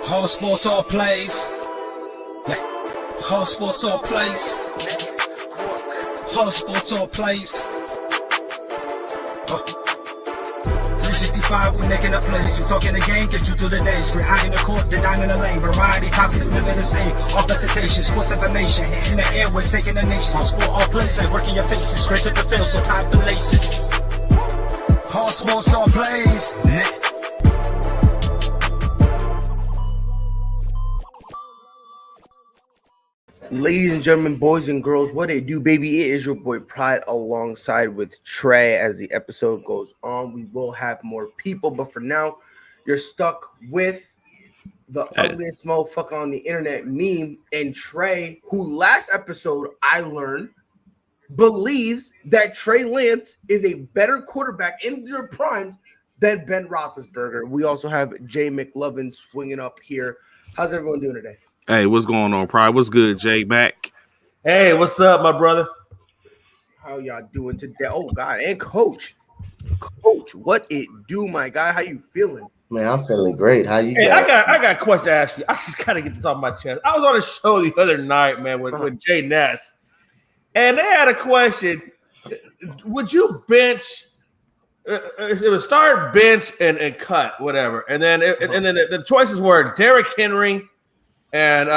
All sports, all plays. All sports, all plays. All sports, all plays. 365, we making up plays. You talking the game, get you to the days. Behind the court, the dime in the lane. Variety topics, living the same. All presentation, sports information. Hitting the airways, taking the nation. All sport, all plays. They working your faces. Grace at the field, so tie the laces. All sports, all plays. Ladies and gentlemen, boys and girls, what it do, baby? It is your boy Pride alongside with Trey. As the episode goes on, we will have more people, but for now, you're stuck with the ugliest motherfucker on the internet meme, and Trey, who last episode I learned believes that Trey Lance is a better quarterback in their primes than Ben Roethlisberger. We also have Jay McLovin swinging up here. How's everyone doing today? Hey, what's going on, Pride? What's good, Jay? Back. Hey, what's up, my brother? How y'all doing today? Oh, God. And Coach. Coach, what it do, my guy? How you feeling? Man, I'm feeling great. How you? Hey, I got a question to ask you. I just gotta get this off my chest. I was on a show the other night, man, with Jay Ness, and they had a question. Would you bench? It was start, bench, and cut, whatever. And then the choices were Derrick Henry and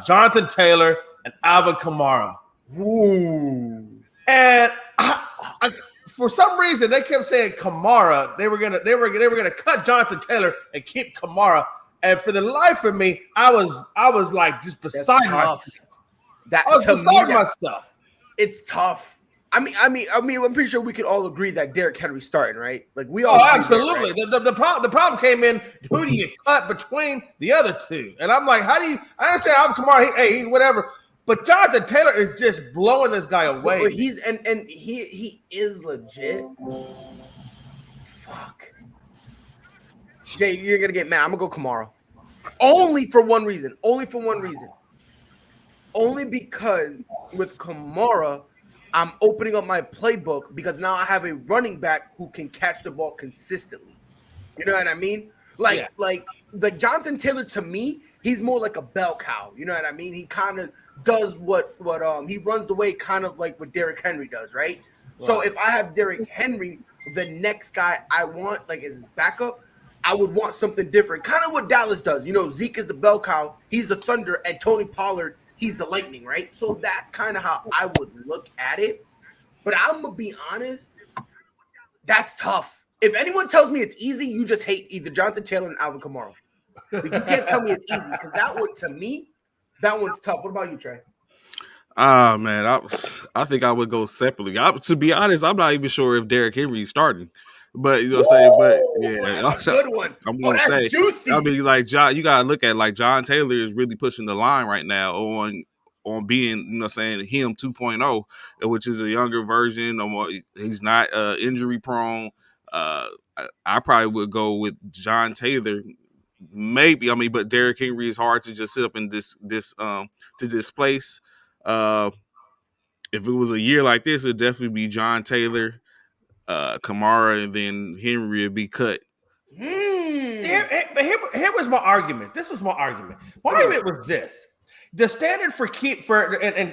Jonathan Taylor and Alvin Kamara. Ooh. And I, for some reason, they kept saying Kamara. They were gonna cut Jonathan Taylor and keep Kamara. And for the life of me, I was like just beside myself. Myself. It's tough. I mean, I'm pretty sure we could all agree that Derrick Henry's starting, right? Like we all. Oh, absolutely. That, right? The problem came in. Who do you cut between the other two? And I'm like, how do you? I understand Alvin Kamara. He's whatever. But Jonathan Taylor is just blowing this guy away. But he's and he is legit. Fuck. Jay, you're gonna get mad. I'm gonna go Kamara. Only for one reason. Only because with Kamara, I'm opening up my playbook because now I have a running back who can catch the ball consistently. You know what I mean? Like Jonathan Taylor, to me, he's more like a bell cow. You know what I mean? He kind of does what he runs the way kind of like what Derrick Henry does, right? Wow. So if I have Derrick Henry, the next guy I want like as his backup, I would want something different. Kind of what Dallas does. You know, Zeke is the bell cow, he's the thunder, and Tony Pollard, he's the lightning, right? So that's kind of how I would look at it. But I'm going to be honest, that's tough. If anyone tells me it's easy, you just hate either Jonathan Taylor and Alvin Kamara. Like, you can't tell me it's easy because that one, to me, that one's tough. What about you, Trey? Man, I think I would go separately. To be honest, I'm not even sure if Derrick Henry is starting. But you know what I'm saying? But yeah, that's a good one. I'm gonna say juicy. I mean, like John, you gotta look at like John Taylor is really pushing the line right now on being, you know what I'm saying, him 2.0, which is a younger version of he's not injury prone. I probably would go with John Taylor. Maybe, I mean, but Derrick Henry is hard to just sit up in this to displace. If it was a year like this, it'd definitely be John Taylor, Kamara, and then Henry would be cut. Here was my argument. This was my argument. My argument was this. The standard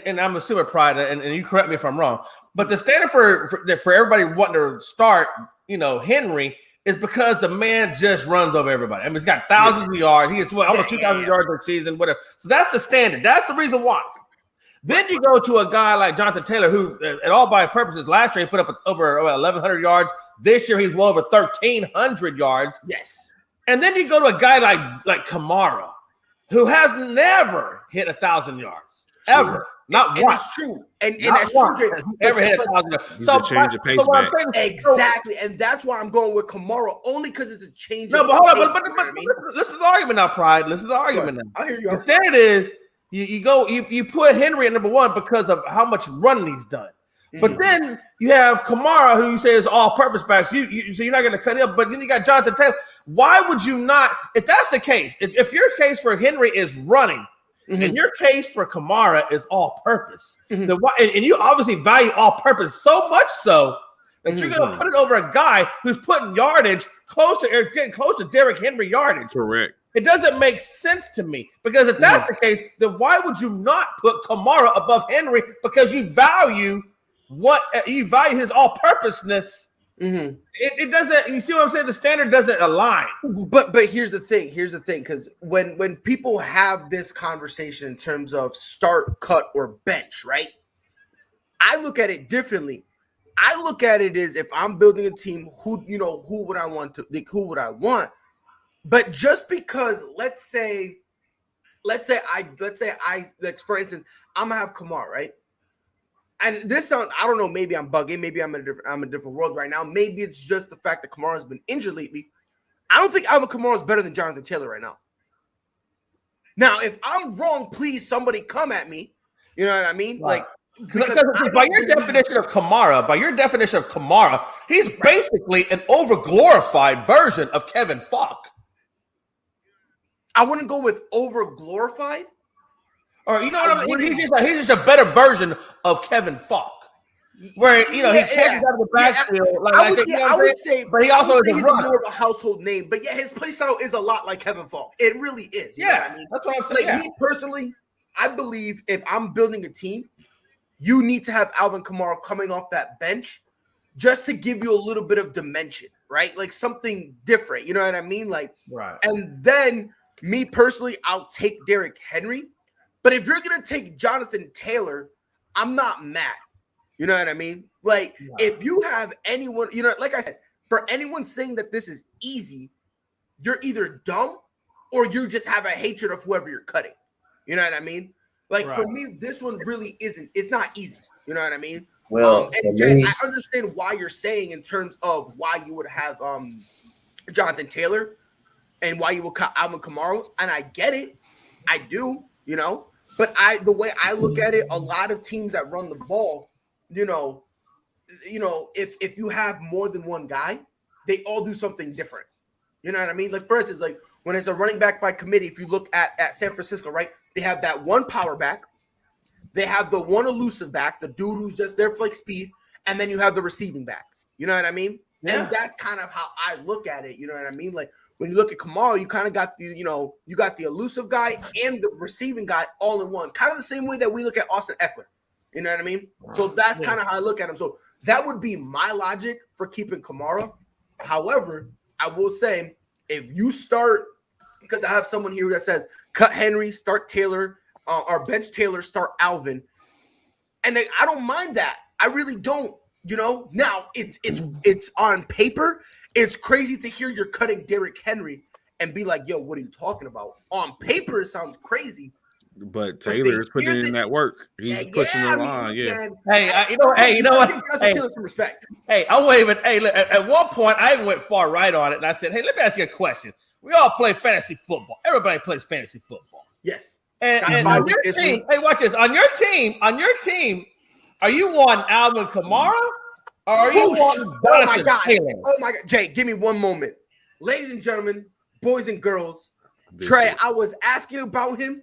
and I'm assuming Pride, and you correct me if I'm wrong, but the standard for everybody wanting to start, you know, Henry is because the man just runs over everybody. I mean, he's got thousands of yards. He has almost 2,000 yards per season, whatever. So that's the standard. That's the reason why. Then you go to a guy like Jonathan Taylor, who, at all by purposes, last year he put up over 1,100 yards. This year he's well over 1,300 yards. Yes. And then you go to a guy like Kamara, who has never hit 1,000 yards ever, not once. It's true, and that's true. Ever hit 1,000 yards? He's a change of pace back. Exactly, and that's why I'm going with Kamara only because it's a change. No, but hold on, but listen to the argument now, Pride. Listen to the argument now. I hear you. The standard is you put Henry at number one because of how much running he's done. But then you have Kamara, who you say is all-purpose back, so you're not going to cut him. But then you got Jonathan Taylor. Why would you not? If that's the case, if your case for Henry is running, and your case for Kamara is all-purpose, then why? And you obviously value all-purpose so much so that you're going to put it over a guy who's putting yardage getting close to Derrick Henry yardage. Correct. It doesn't make sense to me because if that's the case, then why would you not put Kamara above Henry? Because you value his all-purposeness. Mm-hmm. It doesn't. You see what I'm saying? The standard doesn't align. But here's the thing. Because when people have this conversation in terms of start, cut, or bench, right? I look at it differently. I look at it as if I'm building a team, who would I want to, like, who would I want? But just because, let's say I, for instance, I'm gonna have Kamara, right? And this sounds, I don't know, maybe I'm bugging, maybe I'm in a different world right now. Maybe it's just the fact that Kamara's been injured lately. I don't think Alvin Kamara is better than Jonathan Taylor right now. Now, if I'm wrong, please somebody come at me. You know what I mean? Right. Like, because by your definition of Kamara, he's basically an overglorified version of Kevin Falk. I wouldn't go with over-glorified. Or you know what I mean? He's just a better version of Kevin Falk. Where he catches out of the backfield. I would say, but he also is he's more of a household name. But yeah, his play style is a lot like Kevin Falk. It really is. You know what I mean? That's what I'm saying. Like me personally, I believe if I'm building a team, you need to have Alvin Kamara coming off that bench just to give you a little bit of dimension, right? Like something different. You know what I mean? Like, right. And then me personally, I'll take Derrick Henry. But if you're gonna take Jonathan Taylor, I'm not mad. You know what I mean? Like, if you have anyone, like I said, for anyone saying that this is easy, you're either dumb or you just have a hatred of whoever you're cutting. You know what I mean? Like, for me, this one really isn't. It's not easy. You know what I mean? Well, and Jay, I understand why you're saying in terms of why you would have Jonathan Taylor and why you will cut Alvin Kamara, and I get it. I do, But the way I look at it, a lot of teams that run the ball, if you have more than one guy, they all do something different. You know what I mean? Like, for instance, like when it's a running back by committee, if you look at San Francisco, right, they have that one power back, they have the one elusive back, the dude who's just there for like speed, and then you have the receiving back. You know what I mean? Yeah. And that's kind of how I look at it. You know what I mean? Like when you look at Kamara, you kind of got you got the elusive guy and the receiving guy all in one. Kind of the same way that we look at Austin Eckler. You know what I mean? So that's kind of how I look at him. So that would be my logic for keeping Kamara. However, I will say if you start, because I have someone here that says cut Henry, start Taylor, or bench Taylor, start Alvin. And I don't mind that. I really don't. Now it's on paper. It's crazy to hear you're cutting Derrick Henry and be like, yo, what are you talking about? On paper, it sounds crazy. But Taylor is putting in that work. He's pushing the line. Yeah. You know what? Hey, Taylor some respect. Hey, I won't even. Hey, look, at one point, I even went far right on it, and I said, "Hey, let me ask you a question. We all play fantasy football. Everybody plays fantasy football. Yes. And on your team, hey, watch this. On your team, are you wanting Alvin Kamara or are you wanting Jonathan Taylor? Oh my God, Jay, give me one moment, ladies and gentlemen, boys and girls. Trey, I was asking about him.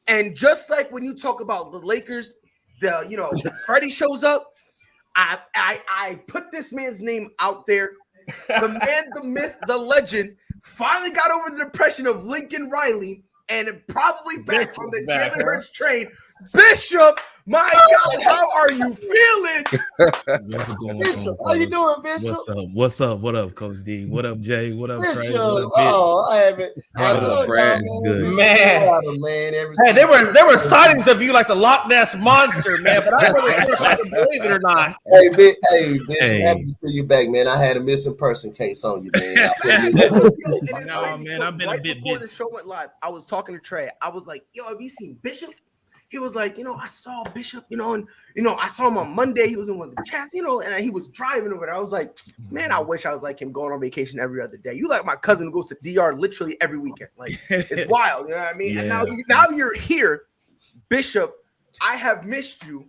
And just like when you talk about the Lakers, Freddie shows up. I put this man's name out there. The man, the myth, the legend, finally got over the depression of Lincoln Riley and probably back on the Jalen Hurts train. Bishop, my God, how are you feeling? Bishop, how you doing, Bishop? What's up? What up, Coach D? What up, Jay? What up, Trey? What up, I haven't. Good. Man. Hey, there were sightings of you like the Loch Ness Monster, man, but I don't know if I can believe it or not. Hey, Bishop, happy to see you back, man. I had a missing person case on you, man. Man, I've been a bit before busy. the show went live, I was talking to Trey. I was like, yo, have you seen Bishop? He was like, I saw Bishop, and I saw him on Monday. He was in one of the chats, and he was driving over there. I was like, man, I wish I was like him going on vacation every other day. You like my cousin who goes to DR literally every weekend. Like, it's wild, you know what I mean? Yeah. And now you're here, Bishop. I have missed you,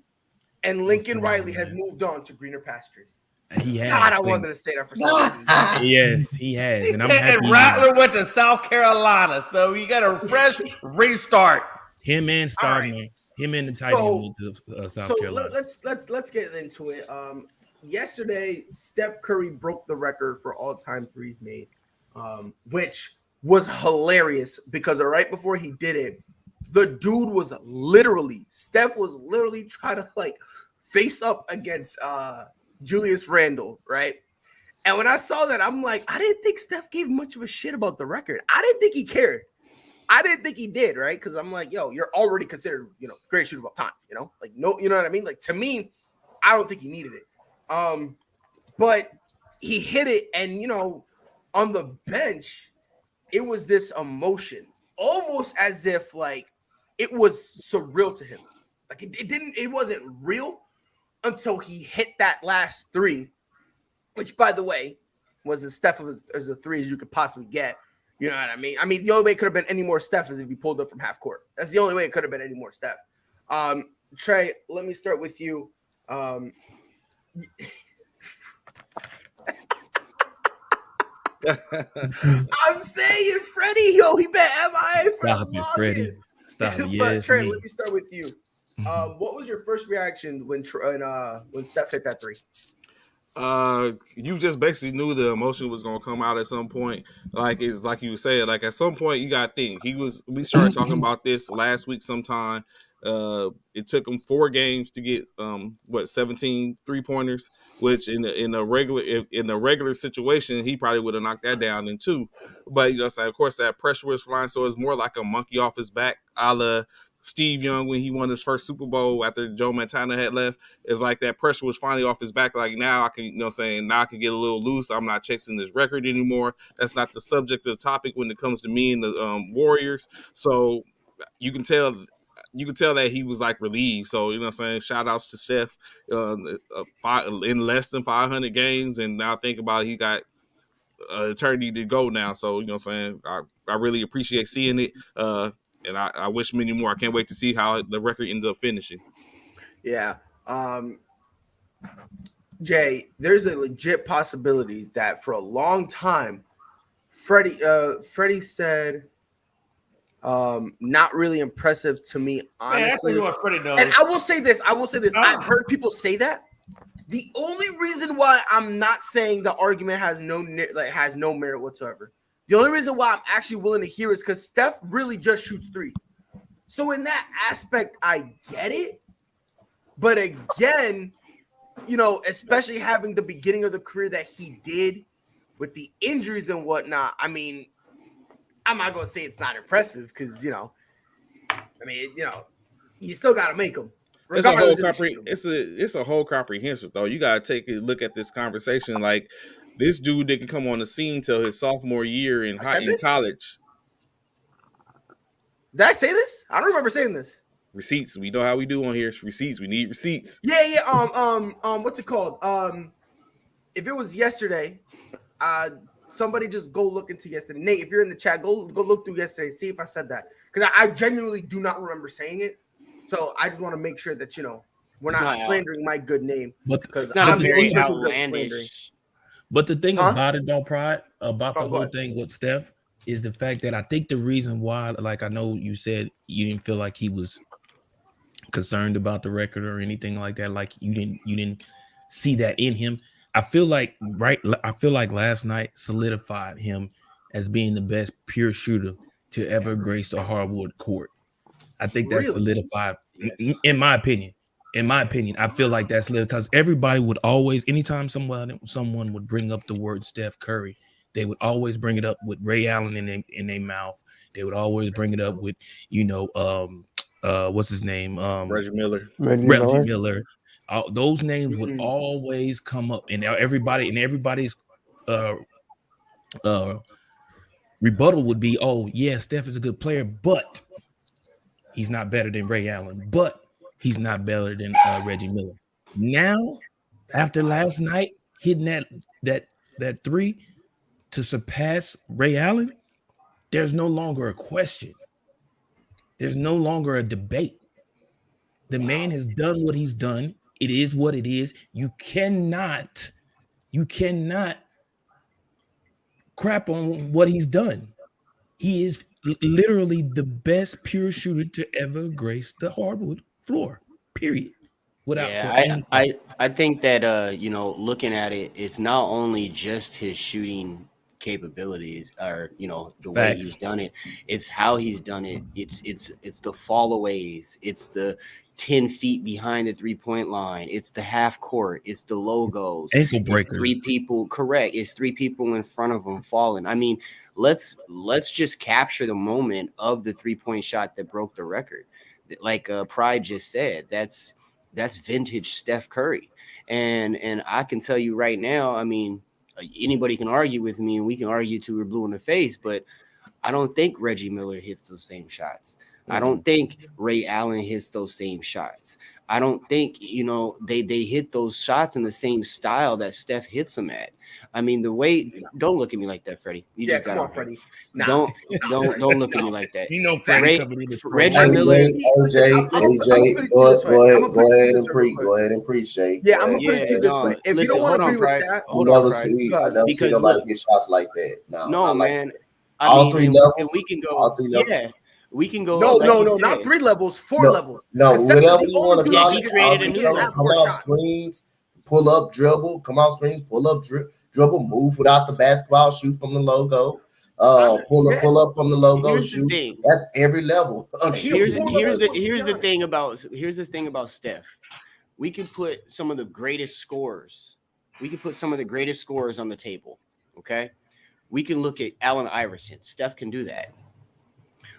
and Lincoln Riley has moved on to greener pastures. He has. God, I wanted to say that for some reason. Yes, he has, and I'm happy. And Rattler went to South Carolina, so you got a fresh restart. Him and Starman, right. Him and the Titans went to South Carolina. Let's get into it. Yesterday, Steph Curry broke the record for all-time threes made, which was hilarious because right before he did it, the dude was Steph was literally trying to like face up against Julius Randle, right? And when I saw that, I'm like, I didn't think Steph gave much of a shit about the record. I didn't think he cared. I didn't think he did, right? Because I'm like, yo, you're already considered, greatest shooter of all time, Like, no, you know what I mean? Like, to me, I don't think he needed it. But he hit it, and, on the bench, it was this emotion, almost as if, like, it was surreal to him. Like, it wasn't real until he hit that last three, which, by the way, was as Steph as a three as you could possibly get. You know what I mean? The only way it could have been any more Steph is if he pulled up from half court. That's the only way it could have been any more Steph. Trey, let me start with you. I'm saying Freddie, he bet MIA for Stop the it, Freddie. Stop it. But Trey, let me start with you. What was your first reaction when Steph hit that three? You just basically knew the emotion was gonna come out at some point. Like it's like you said, like at some point you gotta think. We started talking about this last week sometime. It took him 4 games to get 17 3-pointers, which in a regular situation he probably would have knocked that down in 2. But of course that pressure was flying, so it's more like a monkey off his back, a la Steve Young when he won his first Super Bowl after Joe Montana had left. It's like that pressure was finally off his back. Like now I can, now I can get a little loose. I'm not chasing this record anymore. That's not the subject of the topic when it comes to me and the Warriors. So you can tell that he was like relieved. So, shout outs to Steph in less than 500 games. And now think about it, he got eternity to go now. So, I really appreciate seeing it. And I wish many more. I can't wait to see how the record ends up finishing. Yeah. Jay, there's a legit possibility that for a long time, Freddie said, not really impressive to me, honestly. Man, what Freddie knows. And I will say this. I've heard people say that. The only reason why I'm not saying the argument has no merit whatsoever. The only reason why I'm actually willing to hear is because Steph really just shoots threes. So in that aspect, I get it. But again, especially having the beginning of the career that he did with the injuries and whatnot, I'm not going to say it's not impressive because, you still got to make them. It's a whole comprehensive, though. You got to take a look at this conversation like – this dude didn't come on the scene till his sophomore year in college. Did I say this? I don't remember saying this. Receipts. We know how we do on here. It's receipts. We need receipts. Yeah. What's it called? If it was yesterday, somebody just go look into yesterday. Nate, if you're in the chat, go look through yesterday. See if I said that because I genuinely do not remember saying it. So I just want to make sure that we're not slandering my good name because I'm very outlandish. But the thing about it, though, Pride, about the whole thing with Steph is the fact that I think the reason why, like I know you said you didn't feel like he was concerned about the record or anything like that, like you didn't see that in him. I feel like last night solidified him as being the best pure shooter to ever grace the hardwood court. I think that's solidified, in my opinion. In my opinion, I feel like that's little because everybody would always, anytime someone would bring up the word Steph Curry, they would always bring it up with Ray Allen in their mouth. They would always bring it up with, what's his name? Reggie Miller. Reggie Miller. Those names would always come up, and everybody's rebuttal would be, "Oh yeah, Steph is a good player, but he's not better than Ray Allen." But he's not better than Reggie Miller. Now, after last night hitting that three to surpass Ray Allen, there's no longer a question. There's no longer a debate. The man has done what he's done. It is what it is. You cannot crap on what he's done. He is literally the best pure shooter to ever grace the hardwood floor, period. I think that looking at it, it's not only just his shooting capabilities, or the way he's done it. It's how he's done it. It's the fallaways. It's the 10 feet behind the 3-point line. It's the half court. It's the logos. Ankle breakers. It's 3 people. Correct. It's 3 people in front of him falling. I mean, let's just capture the moment of the 3-point shot that broke the record. Like Pride just said, that's vintage Steph Curry. And I can tell you right now, I mean, anybody can argue with me, and we can argue till we're blue in the face, but I don't think Reggie Miller hits those same shots. I don't think Ray Allen hits those same shots. I don't think, they hit those shots in the same style that Steph hits them at. I mean, the way, don't look at me like that, Freddie. You just got on, Freddie. Nah. Don't look at me like that. Freddie. Reggie Miller. AJ, go ahead and preach, Jay. Yeah, I'm gonna put it to you this way. If you don't want to agree with that, I never see nobody get shots like that. No, man. All 3 levels. We can go. All 3 levels. Yeah. We can go. No, not 3 levels, 4 levels. No, whatever you want to call it. He created a new level. Come out screens, pull up, dribble. Come out screens, pull up, dribble, move without the basketball, shoot from the logo. Pull up from the logo, shoot. That's every level. Here's the thing about Steph. We can put some of the greatest scorers. We can put some of the greatest scorers on the table. Okay, we can look at Allen Iverson. Steph can do that.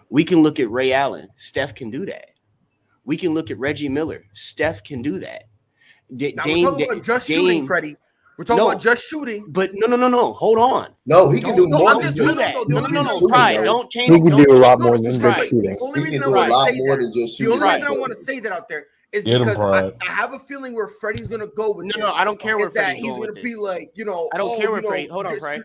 We can look at Ray Allen. Steph can do that. We can look at Reggie Miller. Steph can do that. We're talking about just shooting, Freddie. We're talking about just shooting. But no. Hold on. No, he can do more than just do that. No. Pride. Don't change. He can do a lot more than just shooting. He can do a lot more than just shooting. The only reason I want to say that out there is because I have a feeling where Freddie's going to go with No, I don't care where Freddie's going. He's going to be like, I don't care where Freddie. Hold on, Pride.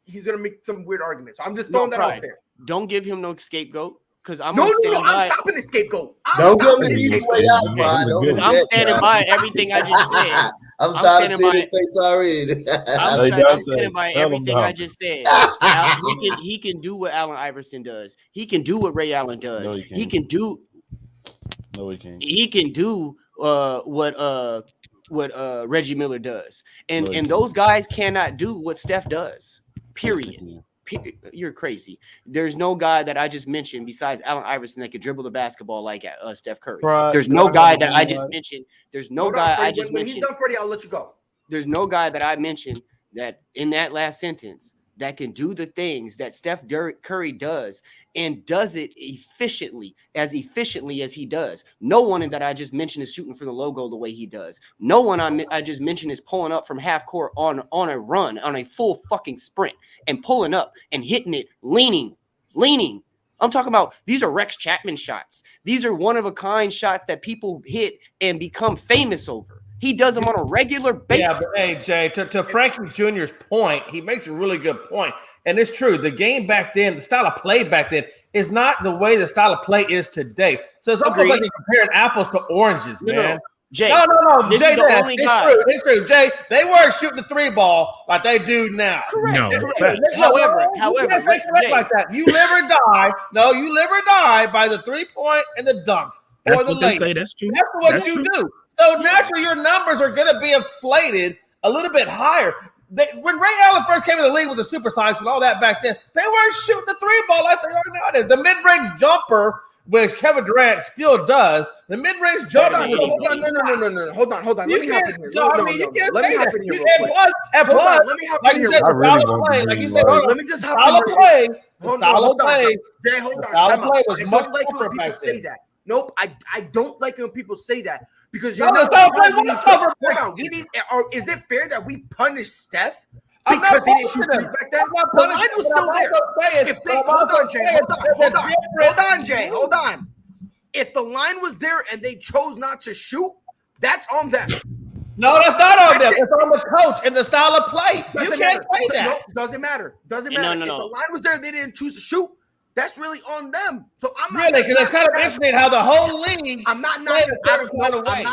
He's going to make some weird arguments. So I'm just throwing that out there. Don't give him no scapegoat. Because I'm I'm stopping the scapegoat. Don't give me the easy way out, Pride. I'm standing by everything I just said. I'm tired of seeing his face already. I'm standing by everything I just said. He can do what Allen Iverson does. He can do what Ray Allen does. He can do. No, he can't. He can do what Reggie Miller does, and those guys cannot do what Steph does. Period. You're crazy. There's no guy that I just mentioned besides Allen Iverson that could dribble the basketball like Steph Curry. There's no guy that I just mentioned. There's no guy I just mentioned. When he's done, Freddie, I'll let you go. There's no guy that I mentioned that in that last sentence that can do the things that Steph Curry does and does it efficiently as he does. No one that I just mentioned is shooting for the logo the way he does. No one I just mentioned is pulling up from half court on a run, on a full fucking sprint and pulling up and hitting it, leaning. I'm talking about these are Rex Chapman shots. These are one of a kind shots that people hit and become famous over. He does them on a regular basis. Yeah, but hey, Jay, to Frankie Jr.'s point, he makes a really good point. And it's true. The game back then, the style of play back then is not the way the style of play is today. So it's almost like you're comparing apples to oranges, man. No. Jay, no. This Jay, is the only guy. It's true. Jay, they weren't shooting the 3-ball like they do now. Correct. No. However, Jay, like that. You live or die. No, you live or die by the 3-point and the dunk. That's or the what they say. That's true. That's what you do. So naturally, your numbers are going to be inflated a little bit higher. When Ray Allen first came in the league with the Supersonics and all that back then, they weren't shooting the 3-ball like they are nowadays. The mid-range jumper, which Kevin Durant still does, the mid-range jumper. Hold on. Let me hop in here. Let me hop in here. And plus, like you said, the style of play, like you said, let me just hop in here. Hold on. Jay, hold on. Style of play was much tougher back then. Nope, I don't like when people say that because you're not. We need. Or is it fair that we punish Steph because they didn't shoot threes back then? The line was still there. If they hold on, Jay. Hold on. If the line was there and they chose not to shoot, that's on them. No, that's not on them. It's on the coach and the style of play. You can't say that. No, doesn't matter. Doesn't matter. If the line was there, they didn't choose to shoot. That's really on them. So I'm not really because it's kind of interesting how the whole league. I'm not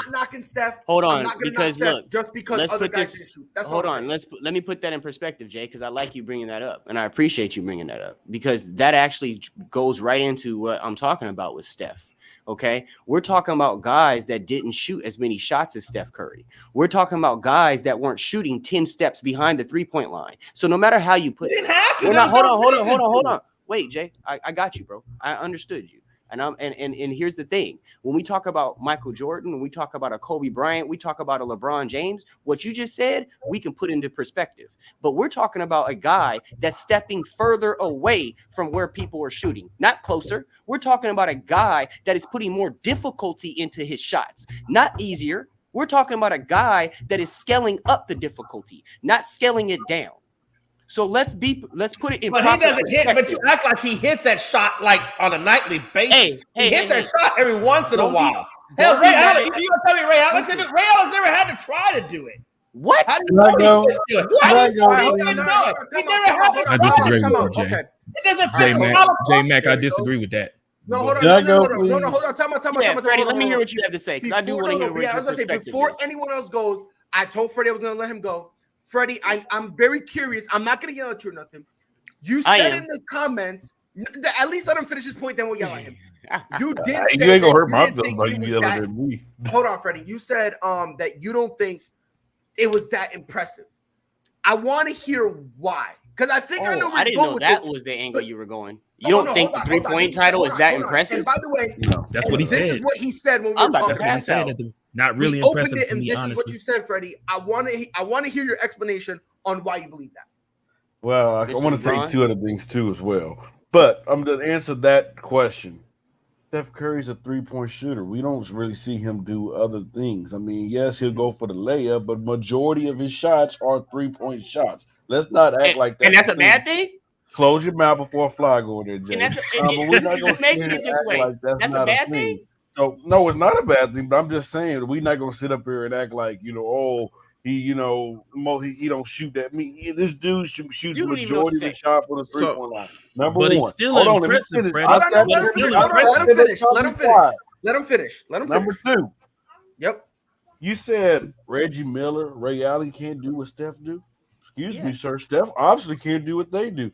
knocking Steph. Hold on, because look, just because other guys didn't shoot. That's hold on. Let me put that in perspective, Jay, because I like you bringing that up, and I appreciate you bringing that up because that actually goes right into what I'm talking about with Steph. Okay, we're talking about guys that didn't shoot as many shots as Steph Curry. We're talking about guys that weren't shooting 10 steps behind the 3-point line. So no matter how you put it, hold on. Wait, Jay, I got you, bro. I understood you. And here's the thing. When we talk about Michael Jordan, when we talk about a Kobe Bryant, we talk about a LeBron James, what you just said, we can put into perspective. But we're talking about a guy that's stepping further away from where people are shooting, not closer. We're talking about a guy that is putting more difficulty into his shots, not easier. We're talking about a guy that is scaling up the difficulty, not scaling it down. So let's put it in. But he doesn't hit. But you act like he hits that shot like on a nightly basis. He hits that shot every once in a while. Hell, Ray Allen. You gonna tell me Ray Allen? Ray Allen's never had to try to do it. What? How do you know he can do it? How do you know he can do it? He never had to try. I disagree with you, Jay. It doesn't fit. J Mac, I disagree with that. No, hold on. No, hold on. Time out. Freddie, let me hear what you have to say. Because I do want to hear what your perspective is. Yeah, I was going to say, before anyone else goes, I told Freddie I was going to let him go. Freddie, I'm very curious. I'm not going to yell at you or nothing. You said in the comments, at least let him finish his point, then we'll yell at him. You did say you ain't gonna hurt my feelings feelings by you yelling at me. Hold on, Freddie. You said that you don't think it was that impressive. I want to hear why. Because I think I know where you're going with this. I didn't know that was the angle you were going. You don't think the 3-point title is that impressive? And by the way, that's what he said. This is what he said when we were talking about it. Not really impressive to me, this honestly. is what you said, Freddie. I want to hear your explanation on why you believe that. Well, I want to say two other things too as well. But I'm going to answer that question. Steph Curry's a 3-point shooter. We don't really see him do other things. I mean, yes, he'll go for the layup, but majority of his shots are 3-point shots. Let's not act like that. And that's a bad thing? Close your mouth before a fly go in there, Jay. But we're not going to make it this way. Like that's a bad thing? So no, it's not a bad thing, but I'm just saying we're not gonna sit up here and act like he don't shoot that. This dude shoots the majority of the shot for the 3-point line. Number one, but he's still impressive, Fred. Let him finish. Number two. Yep. You said Reggie Miller, Ray Allen can't do what Steph do. Excuse me, sir. Steph obviously can't do what they do.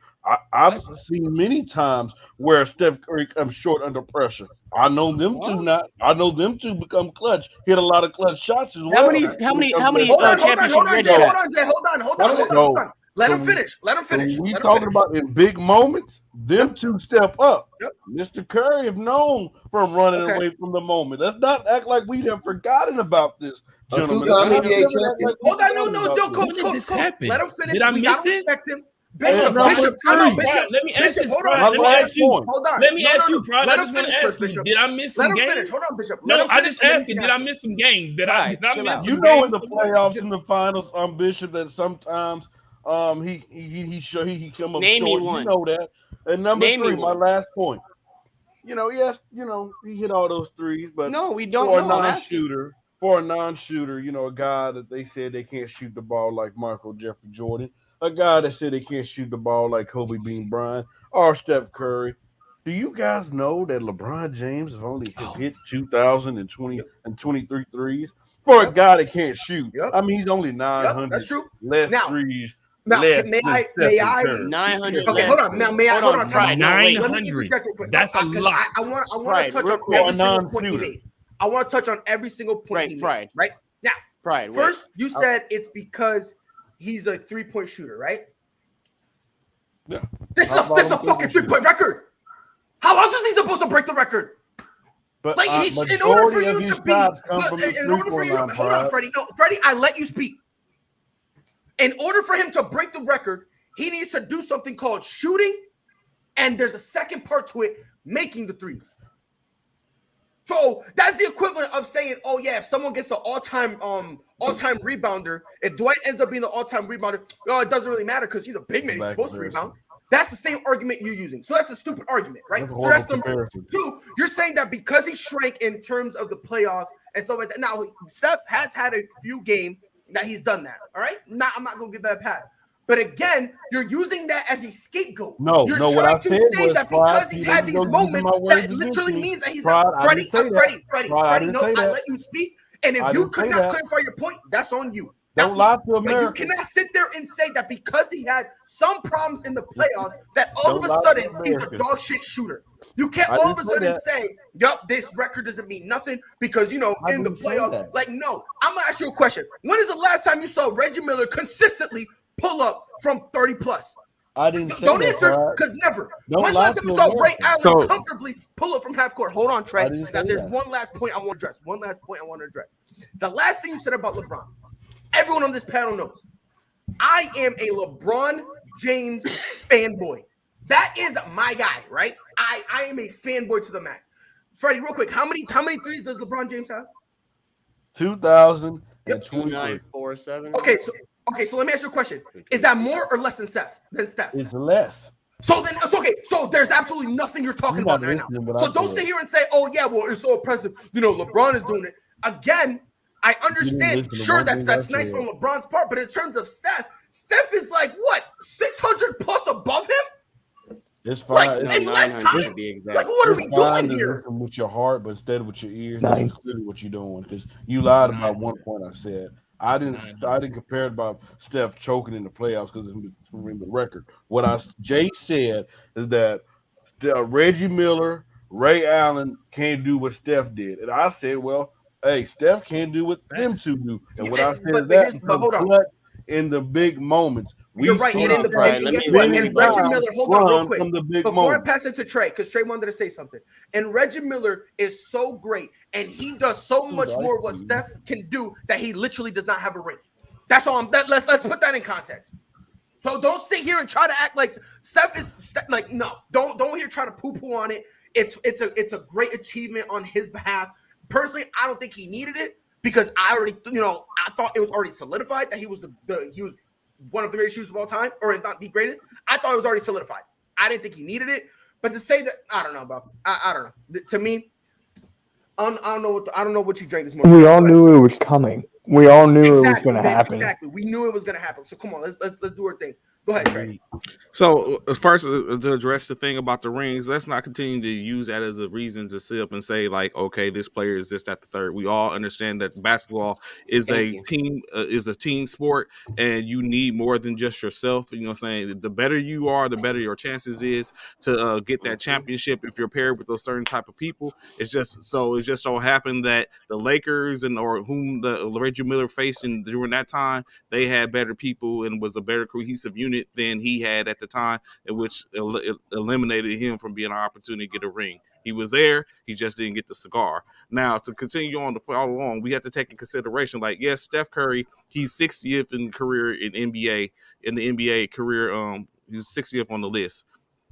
I've seen many times where Steph Curry comes short under pressure. I know them two not. I know them two become clutch. Hit a lot of clutch shots as well. How many championships? Hold on, Jay. Hold on. Let him finish. We talking about in big moments. Them two step up. Yep. Mr. Curry have known from running away from the moment. Let's not act like we have forgotten about this. A two-time NBA champion. Hold on, no, coach. Let him finish. Did I miss this? Respect him. Bishop, time out, Bishop. Let me ask you, hold on. Let me ask you, Pride. I just want to ask you, did I miss some games? Let him finish. Hold on, Bishop. No, I just asked you, did I miss some games? Did I miss some games? You know, in the playoffs, in the finals, Bishop, that sometimes he come up Name short. Me one. You know that. And number three, my last point. He hit all those threes, but no, we don't for a non-shooter, a guy that they said they can't shoot the ball like Michael Jeffrey Jordan, a guy that said they can't shoot the ball like Kobe Bean Bryant or Steph Curry. Do you guys know that LeBron James has only hit 2,020 and 23 threes for a guy that can't shoot? I mean, he's only 900 less threes. Now, may I 900. Okay, hold on. Now, hold on. 900. That's a lot. I want to touch on every single point he made. I want to touch on every single point he made. Right now, first you said it's because he's a 3-point shooter, right? Yeah. This is a fucking 3-point record. How else is he supposed to break the record? But in order for you to be, hold on, Freddie. No, Freddie, I let you speak. In order for him to break the record, he needs to do something called shooting, and there's a second part to it, making the threes. So that's the equivalent of saying, oh yeah, if someone gets the all-time rebounder, if Dwight ends up being the all-time rebounder, it doesn't really matter because he's a big man, he's supposed to rebound. That's the same argument you're using. So that's a stupid argument, right? So that's number two. You're saying that because he shrank in terms of the playoffs and stuff like that. Now, Steph has had a few games that he's done that, all right? I'm not going to give that a pass. But again, you're using that as a scapegoat. You're trying to say that because he's had these moments, that literally means that he's not. Freddie, no, I let you speak. And if you could not clarify your point, that's on you. Don't lie to America. You cannot sit there and say that because he had some problems in the playoffs, that all of a sudden he's a dog shit shooter. You can't all of a sudden say, yup, this record doesn't mean nothing because, in the playoff. Like, no. I'm going to ask you a question. When is the last time you saw Reggie Miller consistently pull up from 30 plus? I didn't say Don't that, answer because never. When's the last time you saw Ray Allen comfortably pull up from half court? Hold on, Trey. Now, there's one last point I want to address. The last thing you said about LeBron, everyone on this panel knows. I am a LeBron James fanboy. That is my guy, right? I am a fanboy to the max. Freddie, real quick, how many threes does LeBron James have? 2023. 947. Okay, so let me ask you a question. Is that more or less than Steph? It's less. So then it's okay. So there's absolutely nothing you're talking about right now. So don't sit here and say, oh yeah, well, it's so impressive. LeBron is doing it. Again, I understand. Sure, that's nice on LeBron's part, but in terms of Steph is like what, 600 plus above him? It's fine. Like, in less time? To be exact. Like, what are we doing here? With your heart, but instead with your ears. That's really what you're doing. Because you lied about one point I said. I didn't compare it about Steph choking in the playoffs because it's the record. What Jay said is that Reggie Miller, Ray Allen can't do what Steph did. And I said, well, hey, Steph can't do what them two do. And what I said is that hold on. In the big moments. You're right. And Reggie Miller, hold on real quick. Before I pass it to Trey, because Trey wanted to say something. And Reggie Miller is so great, and he does so much more what Steph can do that he literally does not have a ring. That's all. Let's put that in context. So don't sit here and try to act like Steph is like no. Don't here try to poo-poo on it. It's a great achievement on his behalf. Personally, I don't think he needed it because I already I thought it was already solidified that he was he was one of the greatest shooters of all time, or if not the greatest. I thought it was already solidified. I didn't think he needed it. But to say that, I don't know, bro. I don't know. To me, I don't know what you drank this morning. We all knew it was coming. We all knew it was going to happen. Exactly. We knew it was going to happen. So come on, let's do our thing. Go ahead, Trey. So first, to address the thing about the rings, let's not continue to use that as a reason to sit up and say like, okay, this player is this, that, the third. We all understand that basketball is a team sport, and you need more than just yourself. You know what I'm saying? The better you are, the better your chances is to get that championship if you're paired with those certain type of people. It just so happened that the Lakers or whom the Reggie Miller faced during that time, they had better people and was a better cohesive unit than he had at the time, in which eliminated him from being an opportunity to get a ring. He was there, he just didn't get the cigar. Now, to continue on to follow along, we have to take in consideration, like, yes, Steph Curry, he's 60th in career in the NBA career. He's 60th on the list.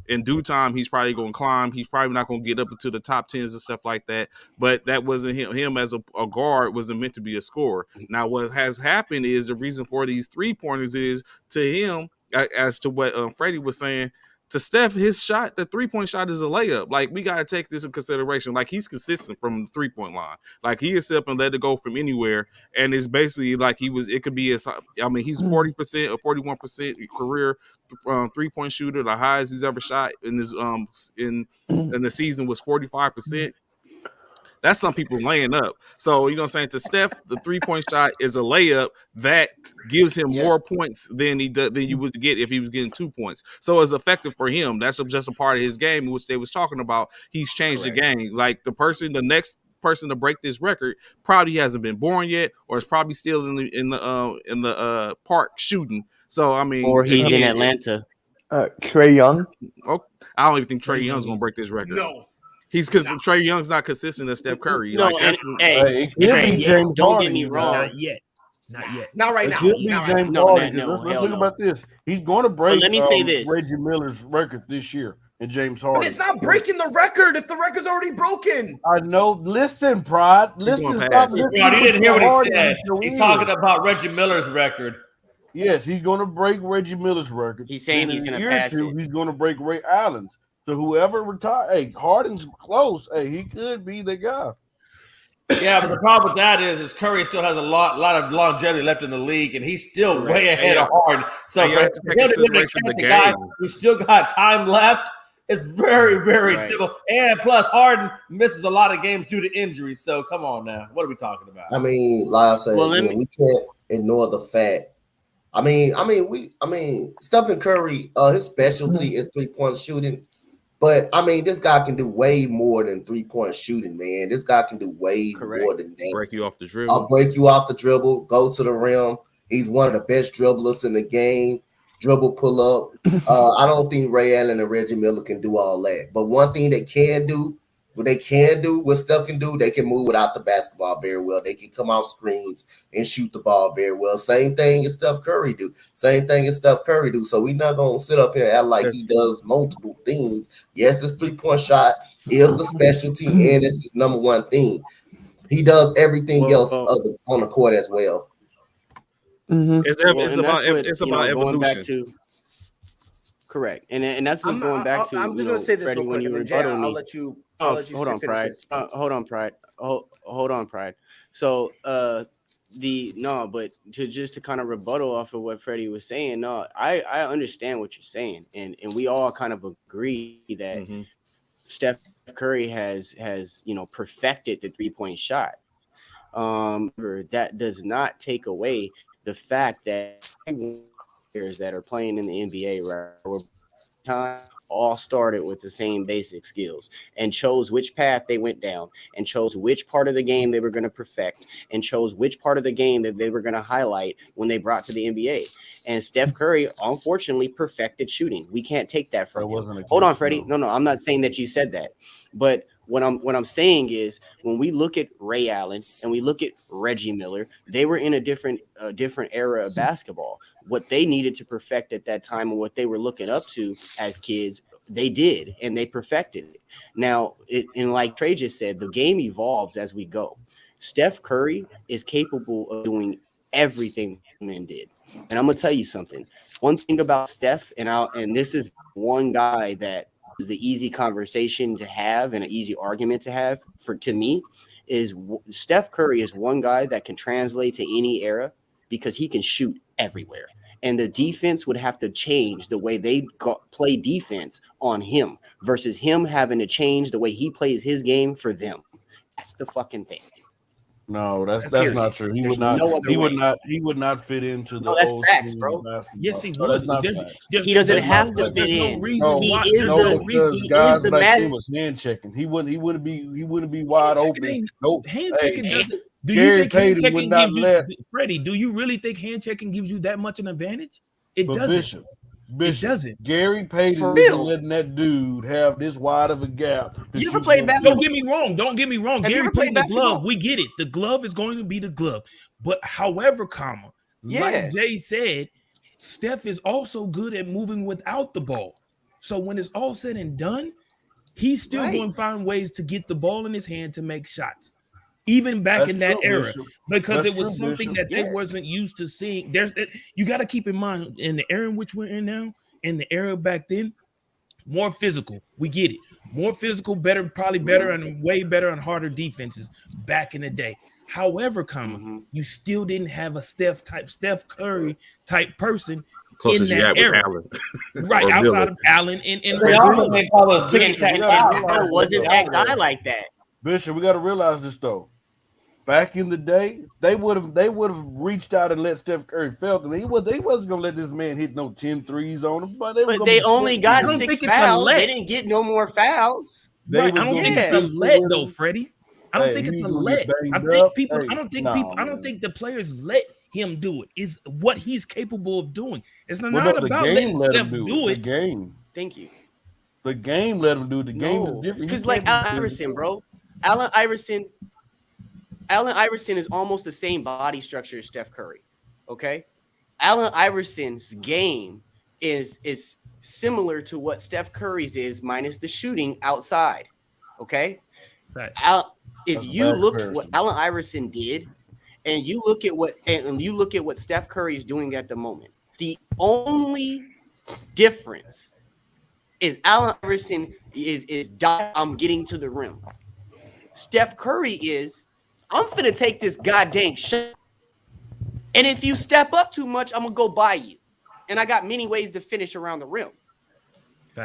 In due time, he's probably going to climb. He's probably not going to get up into the top 10s and stuff like that. But that wasn't him. Him as a guard wasn't meant to be a scorer. Now, what has happened is the reason for these 3-pointers is to him, as to what Freddie was saying, to Steph, his shot, the 3-point shot is a layup. Like, we got to take this in consideration. Like, he's consistent from the 3-point line. Like, he is up and let it go from anywhere. And it's basically like it could be, he's 40% or 41% career 3-point shooter. The highest he's ever shot in his in the season was 45%. That's some people laying up. So, you know what I'm saying? To Steph, the 3-point shot is a layup that gives him more points than you would get if he was getting 2 points. So it's effective for him. That's just a part of his game, which they was talking about. He's changed the game. Like the next person to break this record probably hasn't been born yet, or is probably still in the park shooting. So I mean, or he's in Atlanta. Trae Young. Oh, I don't even think Trae Young's gonna break this record. No. He's because Trae Young's not consistent as Steph Curry. No, like, don't get me wrong. Not yet. Not right now. Let's look about this. He's going to break. Let me say this: Reggie Miller's record this year, and James Harden. But it's not breaking the record if the record's already broken. I know. Listen, Pride. Listen. Stop listening. You didn't hear what he said. He's talking about Reggie Miller's record. Yes, he's going to break Reggie Miller's record. He's saying he's going to pass it. He's going to break Ray Allen's. So whoever retires, hey, Harden's close. Hey, he could be the guy. Yeah, but the problem with that is Curry still has a lot of longevity left in the league, and he's still way ahead of Harden. So for him to the guy who still got time left, it's very, very difficult. And plus, Harden misses a lot of games due to injuries. So come on now, what are we talking about? I mean, like I said, we can't ignore the fact. I mean, Stephen Curry, his specialty is 3-point shooting. But I mean, this guy can do way more than 3-point shooting, man. This guy can do way more than that. Break you off the dribble. I'll break you off the dribble, go to the rim. He's one of the best dribblers in the game. Dribble, pull up. I don't think Ray Allen and Reggie Miller can do all that. But one thing they can do, what Steph can do, they can move without the basketball very well. They can come out screens and shoot the ball very well. Same thing as Steph Curry do. So we're not going to sit up here and act like he does multiple things. Yes, his 3-point shot is the specialty, and it's his number one thing. He does everything else on the court as well. Mm-hmm. It's about evolution. Back to, correct, and that's what's going back to. I'm just going to say this Freddie, real quick, and then I'll let you. Hold on, Pride. Hold on, Pride. So, but to kind of rebuttal off of what Freddie was saying, I understand what you're saying, and we all kind of agree that Steph Curry has perfected the 3-point shot. That does not take away the fact that players that are playing in the NBA right time all started with the same basic skills and chose which path they went down and chose which part of the game they were going to perfect and chose which part of the game that they were going to highlight when they brought to the NBA. And Steph Curry, unfortunately, perfected shooting. We can't take that from him. Hold on, Freddie. No, I'm not saying that you said that, but what I'm saying is when we look at Ray Allen and we look at Reggie Miller, they were in a different era of basketball. What they needed to perfect at that time and what they were looking up to as kids, they did, and they perfected it. Now, and like Trey just said, the game evolves as we go. Steph Curry is capable of doing everything men did. And I'm going to tell you something. One thing about Steph, and this is one guy that is the easy conversation to have and an easy argument to have to me, is Steph Curry is one guy that can translate to any era because he can shoot everywhere. And the defense would have to change the way they play defense on him versus him having to change the way he plays his game for them. That's the fucking thing. No, that's not true. He would not fit into the. No, that's facts, bro. Yes, he would. He doesn't have to fit in. He is the man. He was hand checking. He wouldn't be wide open. Nope. Hand checking doesn't. Do you think hand checking gives you, Freddie? Do you really think hand checking gives you that much an advantage? It doesn't. Bishop, it doesn't. Gary Payton is letting that dude have this wide of a gap. You ever played basketball? Don't get me wrong. Gary Payton, the glove, we get it. The glove is going to be the glove. But however, like Jay said, Steph is also good at moving without the ball. So when it's all said and done, he's still going to find ways to get the ball in his hand to make shots. Even back in that era, because it was something that they wasn't used to seeing. You got to keep in mind in the era in which we're in now, in the era back then, more physical. We get it. More physical, probably better and way better and harder defenses back in the day. However, you still didn't have a Steph Curry type person in that era, right outside of Allen and wasn't that guy like that. Bishop, we got to realize this though. Back in the day, they would have reached out and let Steph Curry felt them. They wasn't gonna let this man hit no 10 threes on him. But they only got 6 fouls. They didn't get no more fouls. I don't think it's a let though, Freddie. I don't think it's a let. I think people. I don't think the players let him do it. It's what he's capable of doing. It's not about letting Steph do it. The game. Thank you. The game let him do it. The game is different. Because like Allen Iverson, bro. Allen Iverson is almost the same body structure as Steph Curry. Okay, Allen Iverson's game is similar to what Steph Curry's is, minus the shooting outside. Okay, right. If you look at what Allen Iverson did, and you look at what Steph Curry is doing at the moment, the only difference is Allen Iverson is I'm getting to the rim. Steph Curry is, I'm finna take this goddamn shot. And if you step up too much, I'm gonna go by you. And I got many ways to finish around the rim.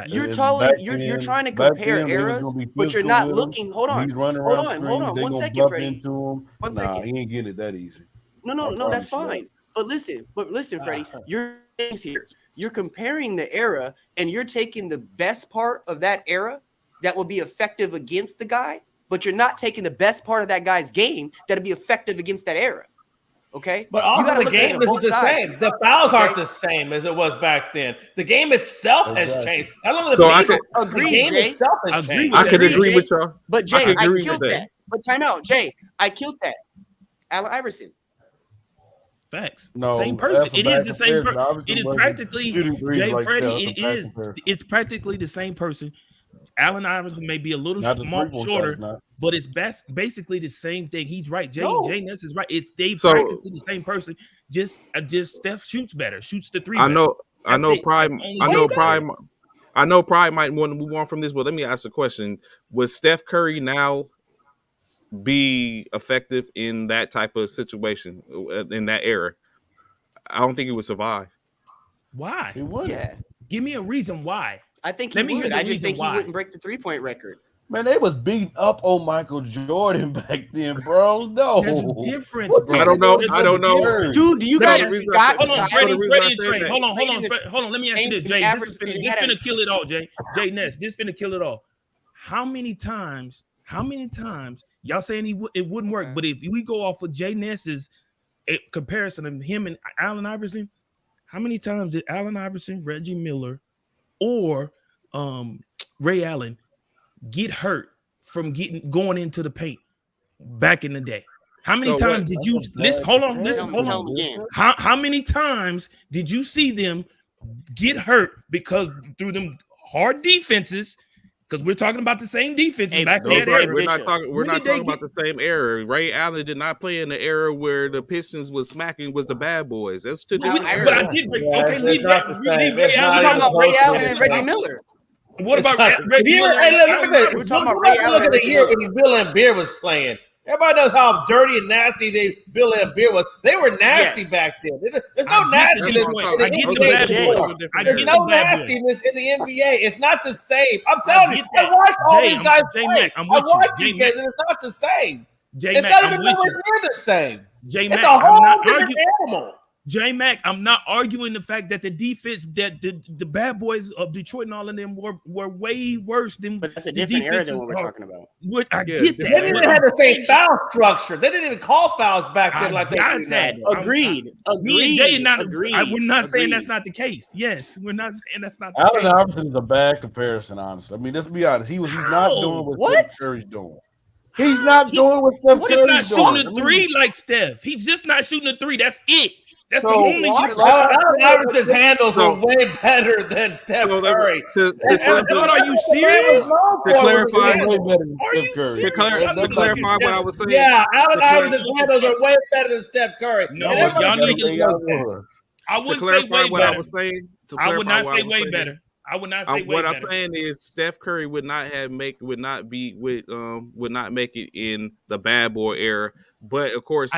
You're trying to compare eras, but you're not looking. Hold on. One second, Freddie. One second. He ain't getting it that easy. No, that's fine. But listen, Freddie, your things here. You're comparing the era, and you're taking the best part of that era that will be effective against the guy, but you're not taking the best part of that guy's game that'll be effective against that era. Okay, but also the game isn't the same. The fouls aren't the same as it was back then. The game itself has changed. I don't know. The game itself has changed. I could agree with y'all. But Jay, I killed that. But time out, Jay. I killed that. Allen Iverson. Facts. No, same person. It is the same person. Iverson It is wasn't practically shooting Jay Freddie. like that. It is. It's practically the same person. Allen Iverson may be a little shorter, but it's basically the same thing. He's right. Jay Ness is right. It's practically the same person. Just Steph shoots better. Shoots the three. I know Pride might want to move on from this, but let me ask a question. Would Steph Curry now be effective in that type of situation in that era? I don't think he would survive. Why? He would. Yeah. Give me a reason why. I think he would. I just think he wouldn't break the 3-point record. Man, they was beating up on Michael Jordan back then, bro. No, that's different, bro. I don't know. Dude, do you guys got? Hold on, Freddie and Trey. Hold on. Let me ask you this, Jay. This is finna kill it all, Jay. Jay Ness, this finna kill it all. How many times? Y'all saying it wouldn't work, but if we go off of Jay Ness's comparison of him and Allen Iverson, how many times did Allen Iverson, Reggie Miller, or Ray Allen get hurt from going into the paint back in the day? How many times did you listen? Hold on. How many times did you see them get hurt because through them hard defenses? Because we're talking about the same defense back then. We're not talking about the same era. Ray Allen did not play in the era where the Pistons was the bad boys. That's to But I did. Okay, leave Ray Allen. We're talking about Ray Allen and Reggie Miller. What about Reggie Miller? We're talking about Ray Allen. Look at the year when Bill and Beer was playing. Everybody knows how dirty and nasty Bill and Beer was. They were nasty back then. There's no nastiness. There's no nastiness in the NBA. It's not the same. I'm telling you. I watched all these guys play. I watched these guys, and it's not the same. It's not even nowhere near the same. It's a whole different animal. J-Mac, I'm not arguing the fact that the defense, that the bad boys of Detroit and all of them were way worse than. But that's a different era than what we're talking about. I get that. They didn't even have the same foul structure. They didn't even call fouls back then like that. Agreed. We're not saying that's not the case. Yes, we're not saying that's not the case. Allen Iverson is a bad comparison, honestly. I mean, let's be honest. He's not doing what Steph Curry's doing. He's not doing what Steph Curry's doing. He's just not shooting a three like Steph. He's just not shooting a three. That's it. That's the only Allen Iverson's handles are way better than Steph Curry. Are you serious? To clarify what I was saying. Yeah, Allen Iverson's handles are way better than Steph Curry. No, y'all need to. I wouldn't say way better. I would not say way better. I would not say what I'm saying is Steph Curry would not make it in the bad boy era, but of course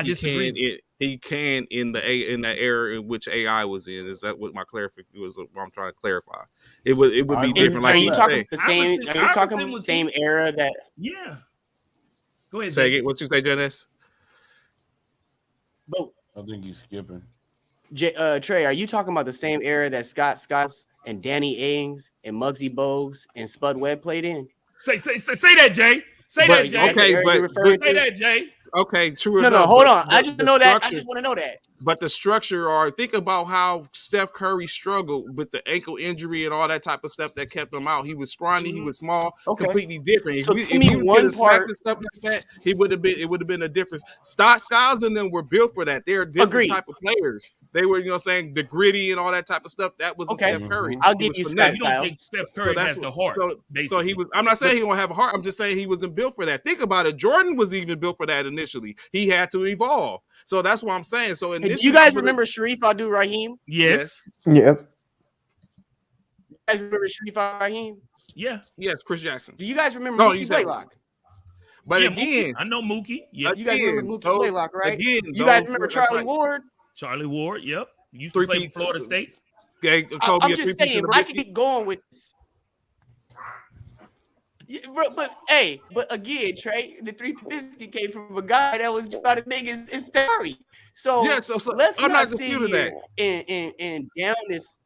he can in the era in which AI was in. Is that what my clarification was? What I'm trying to clarify. It would be different. Are you talking the same? Are you talking the same era that? Yeah. Go ahead. Say it. What you say, Janice? I think he's skipping. Trey, are you talking about the same era that Scott Skiles and Danny Ainge and Muggsy Bogues and Spud Webb played in? Say that, Jay. Say that, Jay. Okay, say that, Jay. Okay, true. No, hold on. I just know that. I just want to know that. But the structure, think about how Steph Curry struggled with the ankle injury and all that type of stuff that kept him out. He was scrawny, he was small, completely different. So if he one part and stuff like that, it would have been a difference. Styles and them were built for that. They're different type of players. They were, the gritty and all that type of stuff. That was Steph Curry. I'll give you Styles. Steph Curry has the heart. So he was. I'm not saying he don't have a heart. I'm just saying he wasn't built for that. Think about it. Jordan was even built for that initially. He had to evolve. So that's what I'm saying. So do you guys remember Sharif Abdul-Rahim? Yes. Yep. You guys remember Sharif Abdul-Rahim? Yeah. Yes, Chris Jackson. Do you guys remember Mookie Blaylock? But again, Mookie. I know Mookie. Yeah, you guys remember Mookie Blaylock, right? Again, you guys remember Charlie Ward? Charlie Ward, yep. Used to play for Florida State. Okay, I'm just saying, I can keep going with this. Yeah, but again, Trey, the 350 came from a guy that was about as big as Steph Curry. So let's I'm not sit here that. and down this.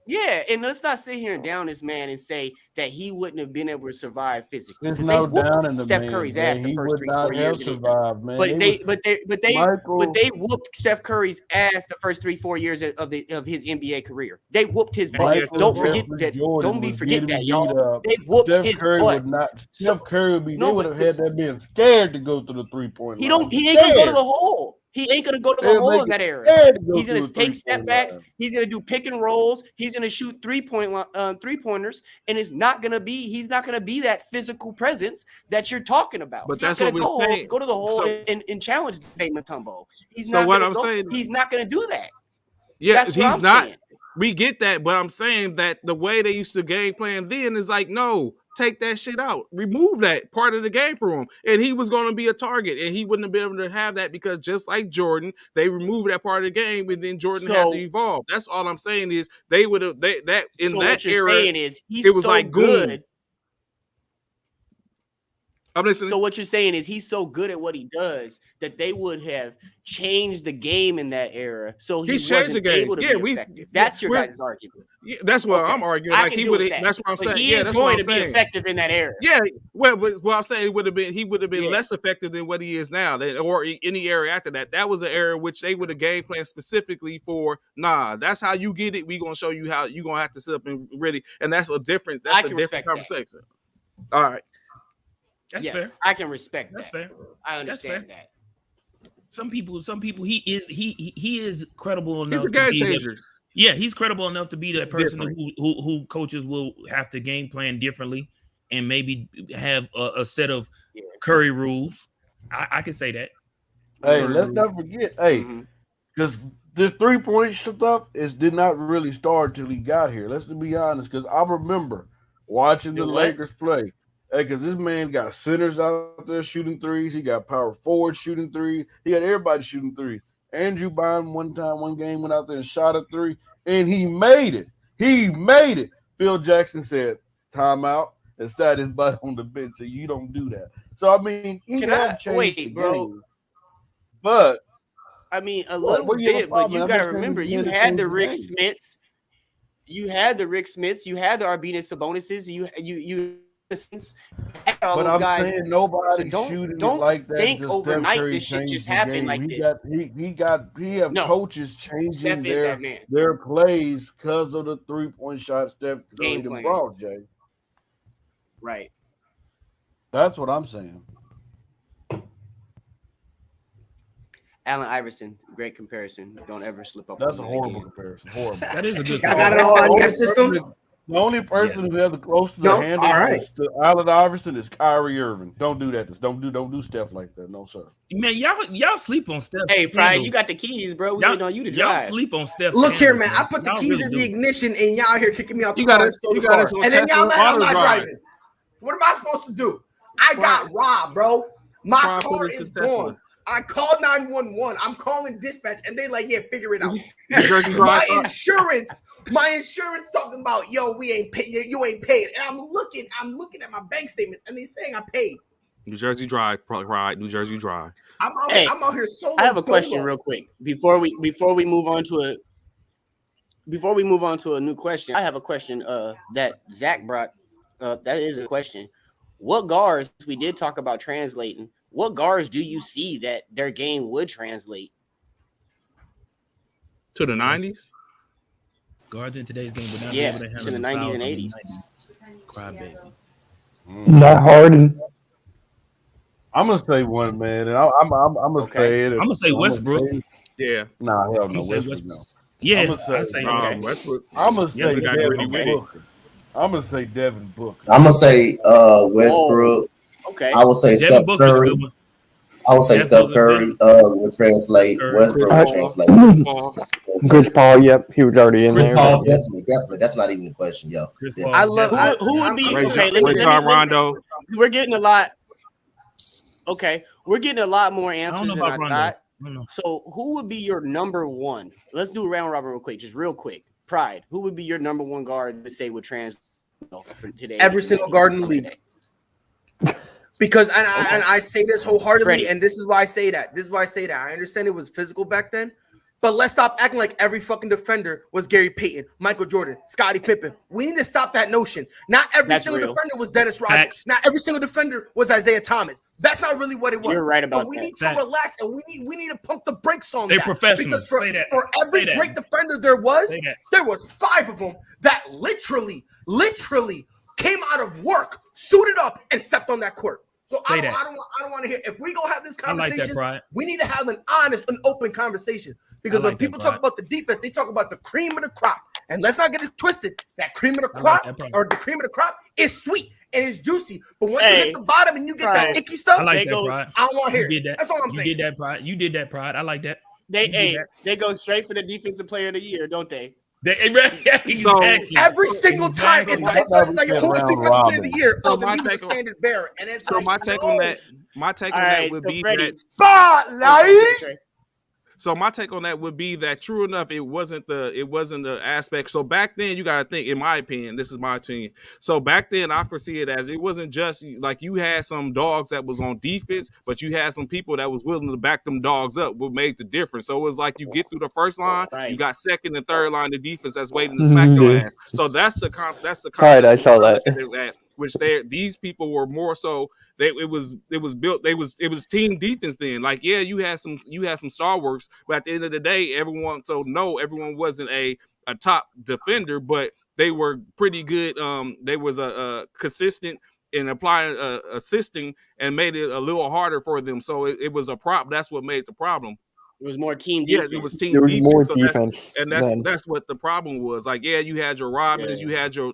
Yeah, and let's not sit here and down this man and say that he wouldn't have been able to survive physically. There's They no whooped down in the Steph man, Curry's man. ass the He first would 3-4 not have years. survived, man. But they whooped Steph Curry's ass the first 3-4 years of his NBA career. They whooped his butt. Don't forget that. Don't forget that, y'all. They whooped Steph his Curry butt. would not. Steph Curry would be. No, they would have had that being scared to go to the 3-point line. He ain't gonna go to the hole. He ain't gonna go to the hole in that area. He's gonna take step backs. He's gonna do pick and rolls. He's gonna shoot 3-pointers, and he's not gonna be that physical presence that you're talking about. But that's what we're saying. Go to the hole So, and challenge Dave Mutombo. He's so not what gonna I'm go, saying, he's not gonna do that. Yeah, That's what he's I'm not. saying. We get that, but I'm saying that the way they used to game plan then is like, no, take that shit out, remove that part of the game from him, and he was going to be a target, and he wouldn't have been able to have that because just like Jordan, they removed that part of the game, and then Jordan had to evolve. That's all I'm saying is they would have that in that what you're era. saying is he's it was so like good. Goon. I'm listening. So what you're saying is he's so good at what he does that they would have changed the game in that era, so he wasn't able to be effective. That's your guys' argument. Yeah, that's what I'm arguing. Like he would have. That's what I'm saying. He is that's going what I'm to be saying. effective in that era. Yeah, well, I'm saying he would have been less effective than what he is now, or any era after that. That was an era which they would have game planned specifically for. Nah, that's how you get it. We gonna show you how you gonna have to sit up and really, and that's a different. That's a different conversation. That. All right. That's fair. I can respect That's that. fair. I understand that. Some people, he is credible enough. He's a game changer. Yeah, he's credible enough to be that person who coaches will have to game plan differently and maybe have a set of Curry rules. I can say that. Hey, let's not forget. Hey, because the 3-point stuff did not really start till he got here. Let's be honest, because I remember watching the Lakers play. Hey, because this man got centers out there shooting threes. He got power forwards shooting threes. He had everybody shooting threes. Andrew Bynum one game went out there and shot a 3, and he made it. He made it. Phil Jackson said, timeout, and sat his butt on the bench. So you don't do that. So, I mean, he had changed the game. But, I mean, a little bit, but you got to remember, you had the Rick Smiths. You had the Rick Smiths. You had the Arvidas Sabonis's. You all but those I'm guys. saying nobody shooting it like that. Think overnight this shit just happened like this. He have coaches changing their plays because of the 3-point shot Steph Curry brought, Jay. Right. That's what I'm saying. Allen Iverson, great comparison. Don't ever slip up. That's a horrible comparison. Horrible. That is a good. I got it all on your system. The only person who has the closest handle to Allen Iverson is Kyrie Irving. Don't do that. Don't do Steph like that. No, sir. Man, y'all sleep on Steph. Hey, Pride, you got the keys, bro. We waiting on you to drive. Y'all sleep on Steph. Look here, man. I put the keys in the ignition, and y'all here kicking me out the car. And then y'all mad I'm not driving. What am I supposed to do? I got robbed, bro. My car is gone. I called 911. I'm calling dispatch, and they like, yeah, figure it out. my insurance talking about, yo, we ain't paid. You ain't paid. And I'm looking at my bank statements, and they saying I paid. New Jersey Drive, probably right. New Jersey Drive. I'm out here solo. I have a question real quick before we move on to a new question. I have a question that Zach brought up. That is a question. What guards, we did talk about translating, what guards do you see that their game would translate to the 90s? Guards in today's game would not be able to handle to the 90s and 80s. Crybaby. Not Harden. I'm gonna say one, man, and I'm gonna say it. I'm gonna say Westbrook. Yeah. Nah, hell no. Westbrook, no. Yeah. I'm gonna say Westbrook. I'm gonna say Devin Booker. I'm gonna say Devin Booker. I'm gonna say Westbrook. Okay. I would say Steph Curry. I would say Steph Curry would translate. Westbrook would translate. Chris Paul, yep, he was already in there. Chris Paul, definitely. That's not even a question, yo. I love who would be Rondo. We're getting a lot. Okay, we're getting a lot more answers than I thought. So, who would be your number one? Let's do a round robin real quick, just real quick. Pride, who would be your number one guard that say would translate for today? Every single guard in the league. Because and I say this wholeheartedly, and this is why I say that. I understand it was physical back then, But let's stop acting like every fucking defender was Gary Payton, Michael Jordan, Scottie Pippen. We need to stop that notion. Not every single defender was Dennis Rodman. Facts. Not every single defender was Isaiah Thomas. That's not really what it was. You're right about but we that. need to relax, and we need to pump the brakes on They're that. professionals. Because Say that. for every Say that. great defender there was 5 of them that literally came out of work, suited up, and stepped on that court. So I don't want to hear. If we gonna have this conversation, we need to have an honest and open conversation. Because when people talk about the defense, they talk about the cream of the crop. And let's not get it twisted. That cream of the crop or the cream of the crop is sweet and it's juicy. But once you hit the bottom and you get that icky stuff, I don't want to hear it. That's all I'm saying. You did that, Pride. You did that, Pride. I like that. They go straight for the defensive player of the year, don't they? Exactly. So every single time it's like who's defensive player of the year? So then he was a standard bearer. And it's so my take on that would be that spotlight. So my take on that would be that true enough, it wasn't the aspect. So back then, you gotta think, in my opinion, this is my opinion. So back then, I foresee it as it wasn't just like you had some dogs that was on defense, but you had some people that was willing to back them dogs up. What made the difference? So it was like you get through the first line, you got second and third line of defense that's waiting to smack your ass. So that's the concept. Right, I saw that. Which these people were more so. It was team defense then. Like, yeah, you had some stalwarts, but at the end of the day, everyone wasn't a top defender, but they were pretty good. They was a consistent in applying assisting and made it a little harder for them. So it was a problem. That's what made the problem. It was more team defense. Yeah, it was team defense. More so defense. That's what the problem was. Like, yeah, you had your Rodmans, you had your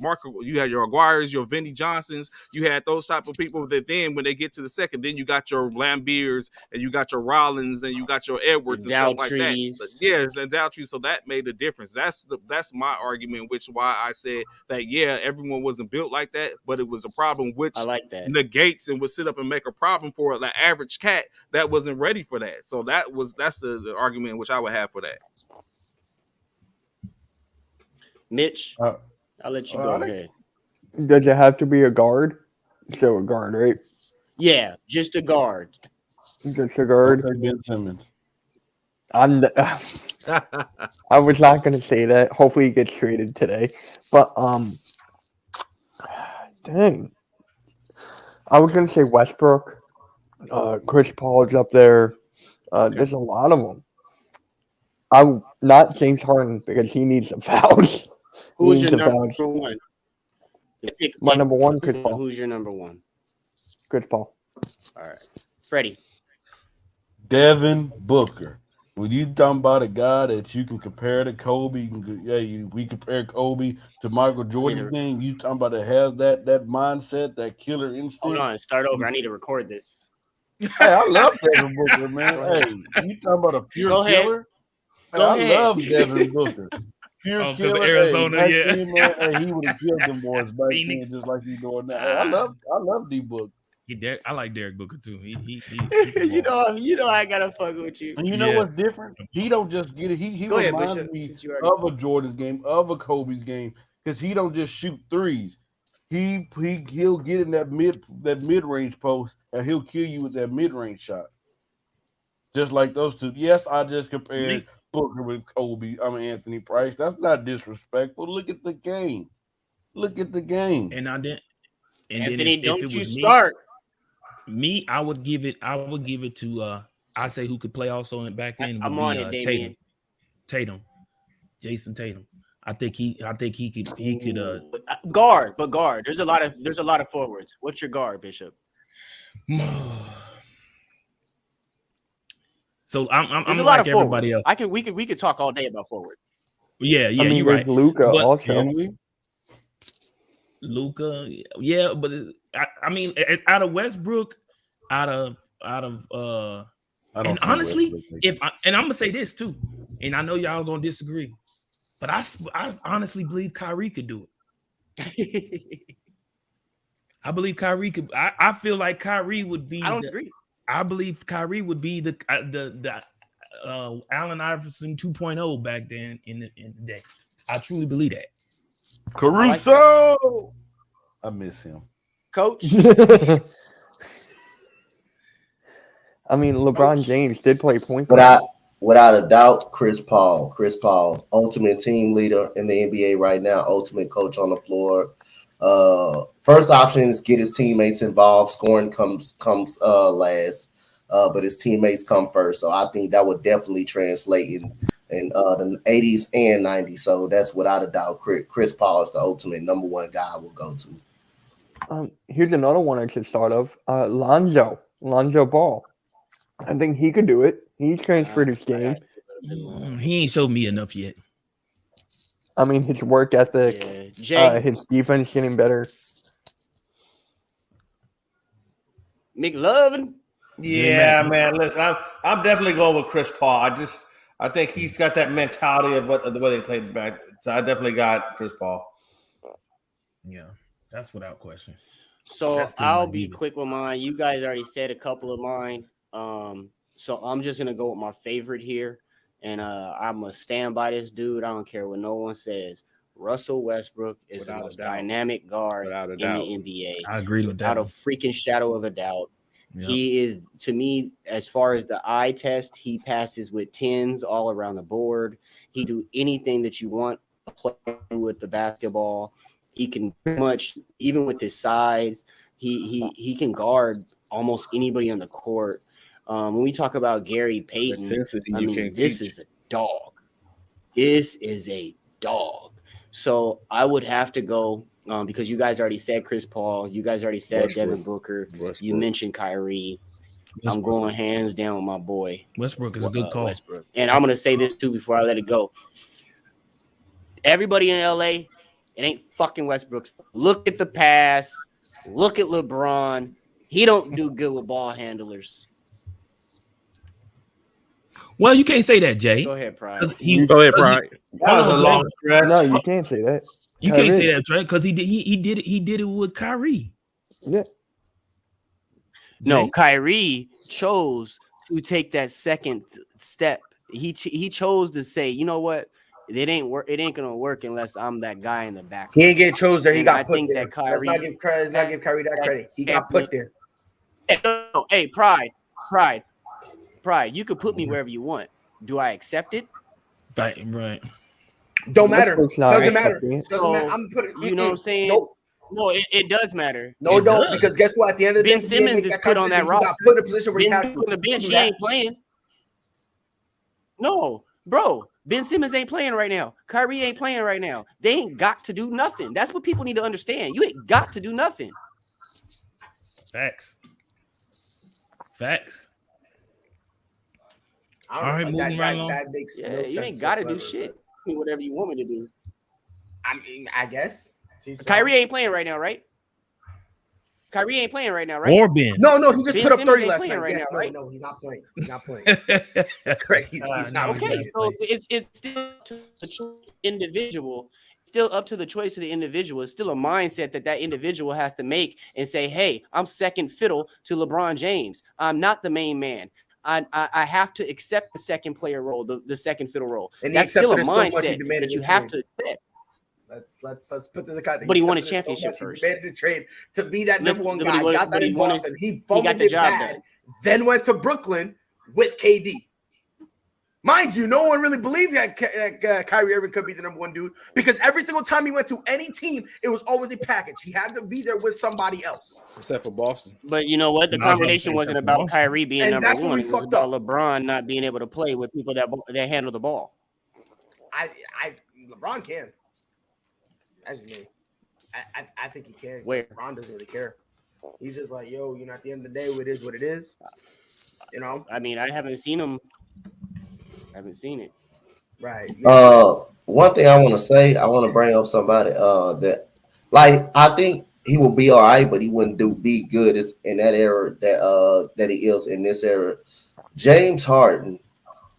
Marco, you had your Aguirres, your Vinny Johnsons, you had those type of people that then when they get to the second, then you got your Lambeers and you got your Rollins and you got your Edwards and stuff like that. But yes, and Daltrey. So that made a difference. That's my argument, which why I said that everyone wasn't built like that, but it was a problem which I like that. negates and would sit up and make a problem for the average cat that wasn't ready for that. So that's the argument which I would have for that. Mitch, I'll let you go ahead. Does it have to be a guard? So a guard, right? Yeah, just a guard. Just a guard. Ben Simmons. I was not going to say that. Hopefully he gets traded today. But dang. I was going to say Westbrook. Chris Paul's up there. There's a lot of them. I'm not James Harden because he needs the fouls. Who's your number one? My number one, Chris Paul. Who's your number one? Chris Paul. All right. Freddie. Devin Booker. When you talking about a guy that you can compare to Kobe, we compare Kobe to Michael Jordan thing. You talking about that has that mindset, that killer instinct. Hold on, start over. I need to record this. Hey, I love Devin Booker, man. Hey, you talking about a pure killer? I love Devin Booker. Pure killer. Arizona, man, he would have killed them boys back then, just like he's doing now. I love D Book. I like Derek Booker too. He you know I gotta fuck with you. And you know what's different? He don't just get it. He reminds me of a Jordan's game, of a Kobe's game, because he don't just shoot threes. He'll get in that mid-range post and he'll kill you with that mid-range shot. Just like those two. Yes, I just compared Booker with Kobe. Anthony Price. That's not disrespectful. Look at the game. And I didn't. Anthony, don't you start. Me, I would give it to I say who could play also in back end. I'm on it, Damian. Tatum. Jason Tatum. I think he could guard. There's a lot of forwards. What's your guard, Bishop? So I'm a lot like of everybody forwards. else. We could talk all day about forward. Yeah, you're right. Luka also. Luka, yeah, but out of Westbrook, and honestly, I'm gonna say this too, and I know y'all gonna disagree, but I honestly believe Kyrie could do it. I believe Kyrie could. I feel like Kyrie would be. I don't agree. I believe Kyrie would be the Allen Iverson 2.0 back then in the day. I truly believe that. Caruso, I miss him, Coach. LeBron James did play point guard. Without a doubt, Chris Paul. Chris Paul, ultimate team leader in the NBA right now, ultimate coach on the floor. First option is get his teammates involved. Scoring comes last, but his teammates come first. So I think that would definitely translate in the 80s and 90s. So that's without a doubt. Chris Paul is the ultimate number one guy I will go to. Here's another one I should start of. Lonzo Ball. I think he could do it. He transferred his game. He ain't showed me enough yet. I mean, his work ethic, his defense getting better. McLovin. Yeah, man. Listen, I'm definitely going with Chris Paul. I think he's got that mentality of the way they played back. So I definitely got Chris Paul. Yeah, that's without question. So I'll be quick with mine. You guys already said a couple of mine. So I'm just gonna go with my favorite here, and I'm gonna stand by this dude. I don't care what no one says. Russell Westbrook is the most dynamic guard in the NBA. I agree with that. Without a freaking shadow of a doubt. Yep. He is, to me, as far as the eye test, he passes with 10s all around the board. He do anything that you want to play with the basketball. He can pretty much, even with his size, he can guard almost anybody on the court. When we talk about Gary Payton, I mean, this is a dog. This is a dog. So I would have to go because you guys already said Chris Paul. You guys already said Devin Booker. You mentioned Kyrie. I'm going hands down with my boy. Westbrook is a good call. Westbrook. And I'm going to say this too before I let it go. Everybody in LA, it ain't fucking Westbrook's fault. Look at the pass. Look at LeBron. He don't do good with ball handlers. Well, you can't say that, Jay. Go ahead, Pride. Go ahead, Pride. That was a long stretch. No, you can't say that. You can't say that, Trey, because he did it with Kyrie. Yeah. No, Kyrie chose to take that second step. He chose to say, you know what? It ain't gonna work unless I'm that guy in the back. He ain't get chose there. He got put there. That Kyrie, let's not give Kyrie that credit. He got put there. Hey, Pride. You could put me wherever you want. Do I accept it? Right. Don't matter. Doesn't matter. I'm putting. You know what I'm saying? Nope. No, it does matter. No, it don't. Because guess what? At the end of the day, Ben Simmons is put on that roster. Got put in a position where he had to. On the bench, he ain't playing. No, bro. Ben Simmons ain't playing right now. Kyrie ain't playing right now. They ain't got to do nothing. That's what people need to understand. You ain't got to do nothing. Facts. All right, moving right along. That makes no sense. You ain't got to do shit. Do whatever you want me to do. I mean, I guess. Kyrie ain't playing right now, right? Kyrie ain't playing right now, right? Or Ben. No, he just Ben put up Simmons 30 last night. right Yes, now, right? No, he's not playing. He's not playing. Correct. He's not okay, playing. so it's still to the choice individual. Still up to the choice of the individual. It's still a mindset that individual has to make and say, hey, I'm second fiddle to LeBron James. I'm not the main man. I have to accept the second player role, the second fiddle role. And that's still a mindset that you have to accept. Let's put this account. But he won a championship first. He made the trade to be that number one guy. Got that in Boston. He got fumbled the it job bad. done. Then went to Brooklyn with KD. Mind you, no one really believed that Kyrie Irving could be the number one dude because every single time he went to any team, it was always a package. He had to be there with somebody else. Except for Boston. But you know what? The conversation wasn't about Kyrie being And number that's one. when we It was fucked about up. LeBron not being able to play with people that handle the ball. LeBron can. That's me. I think he can. Where? LeBron doesn't really care. He's just like, yo, you know, at the end of the day, it is what it is. You know? I mean, I haven't seen him. I haven't seen it. Right. One thing I want to say, I want to bring up somebody that, like, I think he will be all right, but he wouldn't be good in that era that he is in this era. James Harden.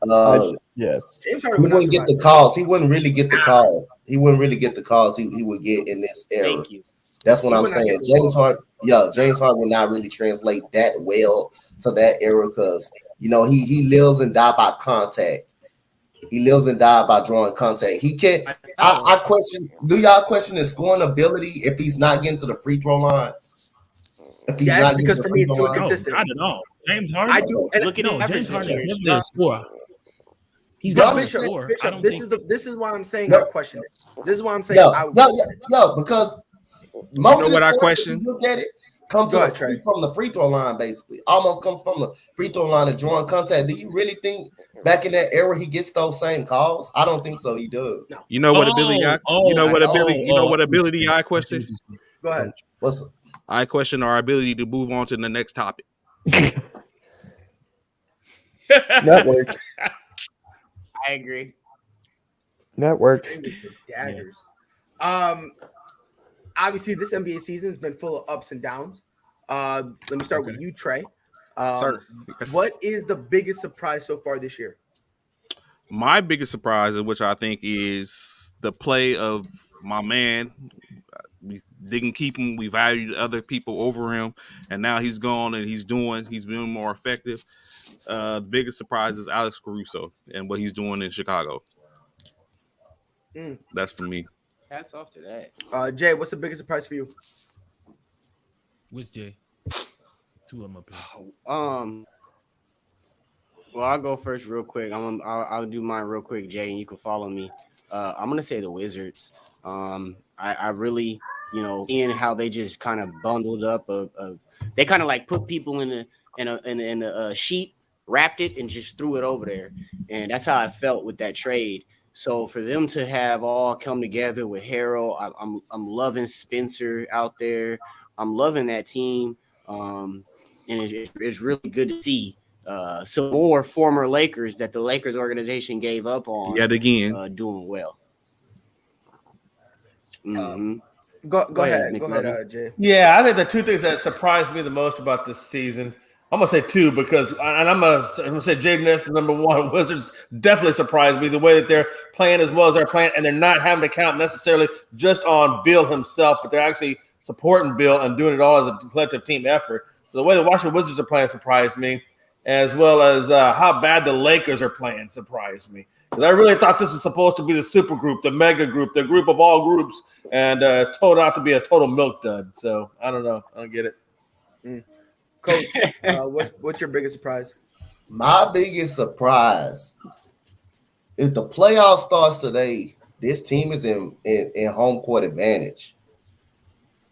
James Harden he wouldn't get the calls. He wouldn't really get the call. He wouldn't really get the calls he would get in this era. Thank you. That's what I'm saying. James Harden would not really translate that well to that era because, you know, he lives and dies by contact. He lives and dies by drawing contact. He can't. I question. Do y'all question his scoring ability if he's not getting to the free throw line? Yes, because for me it's too inconsistent. I don't know. James Harden. I do. Look at James Harden is definitely a scorer. He's No, not gonna Bishop, score. Bishop, I don't this think. is why I'm saying No. I question it. This is why I'm saying because most know of what the I points, question? if you look at it, come Go to ahead, Trey. from the free throw line, basically. Almost comes from the free throw line and drawing contact. Do you really think back in that era he gets those same calls? I don't think so. He does. No. You know what ability? You know what ability I question? Go ahead. What's I question our ability to move on to the next topic. That works. I agree. That works. Daggers. Obviously, this NBA season has been full of ups and downs. Let me start with you, Trey. Sir. What is the biggest surprise so far this year? My biggest surprise, which I think is the play of my man. We didn't keep him. We valued other people over him, and now he's gone and he's being more effective. The biggest surprise is Alex Caruso and what he's doing in Chicago. That's for me. Hats off to that. Jay, what's the biggest surprise for you? Which Jay? Two of them up here. Well, I'll go first real quick. I'll do mine real quick, Jay, and you can follow me. I'm gonna say the Wizards. I really, seeing how they just kind of bundled up. They kind of like put people in a sheet, wrapped it, and just threw it over there. And that's how I felt with that trade. So for them to have all come together with Harold, I'm loving Spencer out there. I'm loving that team, and it's really good to see some more former Lakers that the Lakers organization gave up on yet again doing well. Go ahead, Jay. Yeah, I think the two things that surprised me the most about this season, I'm gonna say two because, and I'm gonna say Jaden Ness number one. Wizards definitely surprised me the way that they're playing as well as they're playing, and they're not having to count necessarily just on Bill himself, but they're actually supporting Bill and doing it all as a collective team effort. So the way the Washington Wizards are playing surprised me, as well as how bad the Lakers are playing surprised me. Because I really thought this was supposed to be the super group, the mega group, the group of all groups, and it's turned out to be a total milk dud. So I don't know. I don't get it. Coach, what's your biggest surprise? my biggest surprise? If the playoff starts today, this team is in home court advantage.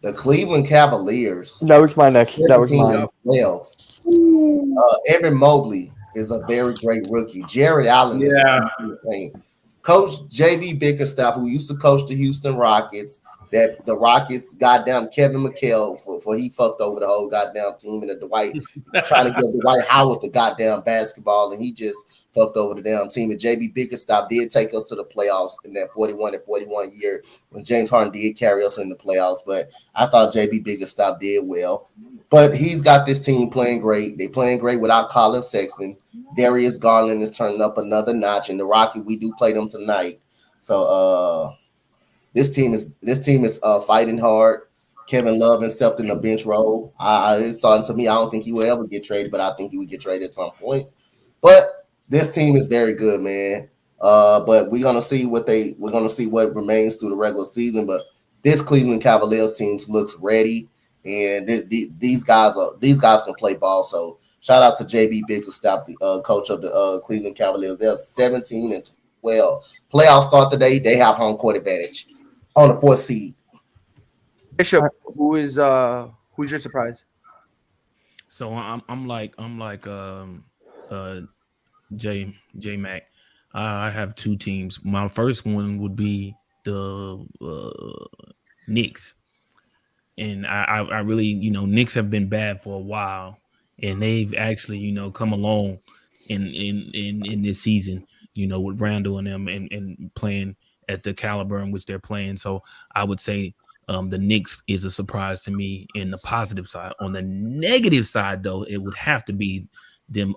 The Cleveland Cavaliers. That was my next. That was mine. Well, Evan Mobley is a very great rookie. Jared Allen is a Coach JV Bickerstaff, who used to coach the Houston Rockets, that the Rockets goddamn Kevin McHale for he fucked over the whole goddamn team, and the Dwight trying to get Dwight Howard the goddamn basketball, and he just fucked over the damn team. And JV Bickerstaff did take us to the playoffs in that 41 year when James Harden did carry us in the playoffs. But I thought JV Bickerstaff did well. But he's got this team playing great. They playing great without Colin Sexton. Darius Garland is turning up another notch. And the Rockets, we do play them tonight. So this team is fighting hard. Kevin Love accepting the bench role. It's starting to me. I don't think he will ever get traded, but I think he would get traded at some point. But this team is very good, man. But we're gonna see what remains through the regular season. But this Cleveland Cavaliers team looks ready. And these guys can play ball. So shout out to JB Bickerstaff, the coach of the Cleveland Cavaliers. They're 17-12. Playoffs start today. They have home court advantage on the 4th seed. Bishop, who's your surprise? So I'm like J Mac. I have two teams. My first one would be the Knicks. And I really, Knicks have been bad for a while, and they've actually, come along in this season, with Randall and them and playing at the caliber in which they're playing. So I would say the Knicks is a surprise to me in the positive side. On the negative side, though, it would have to be them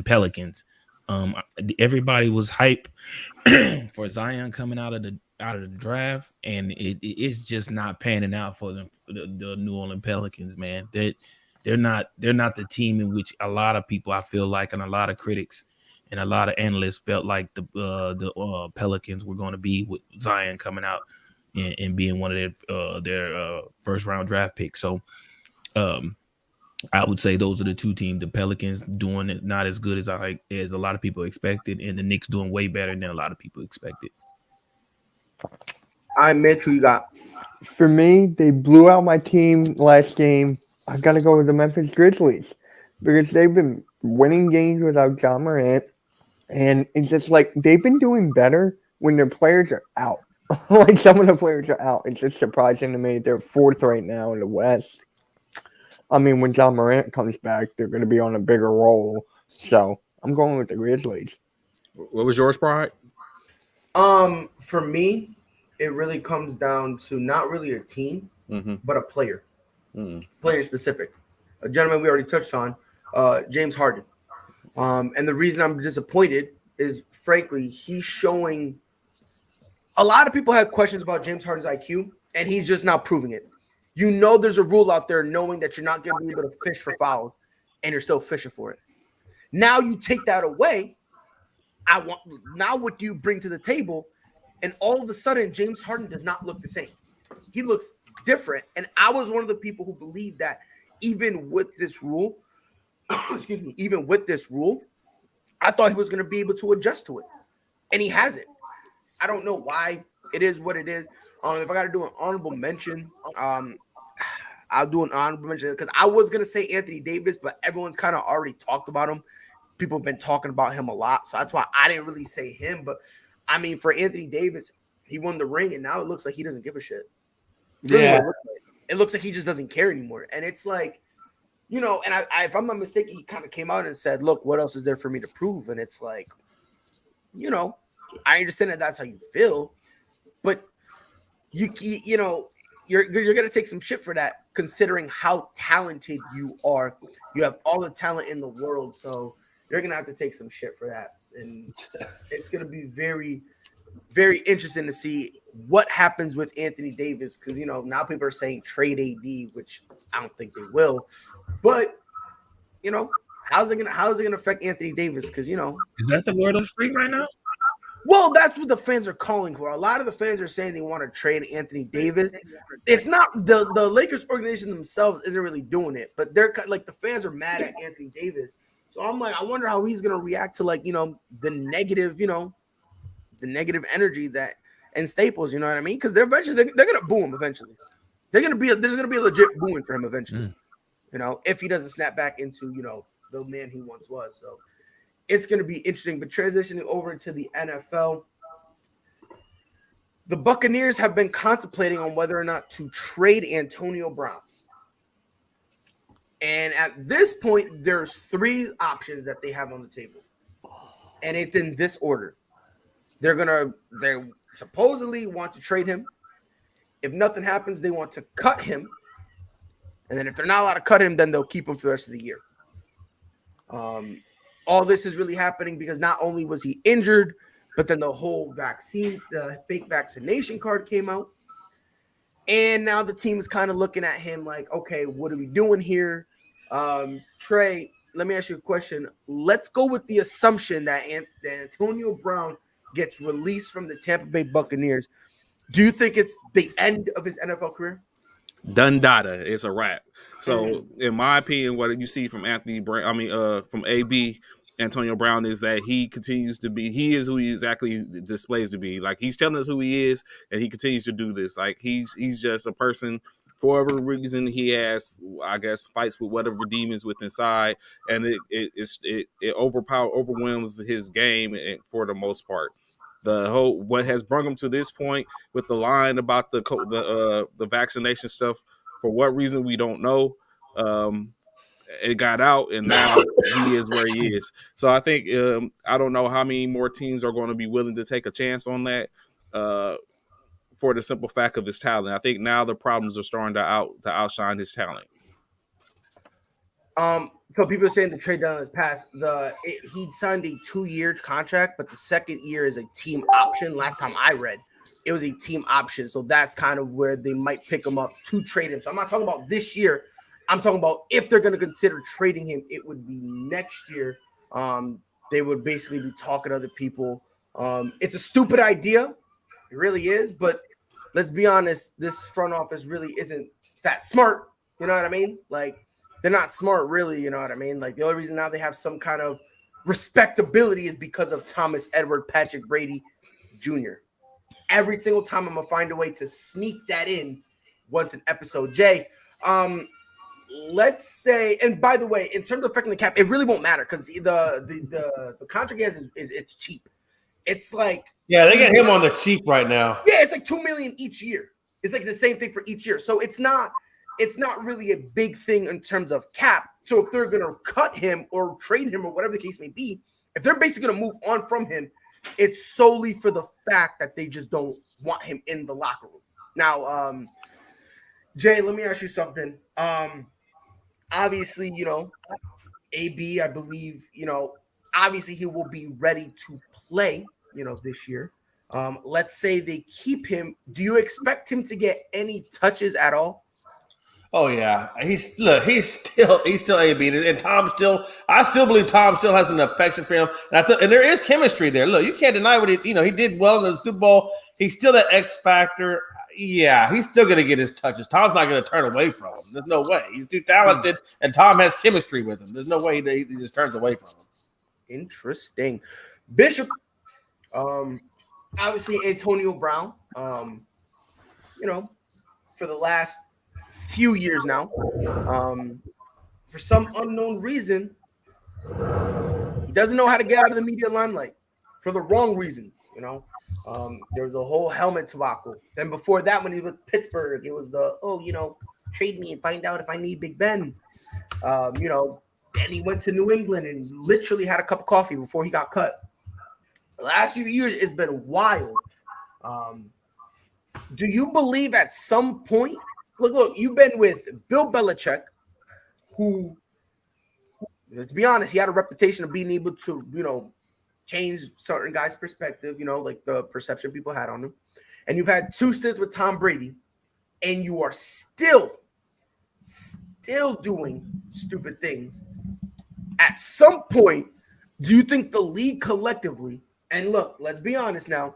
Pelicans. Everybody was hype for Zion coming out of the draft, and it's just not panning out for them. The New Orleans Pelicans, man, they're not the team in which a lot of people, I feel like, and a lot of critics and a lot of analysts felt like the Pelicans were going to be with Zion coming out and being one of their first round draft picks. So I would say those are the two teams. The Pelicans doing it not as good as a lot of people expected, and the Knicks doing way better than a lot of people expected. Mitch, who you got? For me, they blew out my team last game. I gotta go with the Memphis Grizzlies because they've been winning games without John Morant, and it's just like they've been doing better when their players are out. Like some of the players are out. It's just surprising to me. They're fourth right now in the West. I mean, when John Morant comes back, they're going to be on a bigger role. So I'm going with the Grizzlies. What was yours, Pride? For me, it really comes down to not really a team, but a player. Player specific. A gentleman we already touched on, James Harden. And the reason I'm disappointed is, frankly, he's showing. A lot of people have questions about James Harden's IQ, and he's just not proving it. You know, there's a rule out there knowing that you're not going to be able to fish for fouls, and you're still fishing for it. Now you take that away. Now what do you bring to the table? And all of a sudden, James Harden does not look the same. He looks different. And I was one of the people who believed that even with this rule, even with this rule, I thought he was going to be able to adjust to it. And he hasn't. I don't know why. It is what it is. If I got to do an honorable mention, I'll do an honorable mention because I was going to say Anthony Davis, but everyone's kind of already talked about him. People have been talking about him a lot. So that's why I didn't really say him. But, I mean, for Anthony Davis, he won the ring, and now it looks like he doesn't give a shit. Really, it looks like he just doesn't care anymore. And it's like, you know, and I if I'm not mistaken, he kind of came out and said, look, what else is there for me to prove? And it's like, you know, I understand that that's how you feel, but you know, you're gonna take some shit for that, considering how talented you are. You have all the talent in the world, so you're gonna have to take some shit for that, and it's gonna be very, very interesting to see what happens with Anthony Davis, because you know now people are saying trade AD, which I don't think they will, but you know how's it gonna affect Anthony Davis? Because you know, is that the word on the street right now? Well, that's what the fans are calling for. A lot of the fans are saying they want to trade Anthony Davis. It's not the Lakers organization themselves isn't really doing it, but they're like the fans are mad at Anthony Davis. So I'm like, I wonder how he's gonna react to like, you know, the negative energy that and Staples, you know what I mean? Because they're gonna boo him eventually. There's gonna be a legit booing for him eventually. You know, if he doesn't snap back into, you know, the man he once was. So it's going to be interesting. But transitioning over into the NFL, the Buccaneers have been contemplating on whether or not to trade Antonio Brown. And at this point, there's three options that they have on the table. And it's in this order. They supposedly want to trade him. If nothing happens, they want to cut him. And then if they're not allowed to cut him, then they'll keep him for the rest of the year. All this is really happening because not only was he injured, but then the whole vaccine, the fake vaccination card came out. And now the team is kind of looking at him like, okay, what are we doing here? Trey, let me ask you a question. Let's go with the assumption that Antonio Brown gets released from the Tampa Bay Buccaneers. Do you think it's the end of his NFL career? Done data. It's a wrap. So, in my opinion, what you see from from AB, Antonio Brown, is that he is who he exactly displays to be. Like, he's telling us who he is, and he continues to do this. Like, he's just a person, for whatever reason, he has, I guess, fights with whatever demons with inside, and it overwhelms his game for the most part. What has brought him to this point with the line about the vaccination stuff, for what reason we don't know. It got out, and now he is where he is. So I think I don't know how many more teams are going to be willing to take a chance on that for the simple fact of his talent. I think now the problems are starting to outshine his talent. So people are saying the trade deadline has passed. He signed a 2-year contract, but the second year is a team option. Last time I read, it was a team option. So that's kind of where they might pick him up to trade him. So I'm not talking about this year. I'm talking about if they're going to consider trading him, it would be next year. They would basically be talking to other people. It's a stupid idea. It really is. But let's be honest, this front office really isn't that smart. You know what I mean? Like, They're not smart, really. You know what I mean? Like the only reason now they have some kind of respectability is because of Thomas Edward Patrick Brady Jr. Every single time I'm gonna find a way to sneak that in once an episode. Jay, let's say, and by the way, in terms of affecting the cap, it really won't matter because the contract is it's cheap. It's like they get him on the cheap right now. Yeah, it's like $2 million each year. It's like the same thing for each year. So it's not really a big thing in terms of cap. So if they're gonna cut him or trade him or whatever the case may be, if they're basically gonna move on from him, it's solely for the fact that they just don't want him in the locker room. Now, Jay, let me ask you something. Obviously, AB, I believe, obviously he will be ready to play, this year. Let's say they keep him. Do you expect him to get any touches at all? Oh yeah, he's still AB, and I still believe Tom still has an affection for him, and there is chemistry there. Look, you can't deny what he did well in the Super Bowl. He's still that X factor. Yeah, he's still gonna get his touches. Tom's not gonna turn away from him. There's no way. He's too talented, and Tom has chemistry with him. There's no way he just turns away from him. Interesting, Bishop. Obviously Antonio Brown. For the last few years now, for some unknown reason, he doesn't know how to get out of the media limelight for the wrong reasons. There was a whole helmet debacle. Then before that, when he was with Pittsburgh, it was trade me and find out if I need Big Ben. Then he went to New England and literally had a cup of coffee before he got cut. The last few years, it's been wild. Do you believe at some point? Look, you've been with Bill Belichick, who, let's be honest, he had a reputation of being able to, change certain guys' perspective, like the perception people had on him. And you've had 2 stints with Tom Brady, and you are still doing stupid things. At some point, do you think the league collectively, and look, let's be honest now,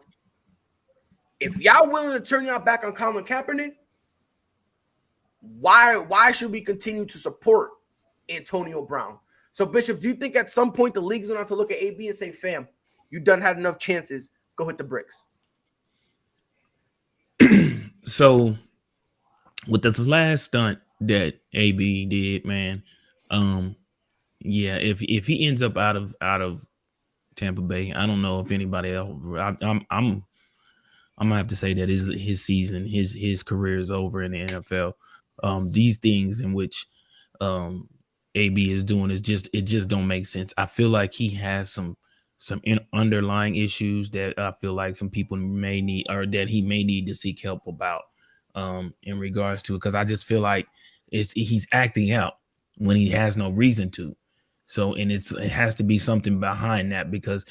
if y'all willing to turn y'all back on Colin Kaepernick, why should we continue to support Antonio Brown? So, Bishop, do you think at some point the league's going to have to look at AB and say, fam, you done had enough chances, go hit the bricks? So, with this last stunt that AB did, man, if he ends up out of Tampa Bay, I don't know if anybody else. I'm gonna have to say that his season, his career is over in the NFL. These things in which AB is doing it just don't make sense. I feel like he has some underlying issues that I feel like some people may need, or that he may need to seek help about in regards to it, because I just feel like he's acting out when he has no reason to. So, and it has to be something behind that, because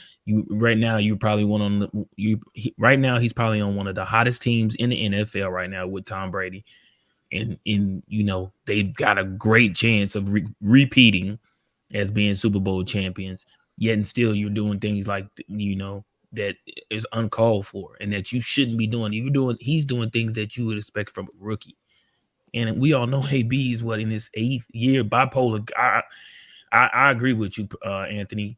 right now he's probably on one of the hottest teams in the NFL right now with Tom Brady. And they've got a great chance of repeating as being Super Bowl champions. Yet and still, you're doing things like that is uncalled for, and that you shouldn't be doing. He's doing things that you would expect from a rookie. And we all know AB is in his 8th year, bipolar. I agree with you, Anthony.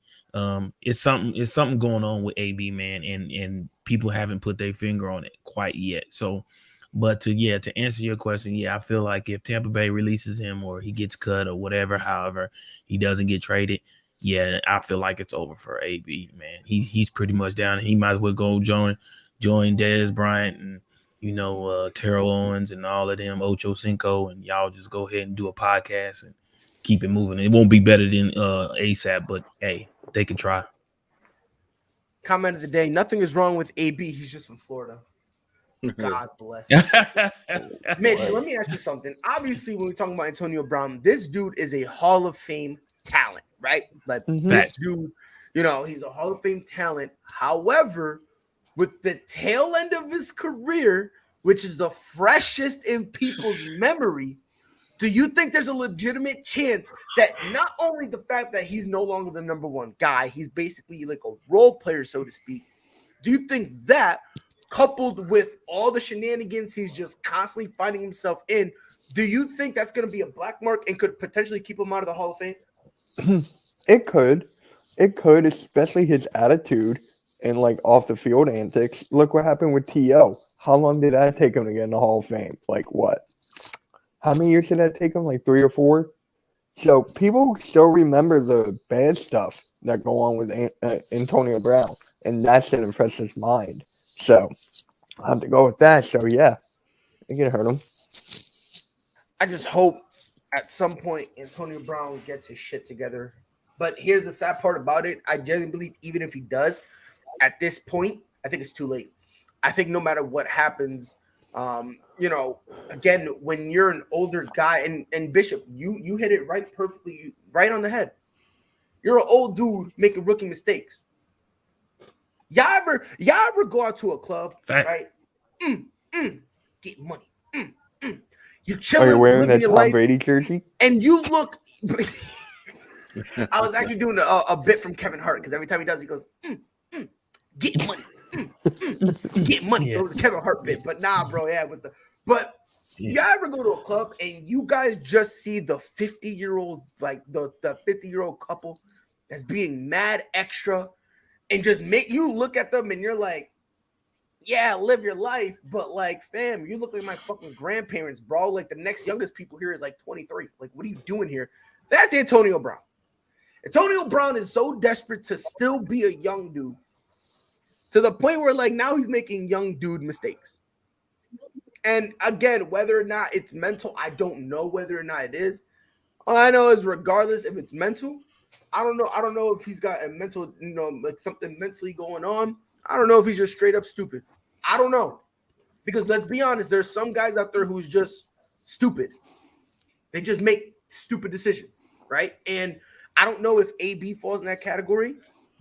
It's something going on with AB, man, and people haven't put their finger on it quite yet. So. But to answer your question, I feel like if Tampa Bay releases him or he gets cut or whatever, however he doesn't get traded, I feel like it's over for AB, man. He's pretty much down. He might as well go join Dez Bryant and Terrell Owens and all of them, Ocho Cinco, and y'all just go ahead and do a podcast and keep it moving. It won't be better than ASAP, but hey, they can try. Comment of the day: nothing is wrong with AB. He's just from Florida. God bless. Mitch, let me ask you something. Obviously, when we're talking about Antonio Brown, this dude is a Hall of Fame talent, right? Like this dude, he's a Hall of Fame talent. However, with the tail end of his career, which is the freshest in people's memory, do you think there's a legitimate chance that not only the fact that he's no longer the number one guy, he's basically like a role player, so to speak. Do you think that? coupled with all the shenanigans he's just constantly finding himself in, do you think that's going to be a black mark and could potentially keep him out of the Hall of Fame? It could, especially his attitude and like off the field antics. Look what happened with T.O. How long did that take him to get in the Hall of Fame? Like what? How many years did that take him? Like 3 or 4? So people still remember the bad stuff that go on with Antonio Brown, and that should impress his mind. So I have to go with that. So yeah, it can hurt him. I just hope at some point Antonio Brown gets his shit together. But here's the sad part about it. I genuinely believe even if he does, at this point, I think it's too late. I think no matter what happens, again, when you're an older guy, and Bishop, you hit it right perfectly, right on the head. You're an old dude making rookie mistakes. Y'all ever go out to a club, right? Get money. You're chilling. Are you wearing that Tom Brady jersey? And you look. I was actually doing a bit from Kevin Hart because every time he does, he goes, "Get money, get money." Yeah. So it was a Kevin Hart bit, but nah, bro, yeah, y'all ever go to a club and you guys just see the 50-year-old, like the 50-year-old couple that's being mad extra, and just make you look at them and you're like, yeah, live your life, but like, fam, you look like my fucking grandparents, bro. Like the next youngest people here is like 23. Like, what are you doing here? That's Antonio Brown. Antonio Brown is so desperate to still be a young dude to the point where like now he's making young dude mistakes. And again, whether or not it's mental, I don't know whether or not it is. All I know is regardless if it's mental, I don't know if he's got a mental, like something mentally going on. I don't know if he's just straight up stupid. I don't know. Because let's be honest, there's some guys out there who's just stupid. They just make stupid decisions, right? And I don't know if AB falls in that category,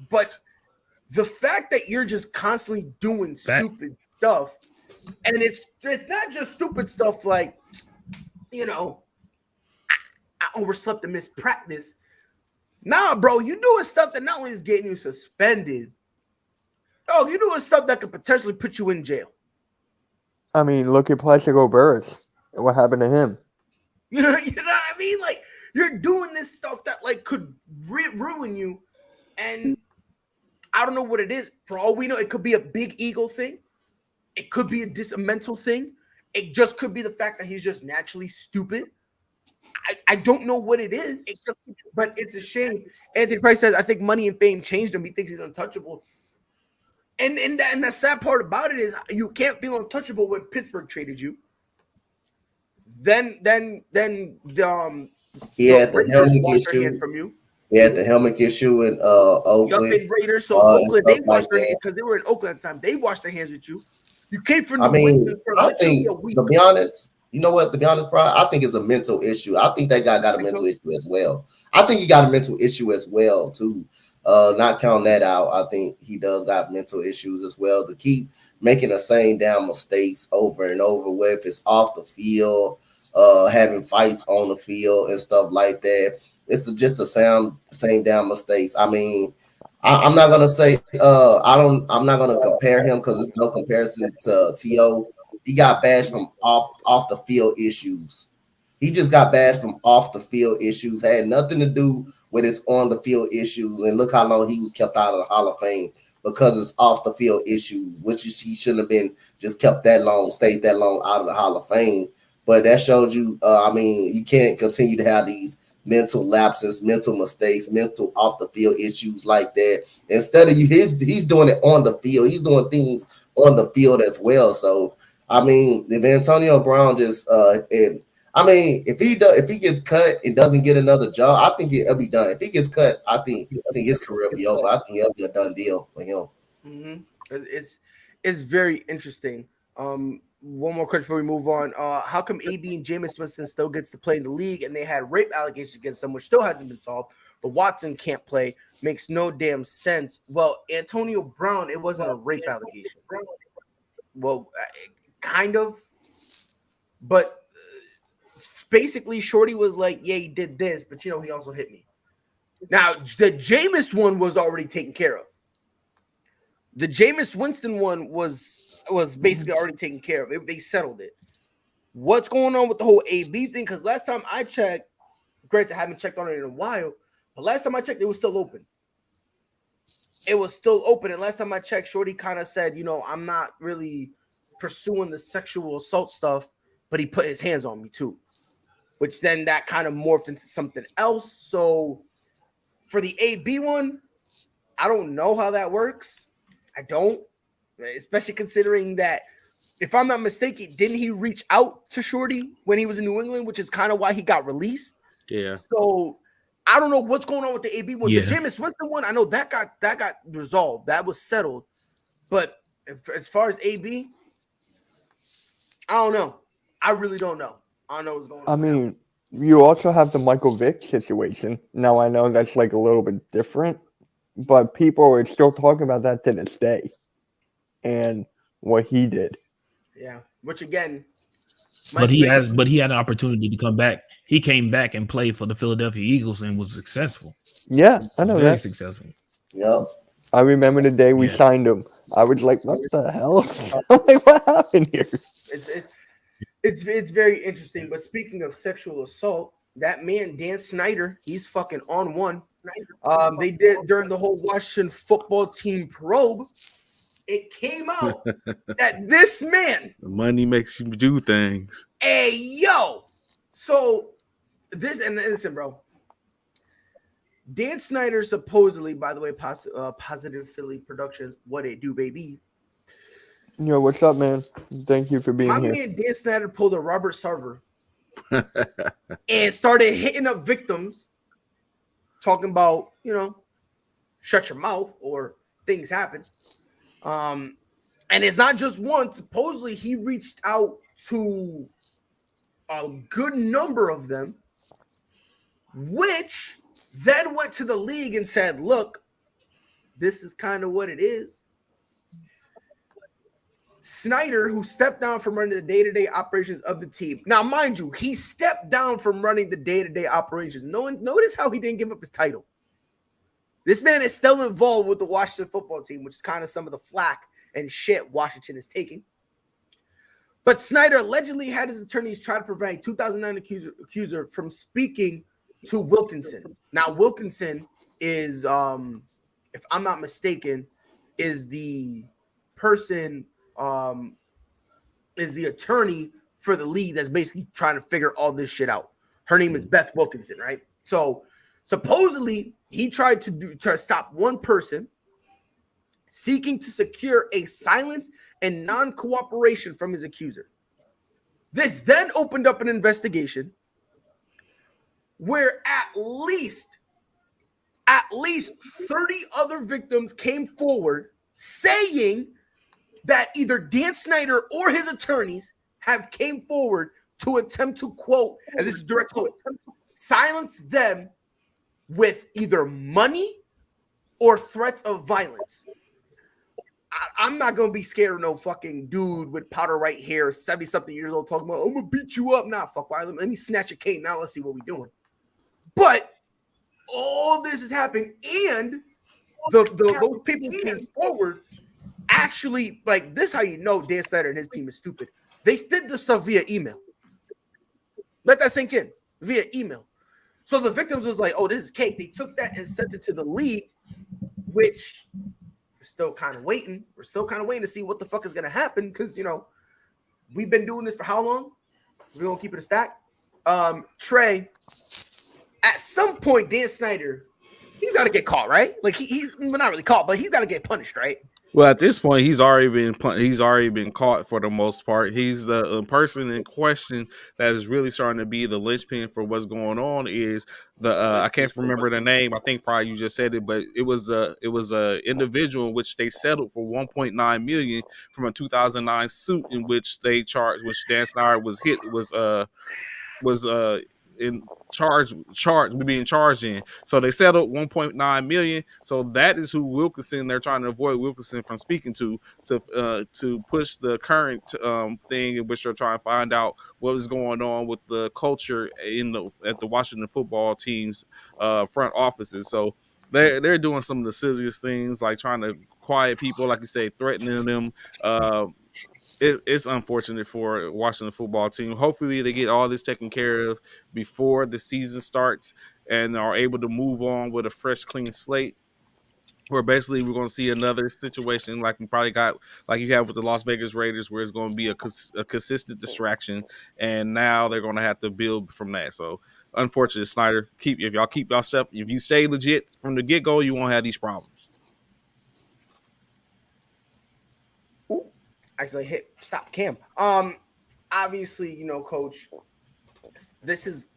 but the fact that you're just constantly doing stupid stuff, and it's not just stupid stuff like, I overslept and missed practice. Nah, bro, you doing stuff that not only is getting you suspended, you're doing stuff that could potentially put you in jail. I mean, look at Plaxico Burress. What happened to him? You know what I mean? Like, you're doing this stuff that like could ruin you, and I don't know what it is. For all we know, it could be a big ego thing. It could be a mental thing. It just could be the fact that he's just naturally stupid. I don't know what it is, but it's a shame. Anthony Price says, I think money and fame changed him. He thinks he's untouchable. And the sad part about it is you can't feel untouchable when Pittsburgh traded you. Then he had the helmet issue from you. He had the helmet issue in Oakland. Yup, Raiders. So Oakland, they washed their hands because they were in Oakland at the time. They washed their hands with you. You came from. I think to be honest, you know what? To be honest, bro, I think it's a mental issue. I think that guy got a mental issue as well. I think he got a mental issue as well too. Not counting that out, I think he does got mental issues as well to keep making the same damn mistakes over and over, whether if it's off the field, having fights on the field and stuff like that. It's just the same damn mistakes. I mean, I'm not gonna say I'm not gonna compare him because there's no comparison to T.O. He got bashed from off the field issues. He just got bashed from off the field issues. Had nothing to do with his on the field issues. And look how long he was kept out of the Hall of Fame because it's off the field issues, which he shouldn't have been just kept that long, stayed that long out of the Hall of Fame. But that showed you, you can't continue to have these mental lapses, mental mistakes, mental off the field issues like that. Instead of he's doing it on the field. He's doing things on the field as well. So, if Antonio Brown just if he gets cut and doesn't get another job, I think he'll be done. If he gets cut, I think his career will be over. I think it'll be a done deal for him. Mm-hmm. It's very interesting. One more question before we move on. How come AB and Jameis Winston still gets to play in the league and they had rape allegations against them, which still hasn't been solved, but Watson can't play? Makes no damn sense. Well, Antonio Brown, it wasn't a rape allegation. Well, kind of, but basically Shorty was like, yeah, he did this, but he also hit me. Now, the Jameis one was already taken care of. The Jameis Winston one was basically already taken care of. They settled it. What's going on with the whole AB thing? Because last time I checked, granted, I haven't checked on it in a while, but last time I checked, it was still open. It was still open. And last time I checked, Shorty kind of said, I'm not really pursuing the sexual assault stuff, but he put his hands on me too, which then that kind of morphed into something else. So for the AB one, I don't know how that works. I don't, especially considering that, if I'm not mistaken, didn't he reach out to Shorty when he was in New England, which is kind of why he got released? Yeah. So I don't know what's going on with the AB one. Yeah. The Jameis Winston one, I know that got resolved. That was settled. But as far as AB, I don't know. I really don't know. I don't know what's going on. I mean, you also have the Michael Vick situation. Now I know that's like a little bit different, but people are still talking about that to this day and what he did. Yeah, which again, but he had an opportunity to come back. He came back and played for the Philadelphia Eagles and was successful. Yeah, I know Very that. successful. Yep. I remember the day we signed him. I was like, "What the hell? I'm like, what happened here?" It's very interesting. But speaking of sexual assault, that man Dan Snyder, he's fucking on one. They did during the whole Washington football team probe. It came out that this man, The money makes you do things. hey yo, so this and listen, bro. Dan Snyder supposedly, by the way, Positive Philly Productions, what it do, baby. Yo, what's up, man? Thank you for being My here. man Dan Snyder pulled a Robert Sarver and started hitting up victims, talking about, shut your mouth or things happen. And it's not just one. Supposedly, he reached out to a good number of them, which then went to the league and said, look, this is kind of what it is. Snyder, who stepped down from running the day-to-day operations of the team. Now, mind you, he stepped down from running the day-to-day operations. Notice how he didn't give up his title. This man is still involved with the Washington football team, which is kind of some of the flack and shit Washington is taking. But Snyder allegedly had his attorneys try to prevent a 2009 accuser from speaking to Wilkinson. Now, Wilkinson is, if I'm not mistaken, is the person, is the attorney for the league that's basically trying to figure all this shit out. Her name is Beth Wilkinson, right? So supposedly he tried to stop one person seeking to secure a silence and non-cooperation from his accuser. This then opened up an investigation where at least 30 other victims came forward saying that either Dan Snyder or his attorneys have came forward to attempt to quote, and this is direct quote, silence them with either money or threats of violence. I'm not going to be scared of no fucking dude with powder right hair, 70-something years old, talking about, I'm going to beat you up. Nah, fuck, why? Let me snatch a cane. Now let's see what we're doing. But all this is happening, and those people who came forward actually, like, this how you know Dan Snyder and his team is stupid. They did this stuff via email. Let that sink in. Via email. So the victims was like, oh, this is cake. They took that and sent it to the league, which we're still kind of waiting. We're still kind of waiting to see what the fuck is going to happen because, we've been doing this for how long? We're going to keep it a stack. Trey, at some point, Dan Snyder, he's got to get caught, right? Like, he's not really caught, but he's got to get punished, right? Well, at this point, he's already been caught for the most part. He's the person in question that is really starting to be the linchpin for what's going on. Is the I can't remember the name. I think probably you just said it, but it was a individual in which they settled for $1.9 million from a 2009 suit in which they charged, which Dan Snyder was being charged in. So they settled $1.9 million. So that is who Wilkinson, they're trying to avoid Wilkinson from speaking to push the current thing in which they're trying to find out what is going on with the culture at the Washington football team's front offices. So they're doing some of the silliest things, like trying to quiet people, like you say, threatening them. It's unfortunate for Washington football team. Hopefully they get all this taken care of before the season starts and are able to move on with a fresh, clean slate. Where basically we're going to see another situation like we probably got, like you have with the Las Vegas Raiders, where it's going to be a consistent distraction, and now they're going to have to build from that. So, unfortunate, Snyder. If y'all keep y'all stuff, if you stay legit from the get go, you won't have these problems. Ooh, actually stop Cam. Obviously, Coach, this is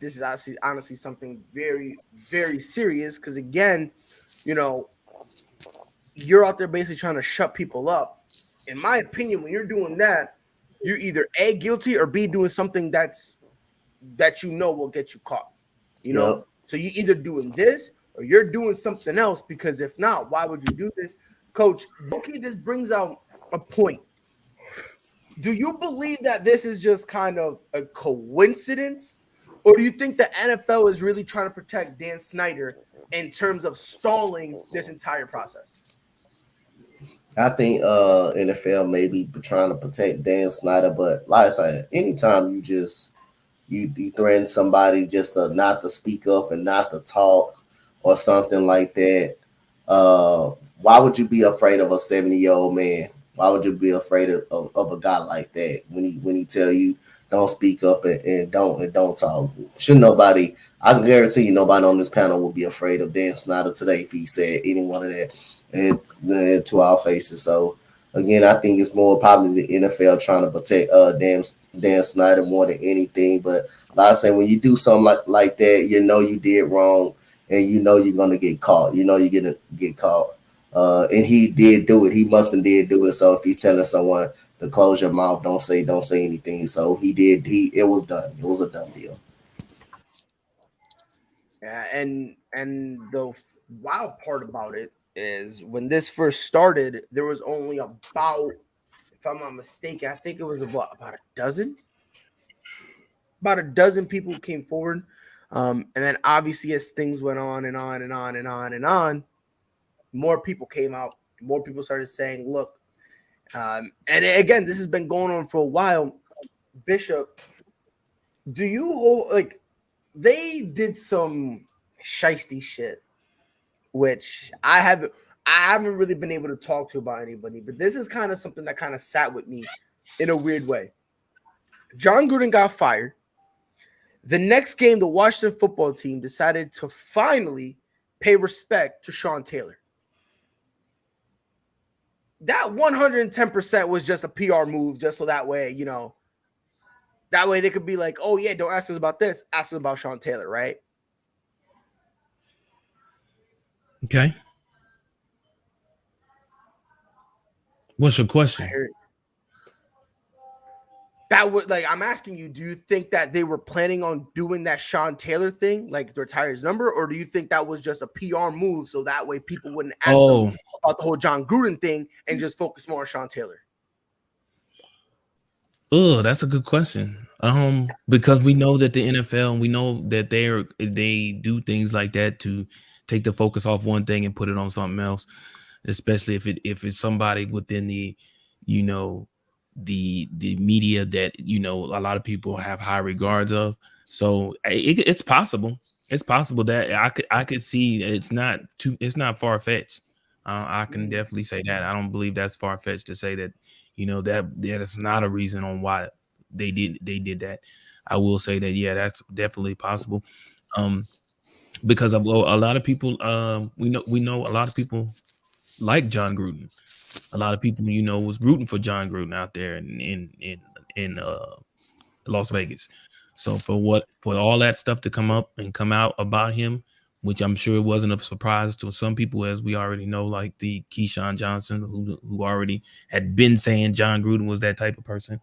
honestly something very, very serious because again, you're out there basically trying to shut people up. In my opinion, when you're doing that, you're either A, guilty, or B, doing something that will get you caught. So you're either doing this or you're doing something else, because if not, why would you do this? Coach, okay, this brings out a point. Do you believe that this is just kind of a coincidence, or do you think the NFL is really trying to protect Dan Snyder in terms of stalling this entire process? I think NFL may be trying to protect Dan Snyder, but like I said, anytime you threaten somebody just not to speak up and not to talk or something like that, why would you be afraid of a 70-year-old man? Why would you be afraid of a guy like that when he tell you don't speak up and don't talk? Should nobody? I can guarantee you nobody on this panel will be afraid of Dan Snyder today if he said any one of that to our faces. So again, I think it's more probably the NFL trying to protect Dan Snyder more than anything. But like I said, when you do something like that, you did wrong, and you're gonna get caught. You're gonna get caught. And he did do it. He must have did do it. So if he's telling someone to close your mouth, don't say anything. So he did. It was done. It was a done deal. Yeah, and the wild part about it is when this first started, there was only about, if I'm not mistaken, I think it was about a dozen. About a dozen people came forward. And then obviously as things went on and on and on and on and on, more people came out. More people started saying, look, and again, this has been going on for a while. Bishop, do you hold, like, they did some shiesty shit, which I haven't really been able to talk to about anybody, but this is kind of something that kind of sat with me in a weird way. John Gruden got fired. The next game, the Washington football team decided to finally pay respect to Sean Taylor. That 110% was just a PR move, just so that way, that way they could be like, oh yeah, don't ask us about this, ask us about Sean Taylor, right? Okay. What's your question? That would, like, I'm asking you, do you think that they were planning on doing that Sean Taylor thing, like to retire his number, or do you think that was just a PR move so that way people wouldn't ask them about the whole John Gruden thing and just focus more on Sean Taylor? Oh, that's a good question. Because we know that the NFL, and we know that they do things like that to take the focus off one thing and put it on something else, especially if it's somebody within the media that a lot of people have high regards of. So it's possible. It's possible that I could see it's not far-fetched. I can definitely say that. I don't believe that's far-fetched to say that that is not a reason on why they did that. I will say that, yeah, that's definitely possible. Because of a lot of people, we know a lot of people like John Gruden. A lot of people, was rooting for John Gruden out there in Las Vegas. So for all that stuff to come up and come out about him, which I'm sure wasn't a surprise to some people, as we already know, like the Keyshawn Johnson, who already had been saying John Gruden was that type of person.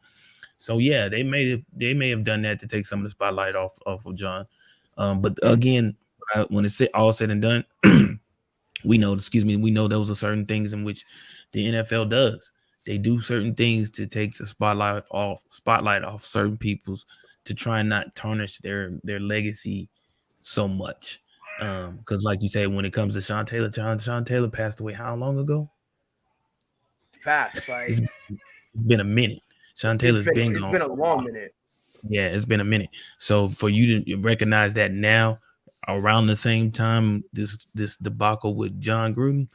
So yeah, they may have done that to take some of the spotlight off of John. But again, when it's all said and done, we know those are certain things in which the NFL does. They do certain things to take the spotlight off certain people's, to try and not tarnish their legacy so much. Because like you say, when it comes to Sean Taylor, Sean Taylor passed away how long ago? Facts. Like It's been a minute. Sean Taylor's been it's gone. been a long minute. Yeah, it's been a minute. So for you to recognize that now, around the same time, this debacle with John Gruden,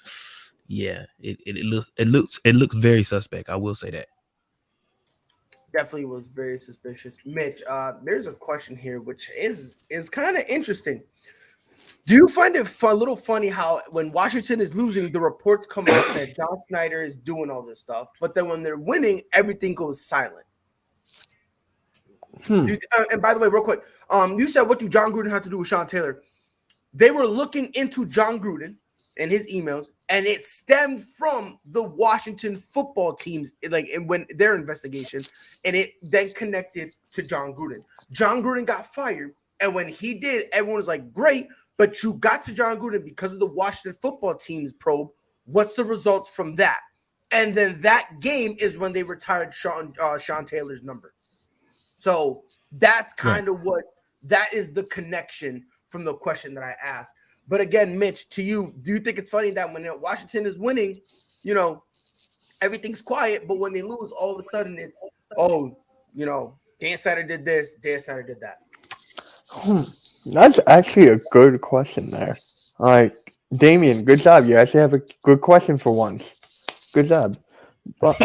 yeah, it looks very suspect. I will say that. Definitely was very suspicious. Mitch, there's a question here which is kind of interesting. Do you find it a little funny how when Washington is losing, the reports come out that John Snyder is doing all this stuff, but then when they're winning, everything goes silent? And by the way, real quick, you said what do John Gruden have to do with Sean Taylor? They were looking into John Gruden and his emails, and it stemmed from the Washington football teams, like when their investigation, and it then connected to John Gruden. John Gruden got fired, and when he did, everyone was like, "Great." But you got to John Gruden because of the Washington football team's probe. What's the results from that? And then that game is when they retired Sean Taylor's number. So that's kind of what that is the connection from the question that I asked. But again, Mitch, to you, do you think it's funny that when Washington is winning, everything's quiet, but when they lose, all of a sudden it's, Dan Snyder did this, Dan Snyder did that. That's actually a good question there. Like, Damien, good job. You actually have a good question for once. Good job. But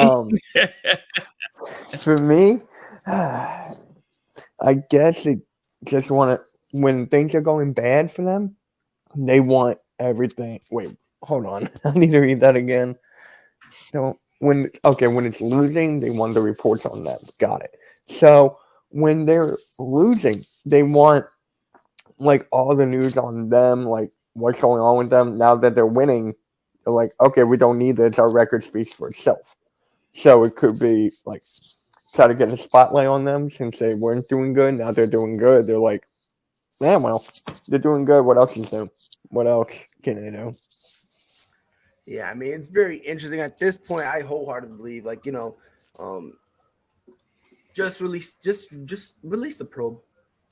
for me, I guess it just want to, when things are going bad for them, they want everything. Wait, hold on. I need to read that again. When it's losing, they want the reports on them. Got it. So when they're losing, they want like all the news on them, like what's going on with them. Now that they're winning, they're like, okay, we don't need this. Our record speaks for itself. So it could be like try to get a spotlight on them since they weren't doing good. Now they're doing good. They're like, yeah, well, they're doing good. What else is new? What else can they do? Yeah, I mean, it's very interesting. At this point, I wholeheartedly believe, just release the probe.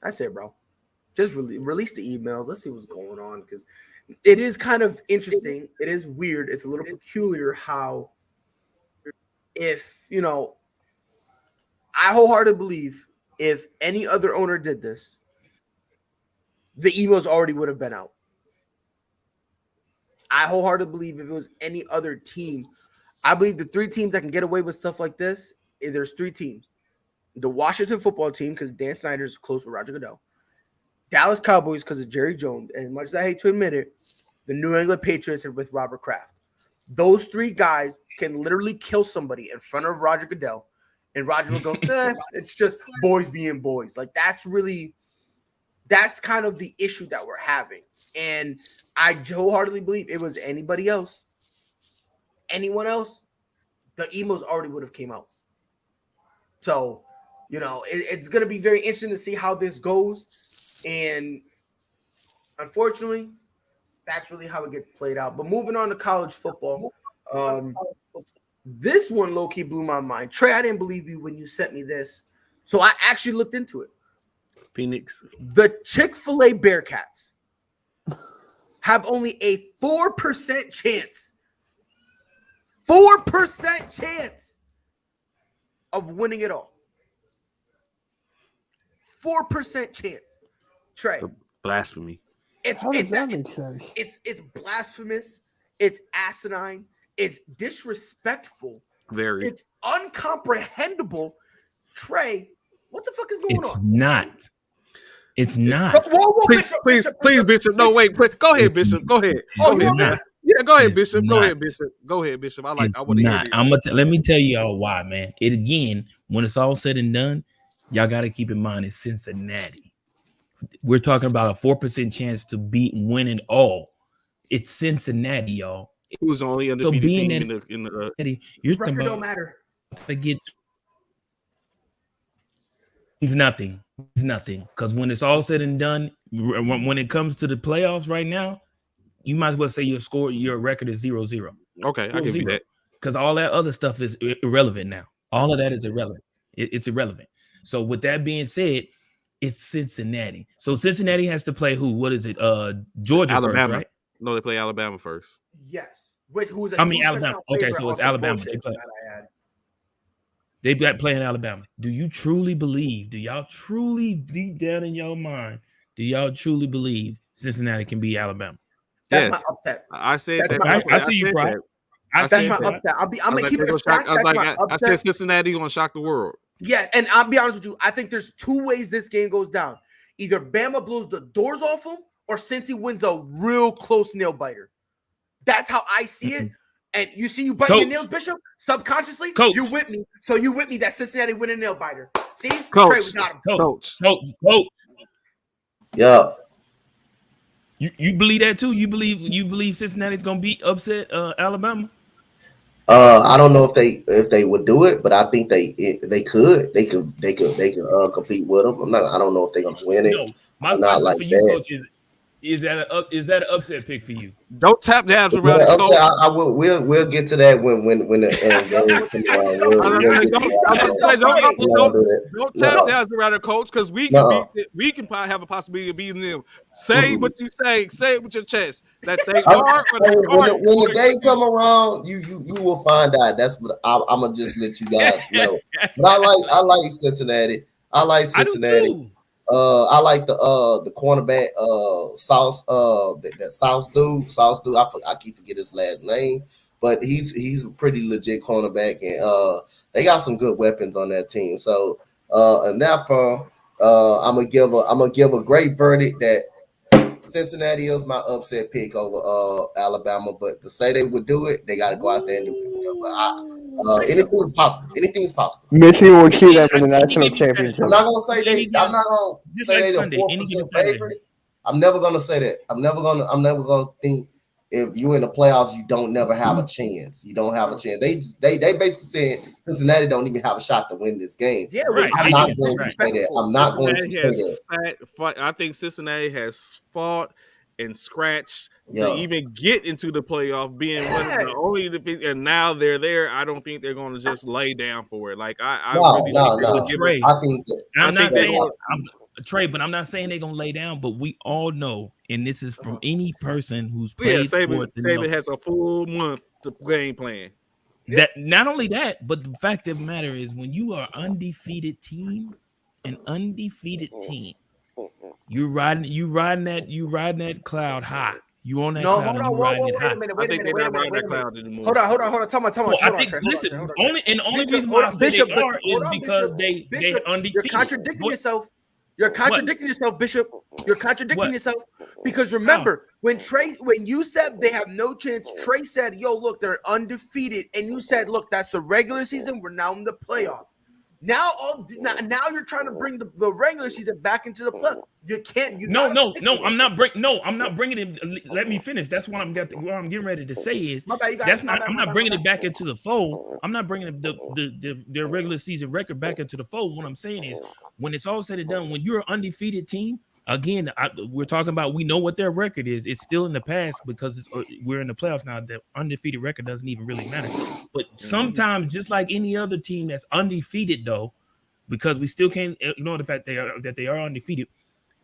That's it, bro. Just release the emails. Let's see what's going on, because it is kind of interesting. It is weird. It's a little peculiar how if, I wholeheartedly believe if any other owner did this, the emails already would have been out. I wholeheartedly believe if it was any other team, I believe the three teams that can get away with stuff like this, there's three teams. The Washington football team, because Dan Snyder's close with Roger Goodell. Dallas Cowboys, because of Jerry Jones. And as much as I hate to admit it, the New England Patriots are with Robert Kraft. Those three guys can literally kill somebody in front of Roger Goodell. And Roger will go, it's just boys being boys. Like, that's kind of the issue that we're having. And I wholeheartedly believe it was anyone else, the emails already would have came out. So, it's going to be very interesting to see how this goes. And unfortunately, that's really how it gets played out. But moving on to college football, this one low-key blew my mind. Trey, I didn't believe you when you sent me this. So I actually looked into it. Phoenix. The Chick-fil-A Bearcats have only a 4% chance. 4% chance of winning it all. 4% chance. Trey. Blasphemy. It's blasphemous. It's asinine. It's disrespectful. Very. It's uncomprehendable. Trey, what the fuck is going on? It's not. Whoa, Please, Bishop. No, wait. Go ahead, Bishop. Go ahead. Go ahead, Bishop. Go ahead, Bishop. I want to hear this. Let me tell y'all why, man. It again, when it's all said and done, y'all got to keep in mind it's Cincinnati. We're talking about a 4% chance to win it all. It's Cincinnati, y'all. Who's the only undefeated team in the your record don't matter. He's nothing. Because when it's all said and done, when it comes to the playoffs right now, you might as well say your record is 0-0. Okay, I give you that. Because all that other stuff is irrelevant now. All of that is irrelevant. It's irrelevant. So with that being said, it's Cincinnati. So Cincinnati has to play who? What is it? Georgia Alabama first, right? No, they play Alabama first. Yes. who's a Alabama. Okay, so it's Alabama. They playing Alabama. Do y'all truly, deep down in your mind, do y'all truly believe Cincinnati can beat Alabama? That's my upset. I said that. I see you, Pride. That's my upset. I'm gonna keep it a stack. I said Cincinnati gonna shock the world. Yeah, and I'll be honest with you. I think there's two ways this game goes down. Either Bama blows the doors off them, or Cincy wins a real close nail biter. That's how I see it. And you see, you bite your nails, Bishop, subconsciously. You with me? So you with me that Cincinnati win a nail biter? See, Trey, we got him. Coach. Yeah. You believe that too? You believe Cincinnati's gonna beat upset Alabama? I don't know if they would do it, but I think they could compete with them. I don't know if they're gonna win it. No, my question for you, Coach, is that an upset pick for you? Don't tap dabs around it, Coach. I will. We'll get to that when the don't tap dabs around it, Coach, because we can probably have a possibility of beating them. Say what you say. Say it with your chest that they are. When the day come around, you will find out. That's what I'm gonna just let you guys know. But I like Cincinnati. I like Cincinnati. I like the cornerback Sauce that Sauce dude. I keep forgetting his last name, but he's a pretty legit cornerback, and they got some good weapons on that team. So and therefore I'm gonna give a great verdict that Cincinnati is my upset pick over Alabama. But to say they would do it, they got to go out there and do it. But anything is possible. Anything is possible. Michigan will see them in the national championship. I'm not gonna say they. I'm not gonna say they're the 4% favorite. I'm never gonna say that. I'm never gonna think if you're in the playoffs, you don't never have a chance. You don't have a chance. They basically saying Cincinnati don't even have a shot to win this game. Yeah, right. I'm not going to say that. I'm not going to say that. I think Cincinnati has fought and scratched to even get into the playoff, being one of the only, and now they're there. I don't think they're going to just lay down for it. Like I'm not saying Trey, but I'm not saying they're gonna lay down. But we all know, and this is from any person who's played sports. Saban has a full month to game plan. That not only that, but the fact of the matter is, when you are an undefeated team, you're riding that cloud high. You on that cloud? Wait a minute. Hold on. Tell me. The only reason why I say they are is because they undefeated. You're contradicting yourself. You're contradicting yourself, Bishop. You're contradicting yourself because remember when you said they have no chance, Trey said, "Yo, look, they're undefeated," and you said, "Look, that's the regular season. We're now in the playoffs." Now you're trying to bring the regular season back into the play. You can't. I'm not bringing it. Let me finish. That's what I'm getting ready to say is I'm not bringing it back into the fold. I'm not bringing their regular season record back into the fold. What I'm saying is, when it's all said and done, when you're an undefeated team, again, we're talking about, we know what their record is. It's still in the past because we're in the playoffs now. The undefeated record doesn't even really matter. But sometimes, just like any other team that's undefeated, though, because we still can't ignore the fact that they are undefeated,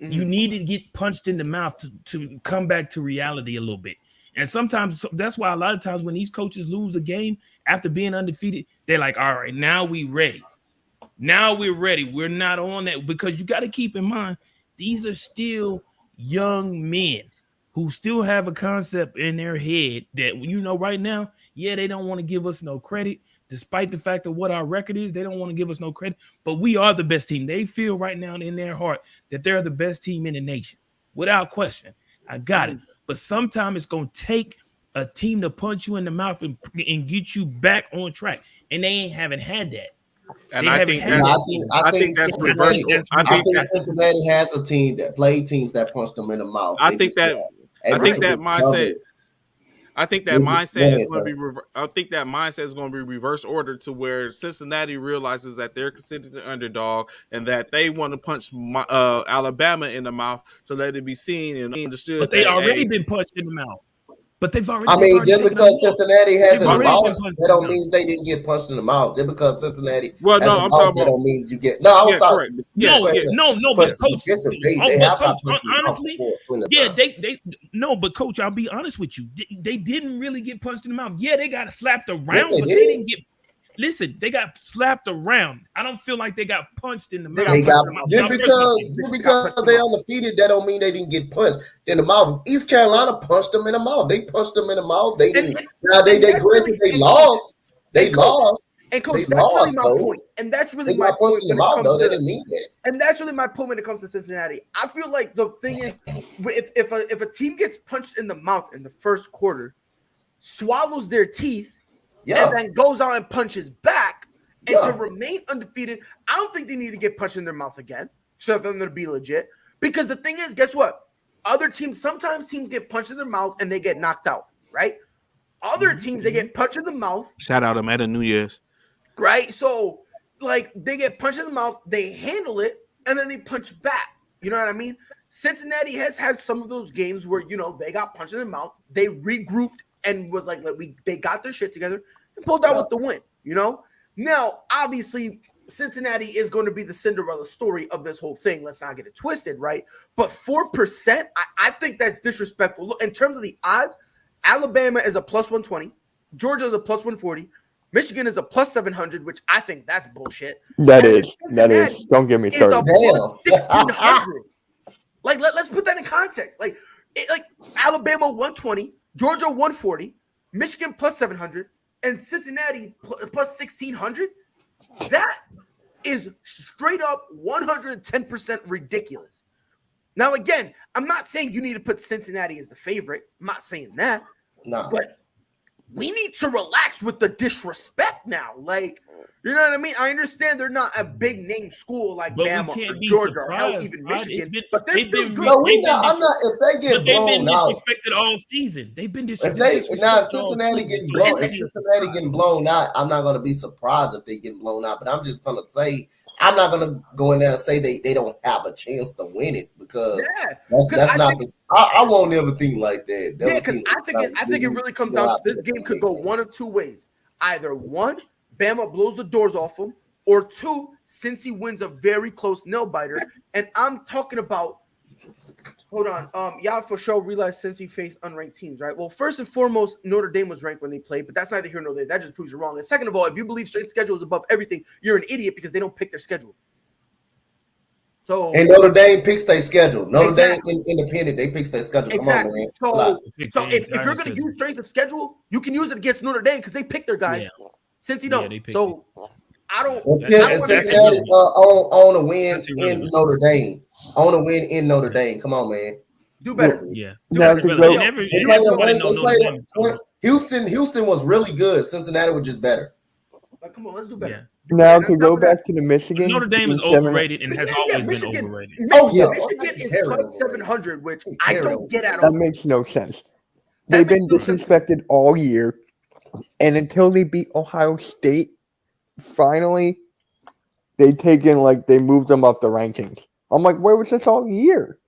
you need to get punched in the mouth to come back to reality a little bit. And sometimes that's why a lot of times when these coaches lose a game after being undefeated, they're like, all right, now we're ready. We're not on that, because you got to keep in mind, these are still young men who still have a concept in their head that, right now, they don't want to give us no credit, despite the fact of what our record is. They don't want to give us no credit, but we are the best team. They feel right now in their heart that they're the best team in the nation, without question. I got it. But sometimes it's going to take a team to punch you in the mouth and get you back on track, and they haven't had that. And I think that's reverse. I think Cincinnati has a team that played teams that punched them in the mouth. I think that mindset is going to be. I think that mindset is going to be reverse order to where Cincinnati realizes that they're considered the underdog and that they want to punch Alabama in the mouth to let it be seen and understood. But they already been punched in the mouth. But they've already. I mean, just taken because them off. Cincinnati hasn't They've already lost, been punched that don't in the mean they didn't get punched in the mouth. Just because Cincinnati Well, no, hasn't I'm lost, talking that about. don't mean you get. No, I was Yeah, talking. correct. No, but coach, They have coach, not punched in the mouth honestly, before, plenty of yeah, times. they no, but coach, I'll be honest with you, they didn't really get punched in the mouth. Yeah, they got slapped around, Yes, but they didn't get. Listen, they got slapped around. I don't feel like they got punched in the mouth. They got Now, just because they undefeated, that don't mean they didn't get punched in the mouth. East Carolina punched them in the mouth. They punched them in the mouth. They didn't. Now they granted they lost. They lost. And coach, they that's really lost, my though. point. And that's really They my got point punched in the when it mouth comes though. They to, didn't mean that. and that's really my point when it comes to Cincinnati. I feel like the thing is, if a team gets punched in the mouth in the first quarter, swallows their teeth, and then goes out and punches back, and to remain undefeated, I don't think they need to get punched in their mouth again for them to be legit. Because the thing is, guess what? Other teams, sometimes teams get punched in their mouth and they get knocked out, right? Other teams, they get punched in the mouth. Shout out to Amanda Nunez. Right? So, like, they get punched in the mouth, they handle it, and then they punch back. You know what I mean? Cincinnati has had some of those games where, you know, they got punched in the mouth, they regrouped and was like they got their shit together and pulled out with the win, you know? Now, obviously, Cincinnati is going to be the Cinderella story of this whole thing. Let's not get it twisted, right? But 4%, I think that's disrespectful. Look, in terms of the odds, Alabama is a plus 120. Georgia is a plus 140. Michigan is a plus 700, which I think that's bullshit. That is. Don't get me started. Is a plus 1,600. Like, let's put that in context. Like Alabama 120, Georgia 140, Michigan plus 700, and Cincinnati plus 1,600. That is straight up 110% ridiculous. Now, again, I'm not saying you need to put Cincinnati as the favorite. I'm not saying that. No. But we need to relax with the disrespect now. Like, you know what I mean? I understand they're not a big name school like Bama or Georgia or hell, even Michigan, but they're still good. No, I'm not. If they get blown out, they've been disrespected all season. They've been disrespected. If Cincinnati getting blown out, I'm not going to be surprised if they get blown out. But I'm just going to say, I'm not going to go in there and say they don't have a chance to win it because that's not the. I won't ever think like that. Yeah, because I think it really comes down to this game could go one of two ways. Either one, Bama blows the doors off them, or two, Cincy wins a very close nail biter. And I'm talking about, hold on, y'all for sure realize Cincy faced unranked teams, right? Well, first and foremost, Notre Dame was ranked when they played, but that's neither here nor there. That just proves you're wrong. And second of all, if you believe strength schedule is above everything, you're an idiot because they don't pick their schedule. So and Notre Dame picks their schedule. Notre Dame independent, they pick their schedule. Exactly. Come on, man. So if you're going to use strength of schedule, you can use it against Notre Dame because they pick their guys. Yeah. Since you don't, so I don't. Cincinnati on a win in Notre Dame. On a win in Notre Dame. Come on, man. Do better. Yeah. Houston was really good. Cincinnati was just better. Like, come on, let's do better. Yeah. Now to go back to the Michigan. Notre Dame is overrated and has always been overrated. Michigan is plus 700, which I don't get at all. That makes no sense. They've been disrespected all year, and until they beat Ohio State, finally, they moved them up the rankings. I'm like, where was this all year?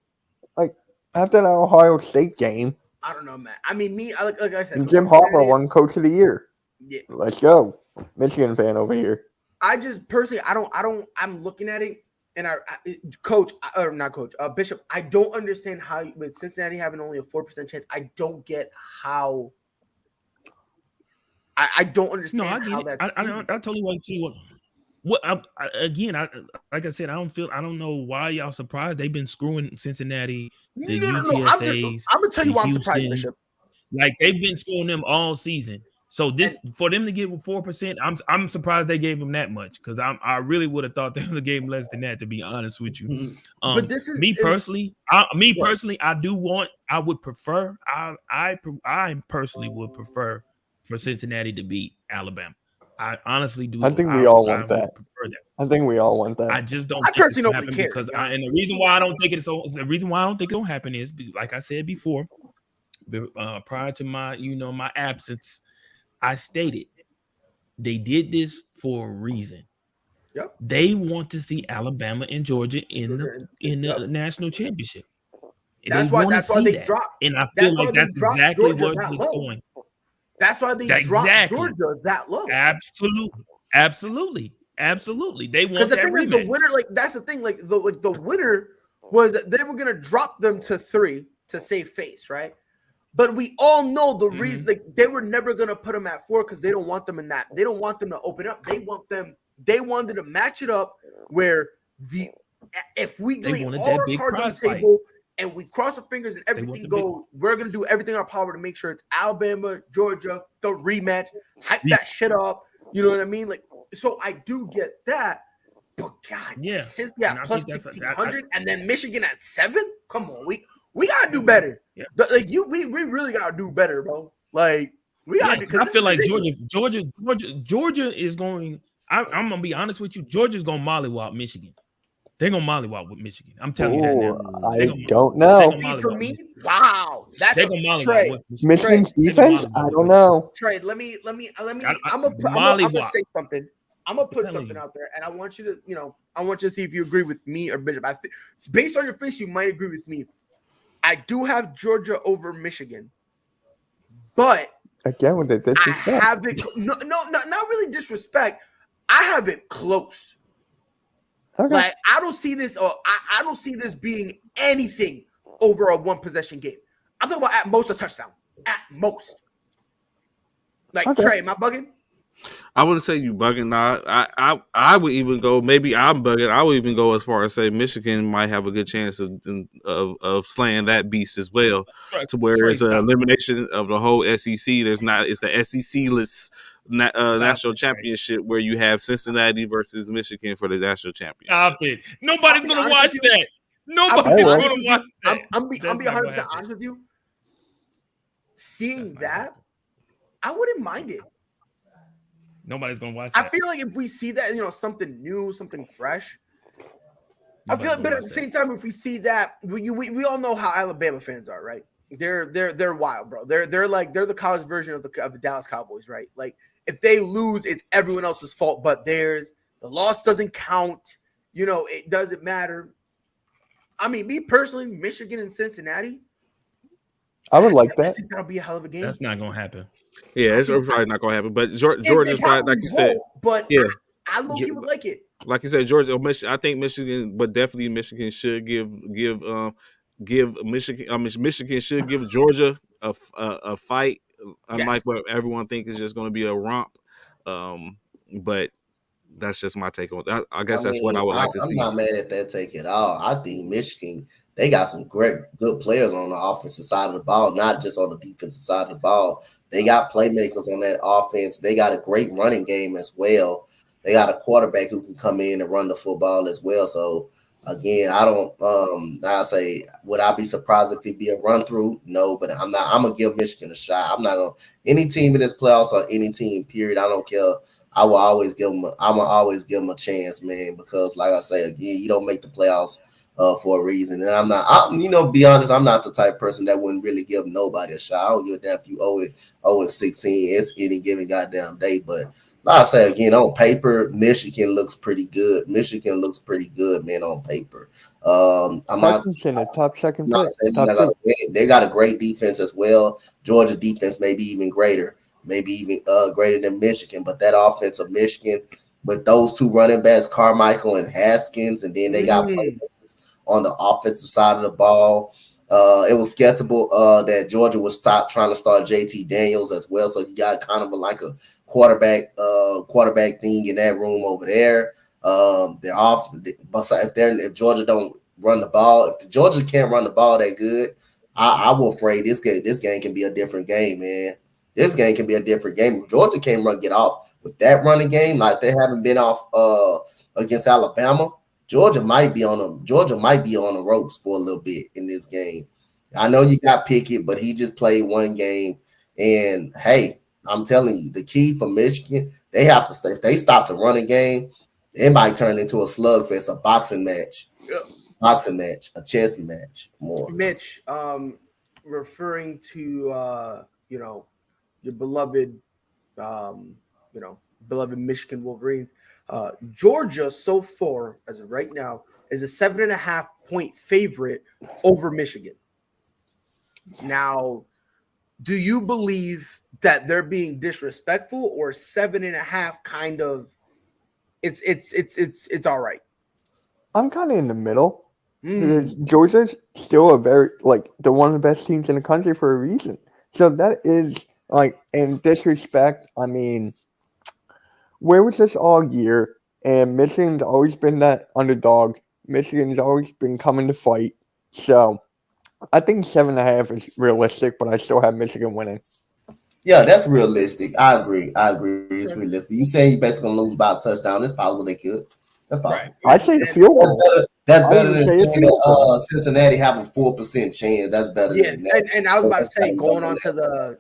Like after that Ohio State game. I don't know, man. I mean, like I said, and Jim Harbaugh won Coach of the Year. Yeah. Let's go, Michigan fan over here. I just personally, I'm looking at it, and Bishop, I don't understand how with Cincinnati having only a 4% chance. I don't get how. I don't understand how that. I totally want to see what. Like I said, I don't know why y'all surprised. They've been screwing Cincinnati, the UTSAs. I'm gonna tell you why I'm surprised, Bishop. Like they've been screwing them all season. So for them to get 4%, I'm surprised they gave them that much because I really would have thought they would have gave them less than that, to be honest with you. But this is I personally would prefer for Cincinnati to beat Alabama. I honestly do. I think we all want that. I think we all want that. I just don't. I personally don't really care because and the reason why I don't think it'll happen is, like I said before, prior to my absence, I stated they did this for a reason. Yep. They want to see Alabama and Georgia in the national championship. That's why they dropped. And I feel like that's exactly Georgia what's going. That's why they dropped Georgia that low. Absolutely. They want the that thing rematch. is, the winner, that's the thing. The winner was that they were gonna drop them to 3 to save face, right? But we all know the reason. They were never gonna put them at 4 because they don't want them in that. They don't want them to open up. They wanted to match it up where if we lay all our cards on the table and we cross our fingers and everything goes, we're gonna do everything in our power to make sure it's Alabama, Georgia, the rematch, hype that shit up. You know what I mean? So I do get that, but God, since plus 1,600 and then Michigan at 7, come on, we gotta do better. Yeah. We really gotta do better, bro. We gotta do. I feel like Georgia is going. I'm gonna be honest with you. Georgia's gonna mollywop Michigan. They're gonna mollywop with Michigan. I'm telling you that now. I don't know. For me, wow, that's they're gonna mollywop Michigan's defense. I don't know. Trey, let me. I'm gonna say something. I'm gonna put something out there, and I want you to, see if you agree with me or Bishop. I think based on your face, you might agree with me. I do have Georgia over Michigan, but again with the disrespect. I have it. No, not really disrespect. I have it close. Okay. I don't see this, I don't see this being anything over a 1 possession game. I'm talking about at most a touchdown. At most. Trey, am I bugging? I wouldn't say you bugging. Nah, I would even go. Maybe I'm bugging. I would even go as far as say Michigan might have a good chance of slaying that beast as well. To where it's an elimination of the whole SEC. It's the SEC-less national championship where you have Cincinnati versus Michigan for the national championship. Stop it! Nobody's gonna watch that. Nobody's gonna watch that. I'm be 100% honest with you. Seeing that, I wouldn't mind it. Nobody's gonna watch that. I feel like if we see that, something new, something fresh. I feel like, but at the same time, if we see that, we all know how Alabama fans are, right? They're wild, bro. They're the college version of the Dallas Cowboys, right? If they lose, it's everyone else's fault but theirs. The loss doesn't count. It doesn't matter. I mean, me personally, Michigan and Cincinnati. I would like that. I think that'll be a hell of a game. That's not gonna happen. Yeah, it's probably not gonna happen. But Georgia's probably, like you said. But I look, would like it. Like you said, Georgia. I think Michigan, but definitely Michigan should give Michigan. Michigan should give Georgia a fight. Unlike what everyone thinks is just going to be a romp. But that's just my take on that. I guess that's what I would like to see. I'm not mad at that take at all. I think Michigan, they got some good players on the offensive side of the ball, not just on the defensive side of the ball. They got playmakers on that offense. They got a great running game as well. They got a quarterback who can come in and run the football as well. So again, I say, would I be surprised if it be a run through? No, but I'm not. I'm gonna give Michigan a shot. I'm not gonna any team in this playoffs or any team. Period. I don't care. I will always give them. I'm gonna always give them a chance, man. Because like I say again, you don't make the playoffs for a reason. And I'm not. Be honest. I'm not the type of person that wouldn't really give nobody a shot. I don't give a damn if you 0-16. It's any given goddamn day, but. I say again, on paper, Michigan looks pretty good. Michigan looks pretty good, man, on paper. I'm not in a top second. They got a great defense as well. Georgia defense maybe even greater, greater than Michigan. But that offense of Michigan with those two running backs, Carmichael and Haskins, and then they got players on the offensive side of the ball. It was skeptical that Georgia was trying to start JT Daniels as well. So you got kind of like a quarterback thing in that room over there. They're off. But if Georgia don't run the ball, if Georgia can't run the ball that good, I will afraid this game can be a different game, man. This game can be a different game. If Georgia can't get off with that running game, like they haven't been off against Alabama. Georgia might be on the ropes for a little bit in this game. I know you got Pickett, but he just played one game. And hey, I'm telling you, the key for Michigan, they have to stay. If they stop the running game, it might turn into a slugfest, a boxing match, a chess match. More. Mitch, referring to your beloved Michigan Wolverines. Georgia so far as of right now is a 7.5 point favorite over Michigan. Now, do you believe that they're being disrespectful, or 7.5 kind of it's all right? I'm kind of in the middle. Because Georgia's still they're one of the best teams in the country for a reason. So that is and disrespect. I mean, where was this all year? And Michigan's always been that underdog. Michigan's always been coming to fight. So I think 7.5 is realistic, but I still have Michigan winning. Yeah, that's realistic. I agree. It's realistic. You say you basically gonna lose by a touchdown. It's possible they could. That's possible. Right. I say the field goal. That's better than saying Cincinnati have a 4% chance. That's better than that. And I was about to say, going on to the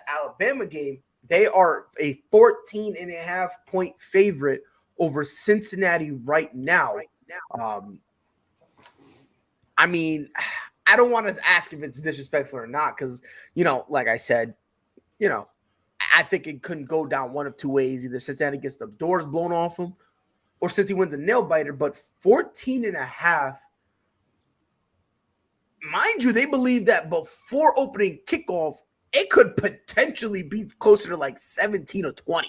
Alabama game, they are a 14.5 point favorite over Cincinnati right now. I mean, I don't want to ask if it's disrespectful or not, because, like I said, I think it couldn't go down one of two ways. Either Cincinnati gets the doors blown off them, or Cincy wins a nail biter. But 14.5, mind you, they believe that before opening kickoff, it could potentially be closer to like 17 or 20.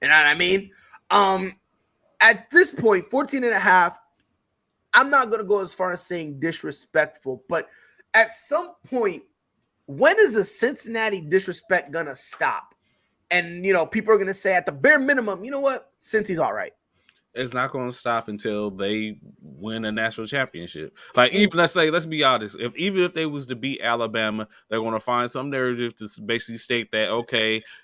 You know what I mean? At this point, 14.5, I'm not going to go as far as saying disrespectful, but at some point, when is the Cincinnati disrespect going to stop? And, people are going to say at the bare minimum, you know what? Cincy's all right. It's not going to stop until they win a national championship. Like, even let's be honest. Even if they was to beat Alabama, they're going to find some narrative to basically state that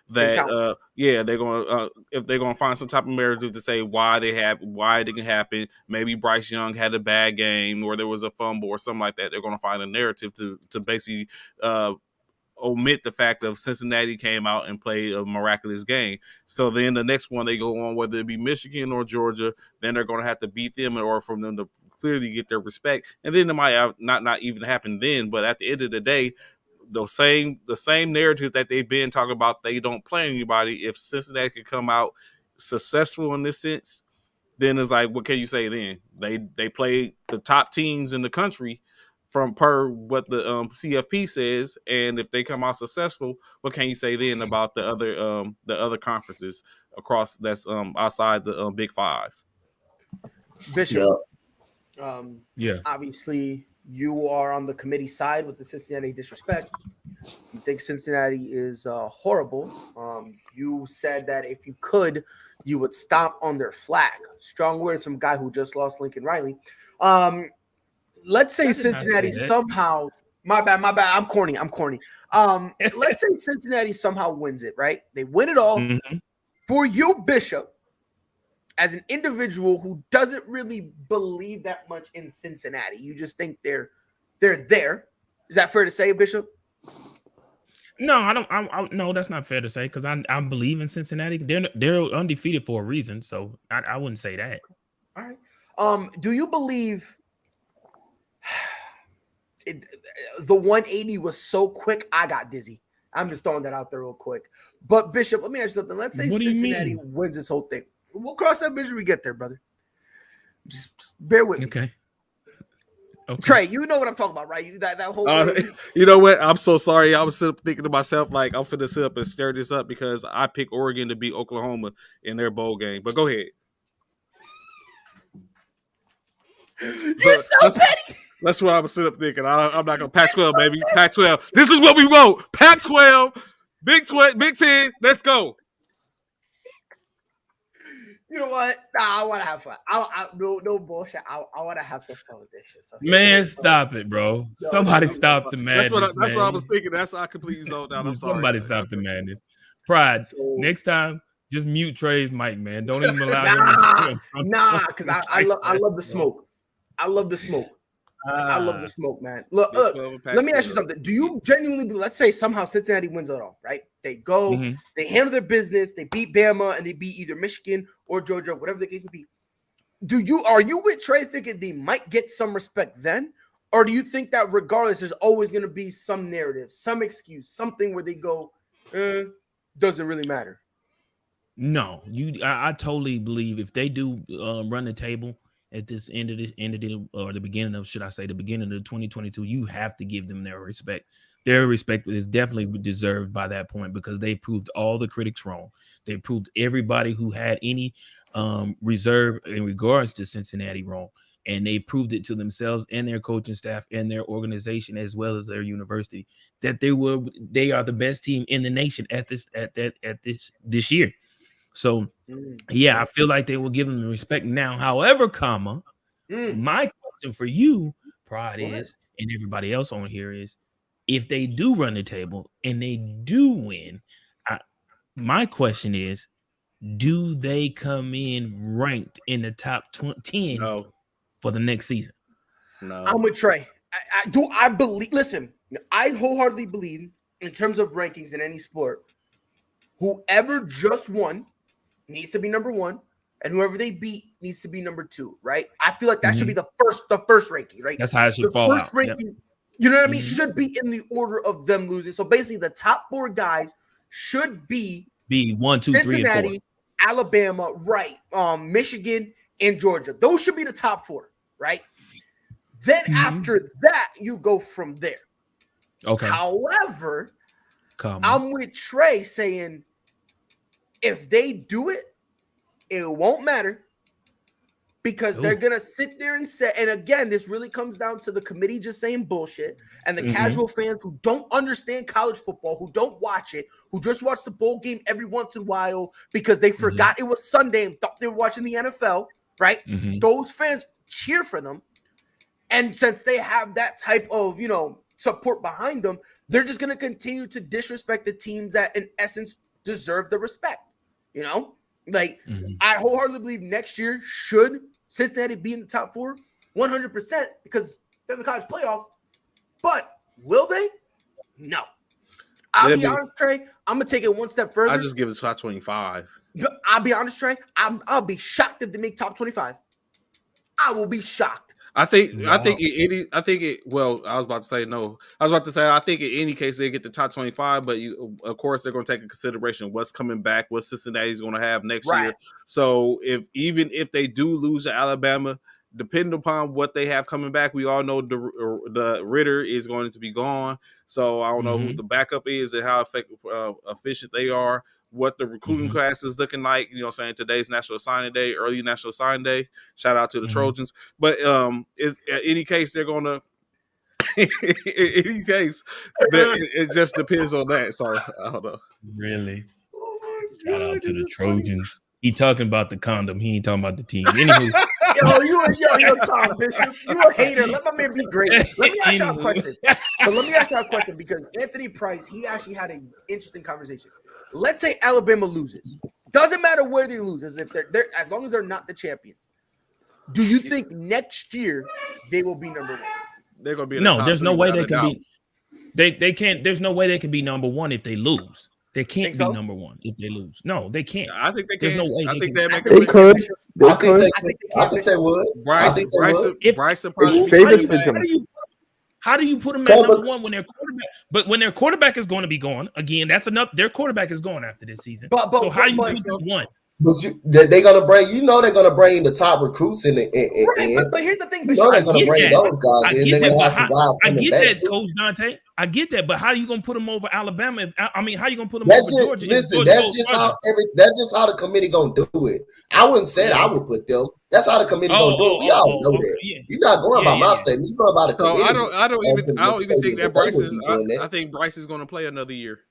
they're going to if they're going to find some type of narrative to say why it didn't happen. Maybe Bryce Young had a bad game, or there was a fumble, or something like that. They're going to find a narrative to basically omit the fact of Cincinnati came out and played a miraculous game. So then the next one they go on, whether it be Michigan or Georgia, then they're going to have to beat them in order for them to clearly get their respect. And then it might not even happen then. But at the end of the day, the same narrative that they've been talking about, they don't play anybody. If Cincinnati could come out successful in this sense, then it's like, what can you say then? They play the top teams in the country from per what the CFP says, and if they come out successful, what can you say then about the other conferences across that's outside the Big Five? Bishop, obviously you are on the committee side with the Cincinnati disrespect. You think Cincinnati is horrible. You said that if you could, you would stomp on their flag. Strong words from a guy who just lost Lincoln Riley. Let's say Cincinnati somehow, my bad, I'm corny. Let's say Cincinnati somehow wins it, right? They win it all. Mm-hmm. For you, Bishop, as an individual who doesn't really believe that much in Cincinnati, you just think they're there. Is that fair to say, Bishop? No, I don't. No, that's not fair to say, because I believe in Cincinnati. They're undefeated for a reason, so I wouldn't say that. All right. Do you believe the 180 was so quick? I got dizzy. I'm just throwing that out there real quick. But Bishop, let me ask you something. Let's say Cincinnati wins this whole thing. We'll cross that bridge when we get there, brother. Just bear with me. Okay. Trey, you know what I'm talking about, right? That whole you know what? I'm so sorry. I was thinking to myself, like, I'm finna sit up and stir this up because I picked Oregon to beat Oklahoma in their bowl game. But go ahead. You're so petty. That's what I was sitting up thinking. I'm not gonna Pac-12, baby. Pac-12. This is what we wrote. Pac-12, Big 10. Let's go. You know what? Nah, I want to have fun. No bullshit. I want to have some fun with this shit. So man, stop it, bro. Somebody stop the madness. That's what I was thinking. That's why I completely zoned out. I'm sorry. Somebody stop the madness. Pride. Next time, just mute Trey's mic, man. Don't even allow him. Because I love the smoke. I love the smoke. I love the smoke, man. Look, let me ask you something. Do you genuinely believe, let's say somehow Cincinnati wins it all, right? They go, they handle their business, they beat Bama, and they beat either Michigan or Georgia, whatever the case may be. Are you with Trey thinking they might get some respect then? Or do you think that regardless, there's always going to be some narrative, some excuse, something where they go, doesn't really matter? No, I totally believe if they do run the table at this end of the beginning of, should I say, the beginning of 2022, you have to give them their respect. Their respect is definitely deserved by that point because they proved all the critics wrong. They proved everybody who had any reserve in regards to Cincinnati wrong. And they proved it to themselves and their coaching staff and their organization as well as their university that they are the best team in the nation at this year. So yeah, I feel like they will give them the respect now. However, my question for you, Pride, is, and everybody else on here is, if they do run the table and they do win, my question is, do they come in ranked in the top 10 for the next season? No. I'm with Trey. I believe, listen, I wholeheartedly believe in terms of rankings in any sport, whoever just won needs to be number 1, and whoever they beat needs to be number 2, right? I feel like that should be the first ranking, right? That's how it should fall out. Ranking, you know what I mean? Should be in the order of them losing. So basically, the top 4 guys should be 1, 2, 3, and 4. Cincinnati, Alabama, right? Michigan and Georgia. Those should be the top 4, right? Then after that, you go from there. Okay. However, I'm with Trey saying, if they do it, it won't matter because they're going to sit there and say, and again, this really comes down to the committee just saying bullshit and the casual fans who don't understand college football, who don't watch it, who just watch the bowl game every once in a while because they forgot it was Sunday and thought they were watching the NFL, right? Those fans cheer for them. And since they have that type of, support behind them, they're just going to continue to disrespect the teams that in essence deserve the respect. I wholeheartedly believe next year should Cincinnati be in the top 4, 100%, because they're in the college playoffs. But will they? No. I'll be honest, Trey. I'm gonna take it one step further. I just give it top 25. I'll be honest, Trey. I'll be shocked if they make top 25. I will be shocked. I think I was about to say no. I was about to say I think in any case they get the top 25, but of course they're going to take into consideration what's coming back, what Cincinnati's going to have next year. So if they do lose to Alabama, depending upon what they have coming back, we all know the Ritter is going to be gone. So I don't know who the backup is and how efficient they are. What the recruiting class is looking like, today's National Signing Day, early National Signing Day. Shout out to the Trojans. But in any case, they're going to in any case, it just depends on that. So I don't know. Really? Shout out to the Trojans. He talking about the condom. He ain't talking about the team. Anywho. Yo, Tom Bishop. You a hater. Let my man be great. Let me ask y'all a question. Because Anthony Price, he actually had an interesting conversation. Let's say Alabama loses. Doesn't matter where they lose, as if they're as long as they're not the champions. Do you think next year they will be number 1? They're gonna be there's no way they can be. They can't. There's no way they can be number 1 if they lose. They can't be number 1 if they lose. No, they can't. I think they can. There's no way I think they could. I think they would. Bryson How do you put them at number 1 when their quarterback? But when their quarterback is going to be gone again, that's enough. Their quarterback is gone after this season. So how do you put them 1? But they're gonna bring. They're gonna bring the top recruits in. But here's the thing. They're gonna bring those guys in. They're gonna have some guys. I get that, Coach Dante. I get that, but how are you gonna put them over Alabama? How you gonna put them over Georgia? Listen, that's just how the committee gonna do it. I wouldn't say I would put them. That's how the committee gonna do it. We all know that. Yeah. You're not going by my statement. You're going by the committee. So I don't even think that Bryce is. I think Bryce is gonna play another year.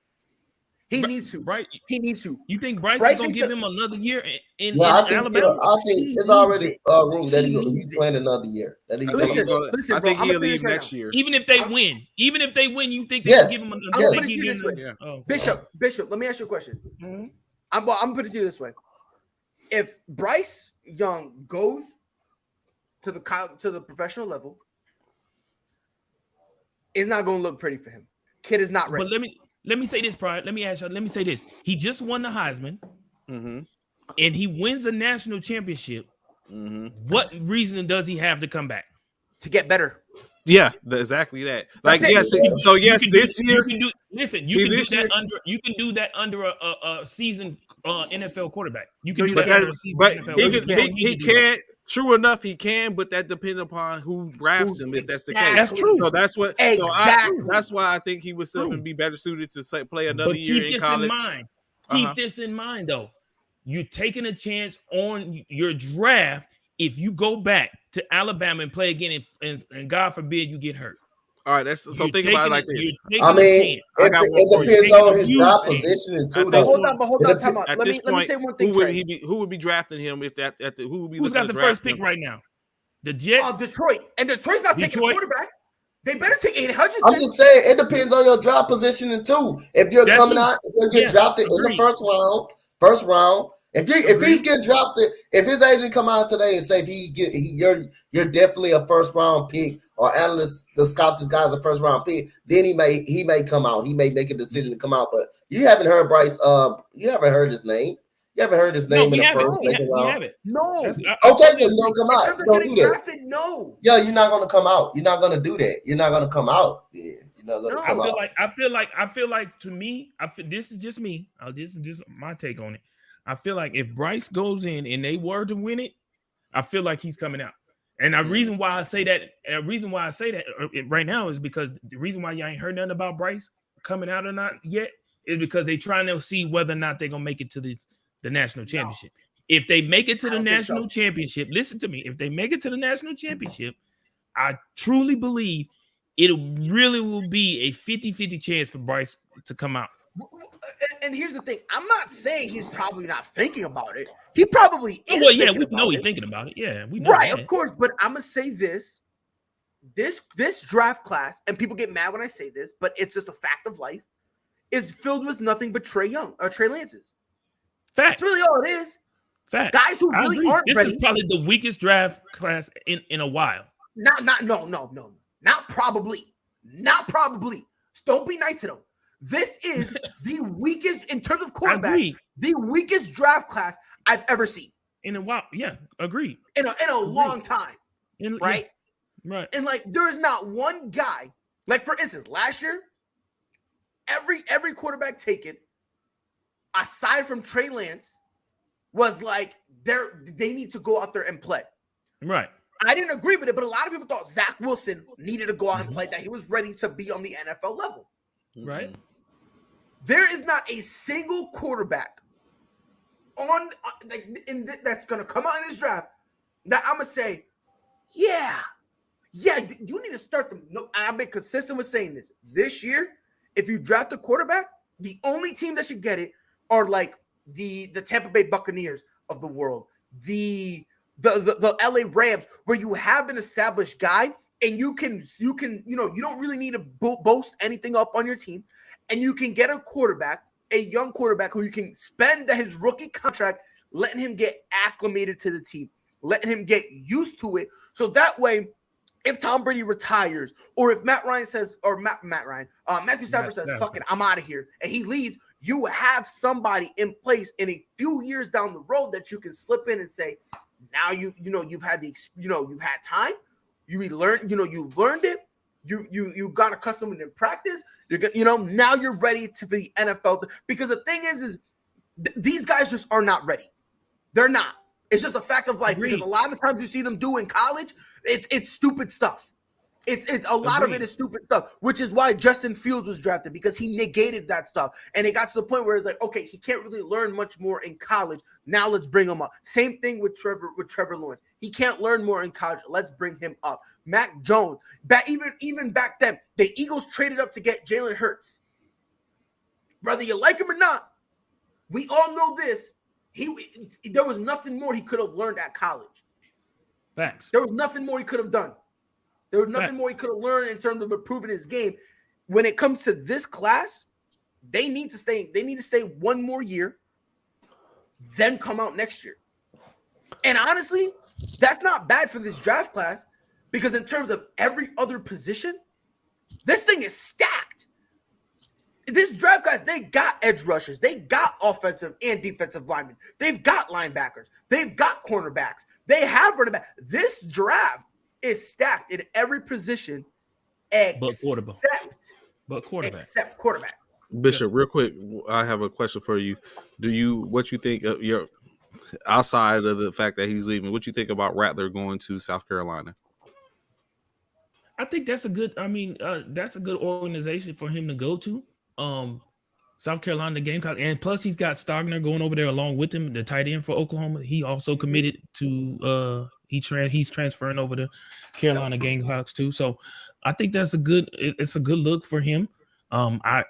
He needs to. Right. He needs to. You think Bryce is going to give him another year in Alabama? Yeah, I think it's already room that he's playing another year. Listen, I think he'll leave next year. Even if they win, you think they can give him another year? Bishop, let me ask you a question. I'm putting it to you this way. If Bryce Young goes to the professional level, it's not going to look pretty for him. Kid is not ready. But let me say this, Pride. Let me say this. He just won the Heisman, and he wins a national championship. What reason does he have to come back? To get better. Yeah, exactly that. Like, yes, so yes, this year you can do. Listen, you can do that under. You can do that under a seasoned NFL quarterback. You can do that under a seasoned NFL. He can't. True enough, he can, but that depends upon who drafts him. If that's the case, that's true. So that's what. Exactly. That's why I think he would still be better suited to play another year in college. Keep this in mind, though. You're taking a chance on your draft if you go back to Alabama and play again, and God forbid you get hurt. All right, think about it like this. I mean, it depends on his draft position too. Hold on, time out. Let me say one thing. Who would be drafting him if that? Who would be? Who's got the first pick right now? The Jets. Detroit, and Detroit's not taking a quarterback. They better take 800. I'm just saying, it depends on your draft position too. If you're coming out, if you get drafted in the first round. If he's getting drafted, if his agent come out today and say you're definitely a first round pick, or analysts to scout this guy as a first round pick, then he may come out. He may make a decision to come out. But you haven't heard Bryce. You haven't heard his name. You haven't heard his name in the first, second round. We haven't. No. Okay, so you don't come out. Don't do that. Drafted, no. Yeah, you're not gonna come out. You're not gonna do that. You're not gonna come out. Yeah. I feel like to me, this is just me. This is just my take on it. I feel like if Bryce goes in and they were to win it, I feel like he's coming out. And the reason why I say that right now is because the reason why y'all ain't heard nothing about Bryce coming out or not yet is because they're trying to see whether or not they're gonna make it to the national championship. If they make it to the national championship, listen to me. If they make it to the national championship, I truly believe it really will be a 50-50 chance for Bryce to come out. And here's the thing. I'm not saying he's probably not thinking about it. He probably is. Well, yeah, we know he's thinking about it. Yeah, we know right, that. Of course. But I'm gonna say this draft class, and people get mad when I say this, but it's just a fact of life, is filled with nothing but Trey Lance's. Fact. That's really all it is. Fact. Guys who really aren't ready. This is probably the weakest draft class in a while. No. Not probably. Don't be nice to them. This is the weakest in terms of quarterback, the weakest draft class I've ever seen. In a while, yeah, agreed. In a long time. Right? Yeah, right. And like there is not one guy, like for instance, last year, every quarterback taken, aside from Trey Lance, was like they need to go out there and play. Right. I didn't agree with it, but a lot of people thought Zach Wilson needed to go out and play, that he was ready to be on the NFL level. Right. There is not a single quarterback that's going to come out in this draft that I'm going to say, yeah, you need to start them. No, I've been consistent with saying this. This year, if you draft a quarterback, the only team that should get it are like the Tampa Bay Buccaneers of the world, the LA Rams, where you have an established guy and you don't really need to boast anything up on your team, and you can get a young quarterback who you can spend his rookie contract, letting him get acclimated to the team, letting him get used to it. So that way, if Tom Brady retires, or if Matthew Stafford says, fuck it, I'm out of here, and he leaves, you have somebody in place in a few years down the road that you can slip in and say, now you've had you've had time, you've learned it, you got accustomed in practice, now you're ready to the NFL. Because the thing is these guys just are not ready. They're not. It's just a fact of life. Because a lot of times you see them do in college, it's stupid stuff. It's a lot of it is stupid stuff, which is why Justin Fields was drafted, because he negated that stuff. And it got to the point where it's like, okay, he can't really learn much more in college. Now let's bring him up. Same thing with Trevor Lawrence. He can't learn more in college. Let's bring him up. Mac Jones. Even back then, the Eagles traded up to get Jalen Hurts. Whether you like him or not, we all know this. There was nothing more he could have learned at college. Facts. There was nothing more he could have done. There was nothing more he could have learned in terms of improving his game. When it comes to this class, they need to stay. They need to stay one more year, then come out next year. And honestly, that's not bad for this draft class, because in terms of every other position, this thing is stacked. This draft class, they got edge rushers, they got offensive and defensive linemen, they've got linebackers, they've got cornerbacks, they have running back. This draft is stacked in every position except quarterback. Bishop, real quick, I have a question for you. What you think of your outside of the fact that he's leaving? What you think about Rattler going to South Carolina? I think that's a good. I mean, that's a good organization for him to go to. South Carolina, the Gamecock, and plus he's got Stogner going over there along with him, the tight end for Oklahoma. He also committed to he's transferring over to Carolina Gamecocks too. So I think that's it's a good look for him. I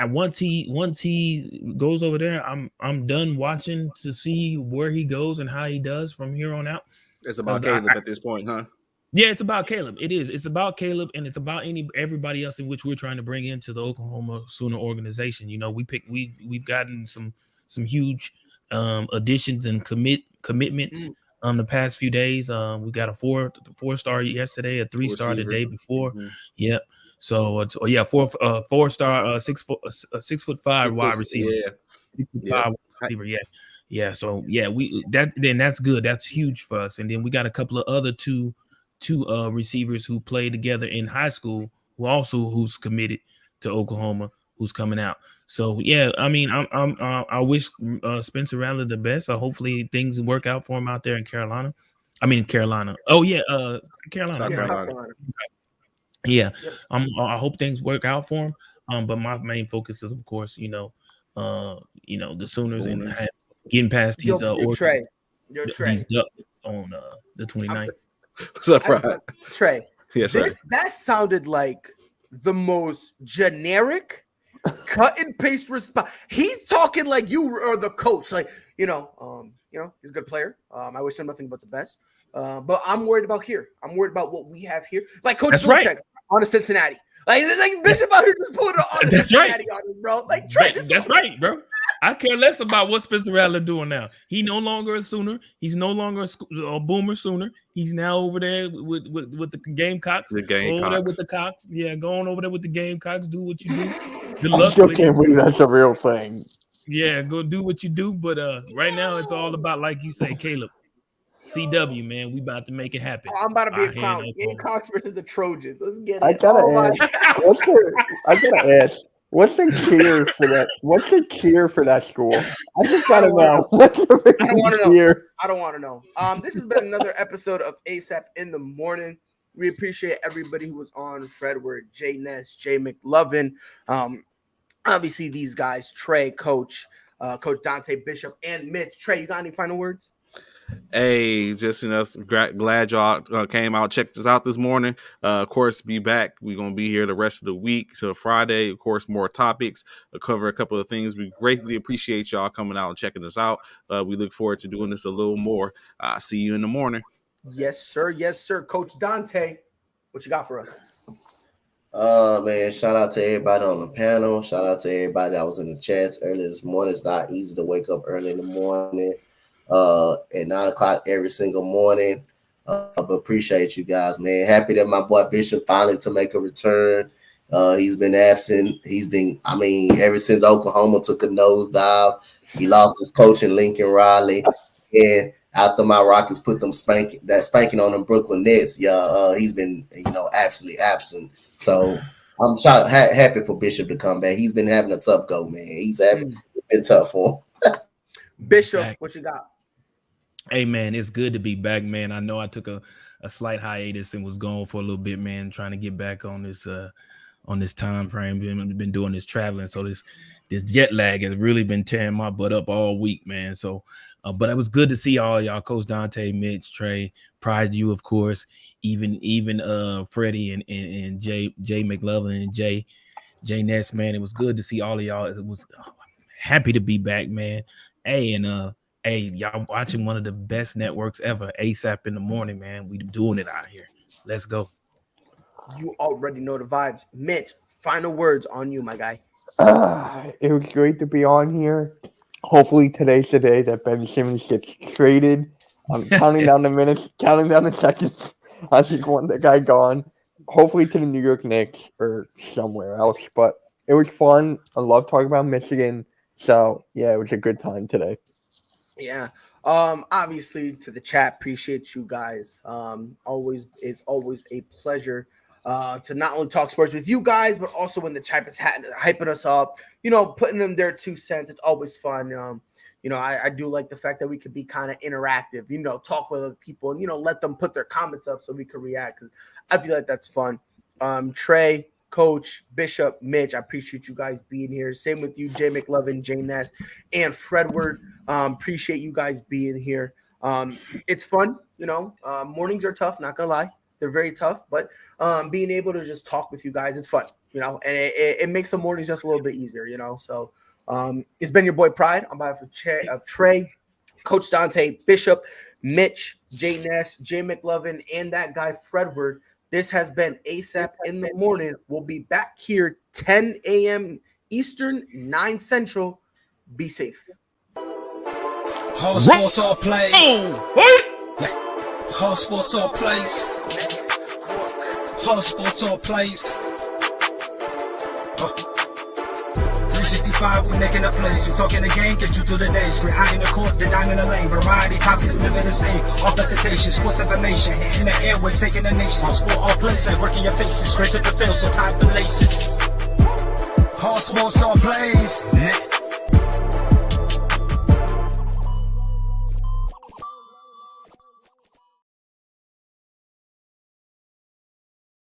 once he goes over there, I'm done watching to see where he goes and how he does from here on out. It's about Caleb at this point, huh? Yeah, it's about Caleb. It is. It's about Caleb, and it's about everybody else in which we're trying to bring into the Oklahoma Sooner organization. You know, we've gotten some huge additions and commitments the past few days. We got a 4-star yesterday, a 3-star the day before. Mm-hmm. Yep. So 4-star 6'5" wide receiver. Yeah. Yeah. So that's good. That's huge for us. And then we got a couple of other two receivers who played together in high school who's committed to Oklahoma, who's coming out. So yeah, I mean, I wish Spencer Rattler the best. So hopefully things work out for him out there in Carolina. Carolina. Oh yeah, Carolina. Yeah, yep. I hope things work out for him. But my main focus is, of course, the Sooners and getting past these Trey. These Ducks on the 29th. What's up, Ryan? Trey. Yes, that sounded like the most generic cut and paste response. He's talking like you are the coach. Like, he's a good player. I wish him nothing but the best. But I'm worried about here. I'm worried about what we have here. Like Coach Belichick on a Cincinnati. Like Bishop out here just pulling on Cincinnati on him, bro. Like Trey, that's right, bro. I care less about what Spencer Rattler doing now. He no longer a Sooner. He's no longer a Boomer Sooner. He's now over there with the Gamecocks. The Gamecocks. Over there with the Cocks. Yeah, going over there with the Gamecocks. Do what you do. Good I luck. still can't believe that's a real thing. Yeah, go do what you do. But right now it's all about, like you say, Caleb. CW, man, we about to make it happen. I'm about to be a clown. Gamecocks versus the Trojans. Let's get it. I gotta ask. What's the cheer for that? What's the cheer for that school? I just gotta know. What's the I don't want to know. I don't want to know. This has been another episode of ASAP in the Morning. We appreciate everybody who was on. Fredward, Jay Ness, Jay McLovin. Obviously these guys, Trey, Coach Dante Bishop, and Mitch. Trey, you got any final words? Hey, just glad y'all came out, checked us out this morning. Of course, be back. We're gonna be here the rest of the week till Friday. Of course, more topics. We'll cover a couple of things. We greatly appreciate y'all coming out and checking us out. We look forward to doing this a little more. See you in the morning. Yes, sir. Yes, sir. Coach Dante, what you got for us? Man, shout out to everybody on the panel. Shout out to everybody that was in the chats early this morning. It's not easy to wake up early in the morning. At 9 o'clock every single morning. But appreciate you guys, man. Happy that my boy Bishop finally to make a return. He's been absent. Ever since Oklahoma took a nosedive, he lost his coach in Lincoln Riley. And after my Rockets put them spanking on them Brooklyn Nets, he's been, absolutely absent. So I'm happy for Bishop to come back. He's been having a tough go, man. It's been tough for him. Bishop, what you got? Hey man, it's good to be back, man. I know I took a slight hiatus and was gone for a little bit, man, trying to get back on this time frame. Been doing this traveling, so this jet lag has really been tearing my butt up all week, man. So, but it was good to see all y'all, Coach Dante, Mitch, Trey, Pride, you of course, even Freddie and Jay McLovin and Jay Ness, man. It was good to see all of y'all. It was happy to be back, man. Hey, and y'all watching one of the best networks ever, ASAP in the Morning, man. We doing it out here. Let's go. You already know the vibes. Mitch, final words on you, my guy. It was great to be on here. Hopefully today's the day that Ben Simmons gets traded. I'm counting down the minutes, counting down the seconds. I just want that guy gone. Hopefully to the New York Knicks or somewhere else. But it was fun. I love talking about Michigan. So, yeah, it was a good time today. Yeah. Obviously to the chat, appreciate you guys. It's always a pleasure to not only talk sports with you guys, but also when the chat is hyping us up, you know, putting in their 2 cents. It's always fun. You know, I do like the fact that we could be kind of interactive, you know, talk with other people and, you know, let them put their comments up so we can react, because I feel like that's fun. Trey, Coach, Bishop, Mitch, I appreciate you guys being here. Same with you, Jay McLovin, Jay Ness, and Fredward. Appreciate you guys being here. It's fun, you know. Mornings are tough, not gonna lie. They're very tough, but being able to just talk with you guys, it's fun, you know, and it makes the mornings just a little bit easier, you know. So it's been your boy Pride. I'm by for Trey, Coach Dante, Bishop, Mitch, Jay Ness, Jay McLovin, and that guy Fredward. This has been ASAP in the morning. We'll be back here 10 a.m. Eastern, 9 Central. Be safe. All sports, all plays. All sports, all plays. All sports, all plays. 365, we making up plays. You talking the game, get you to the days. We're high in the court, the dime in the lane. Variety topics, living the same. All presentation, sports information. Hitting the airways, taking the nation. All sport, all plays, they working your faces. Grace at the field, so tie the laces. All sports, all plays.